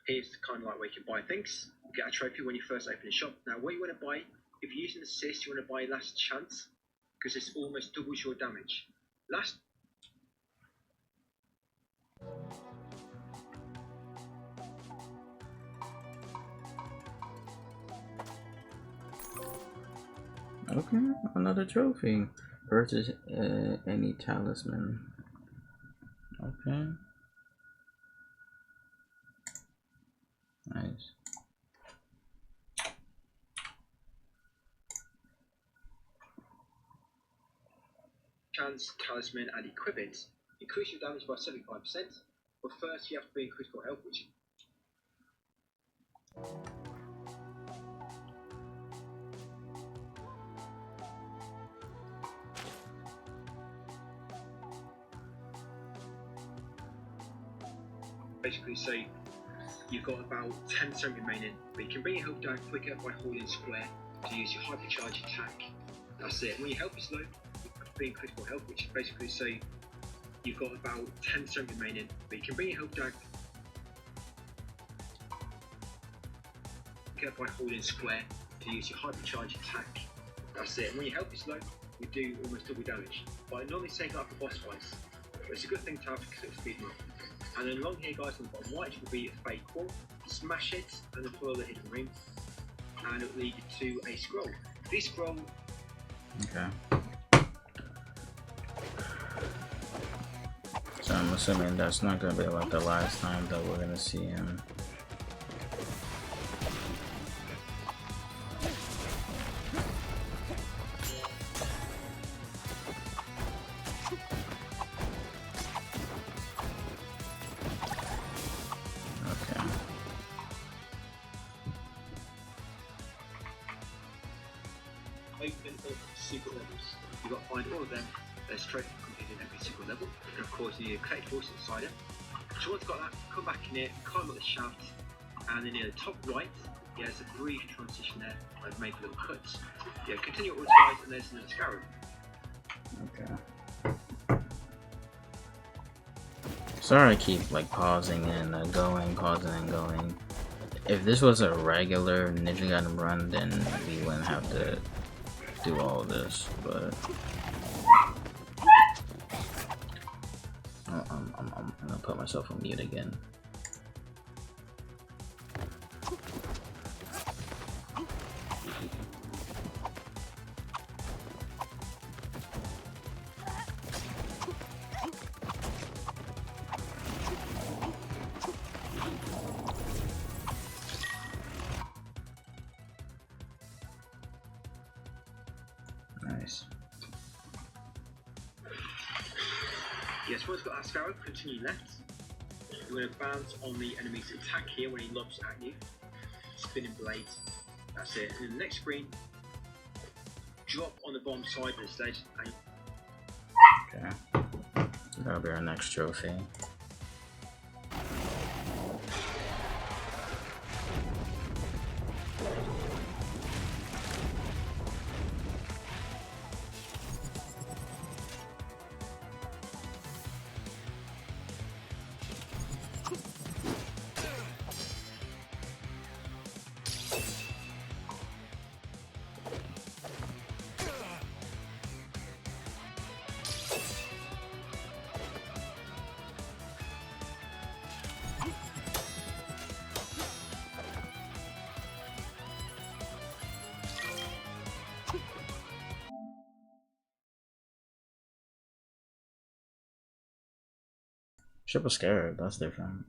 Here's kind of like where you can buy things. You get a trophy when you first open the shop. Now, what you want to buy, if you're using assist, you want to buy last chance because this almost doubles your damage. Last. Okay, another trophy. Purchase any talisman. Okay. Nice. Chance, talisman, and equip it. Increase your damage by 75%. But first, you have to be in critical health, which. Basically, say you've got about 10% remaining, but you can bring your health down quicker by holding square to use your hypercharge attack. That's it. When your health is low, you have to be in critical health, which is basically say you've got about 10% remaining, but you can bring your health down quicker by holding square to use your hypercharge attack. That's it. When your health is low, you do almost double damage. But I normally take it up for boss fights. But it's a good thing to have because it'll speed them up. And then along here, guys, on the bottom right will be a fake wall. Smash it and then follow the hidden ring, and it will lead you to a scroll. This scroll. Okay. So I'm assuming that's not gonna be like the last time that we're gonna see him. Open up secret levels. You've got to find all of them. There's trophy completed every single level, and of course you need a collectibles inside it. So once you've got that, come back in here, climb up the shaft, and then near the top right, yeah, there's a brief transition there. I've made little cuts. Yeah, continue upwards, guys, and there's another scarab. Okay. Sorry, I keep like pausing and going, pausing and going. If this was a regular Ninja Gaiden run, then we wouldn't have to do all of this, but I'm gonna put myself on mute again. Nice. Yes, once you've got that scarab, continue left. You're going to bounce on the enemy's attack here when he lobs at you. Spinning blade. That's it. And in the next screen, drop on the bottom side of the stage. Okay. That'll be our next trophy. Ship was scared, that's different.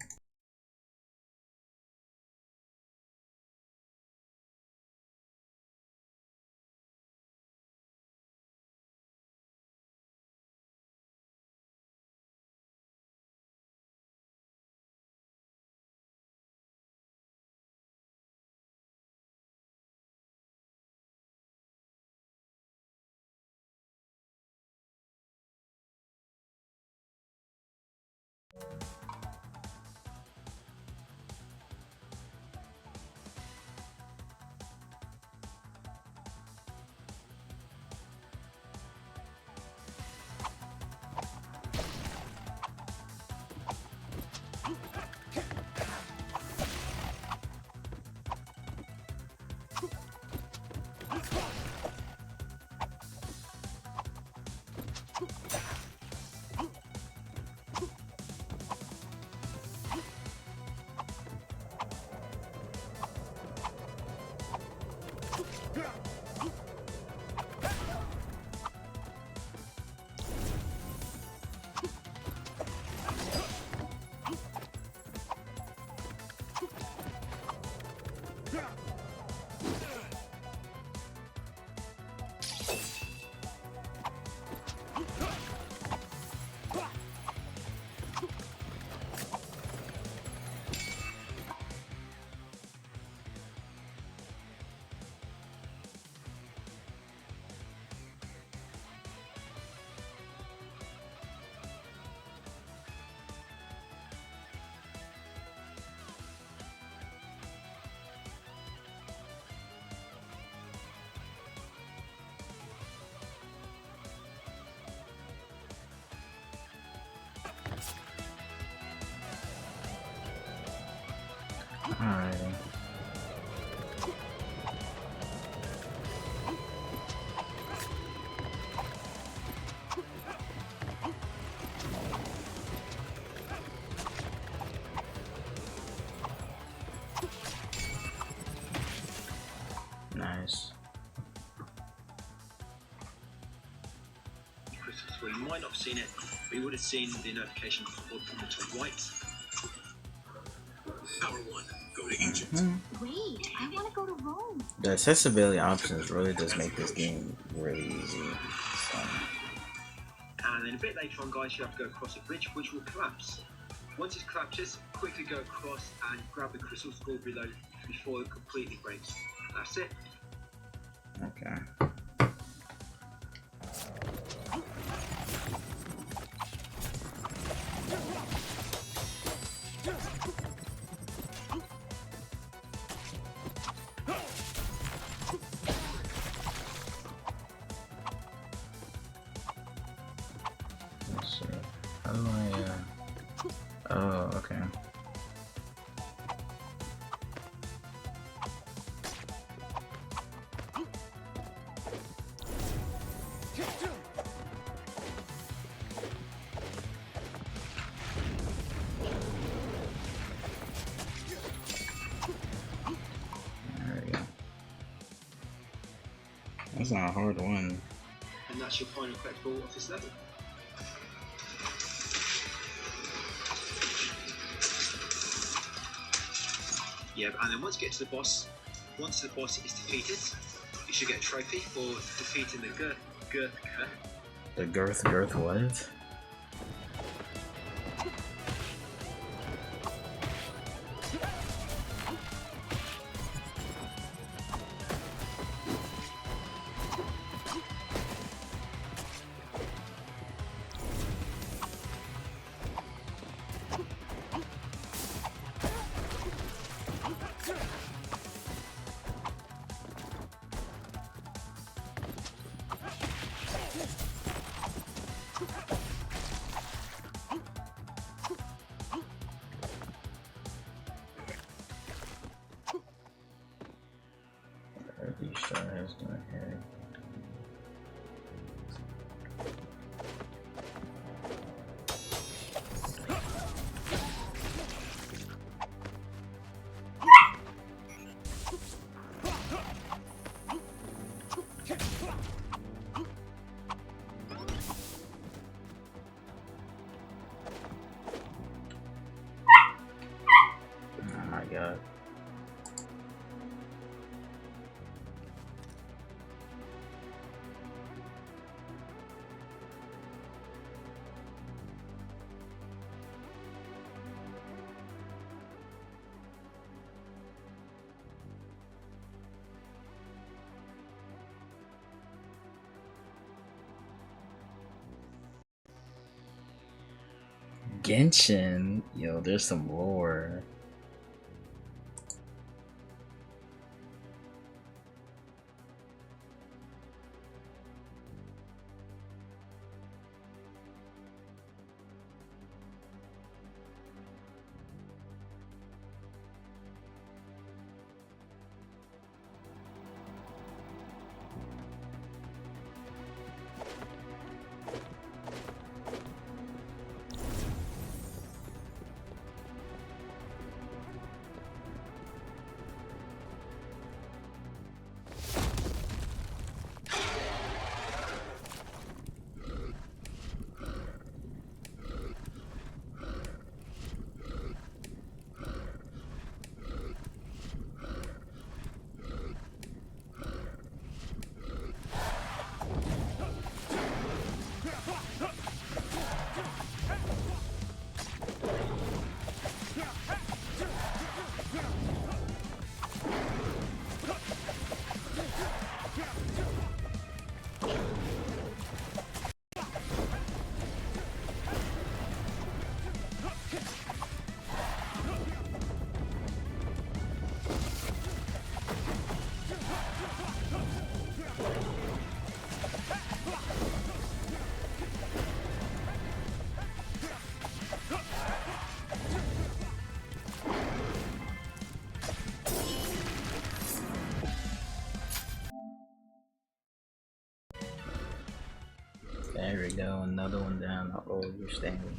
Alrighty. Nice. Well, you might not have seen it, but you would have seen the notification from the top right. Power 1, go to Egypt. Wait, I want to go to Rome. The accessibility options really does make this game really easy. So. And then a bit later on, guys, you have to go across a bridge which will collapse. Once it collapses, quickly go across and grab the crystal skull below before it completely breaks. That's it. Okay. Let's see. How do I, oh, okay. There we go. That's not a hard one. And that's your final collectible of this level. Yeah, and then once you get to the boss, once the boss is defeated, you should get a trophy for defeating the Girth. The girth what? These shards doing here. Oh my god. Genshin, yo, there's some lore. There we go, another one down. Oh, you're standing.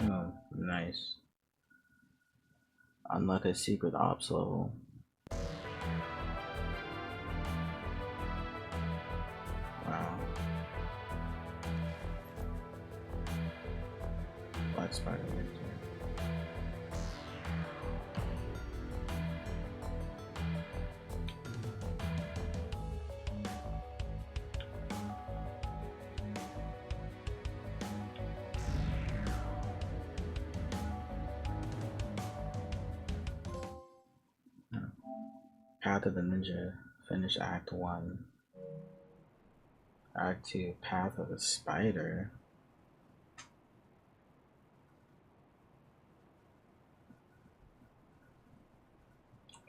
Oh, nice. Unlock a secret ops level. Wow. Black Spider right there. Path of the Ninja. Finish Act 1. Act 2. Path of the Spider.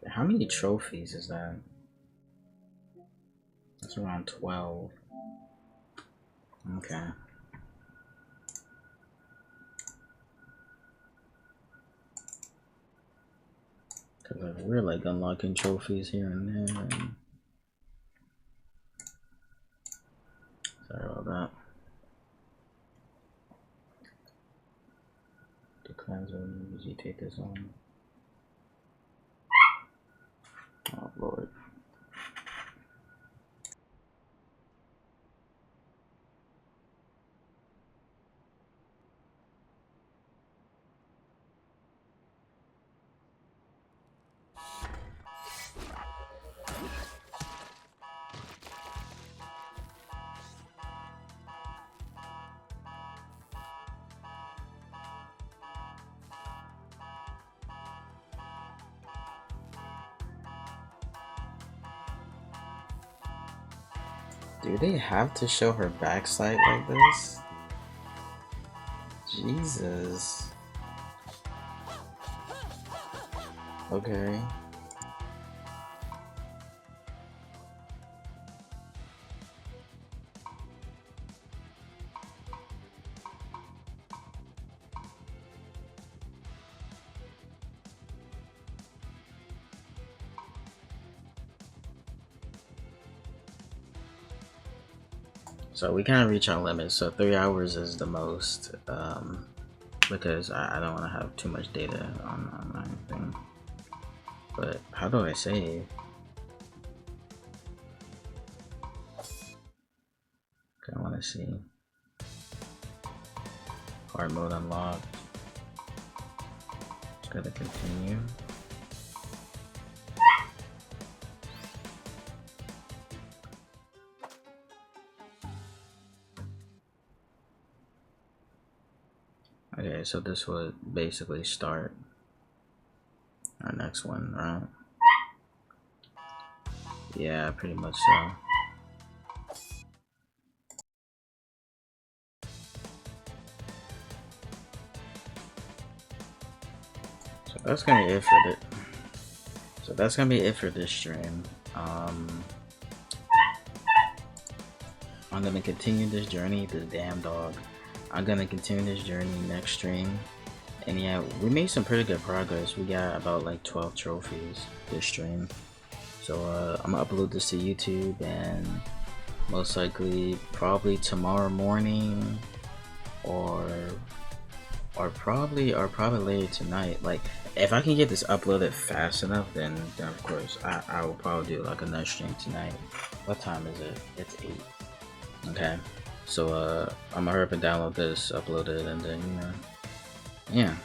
How many trophies is that? That's around 12. Okay. Cause we're like unlocking trophies here and there. And... Sorry about that. The clans will usually take this on. Oh Lord. Do they have to show her backside like this? Jesus. Okay. So we kind of reach our limit. So 3 hours is the most, because I don't want to have too much data on my thing. But how do I save? I want to see. Hard mode unlocked. Just gotta continue. Okay, so this would basically start our next one, right? Yeah, pretty much so. So that's gonna be it for the. So that's gonna be it for this stream. I'm gonna continue this journey. This damn dog. I'm gonna continue this journey next stream. And yeah, we made some pretty good progress. We got about like 12 trophies this stream. So I'm gonna upload this to YouTube, and most likely probably tomorrow morning or probably later tonight. Like if I can get this uploaded fast enough, then of course I will probably do like another stream tonight. What time is it? It's 8. Okay. So I'm gonna hurry up and download this, upload it, and then yeah.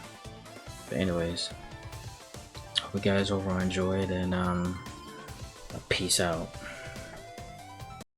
But anyways, hope you guys overall enjoyed, and peace out.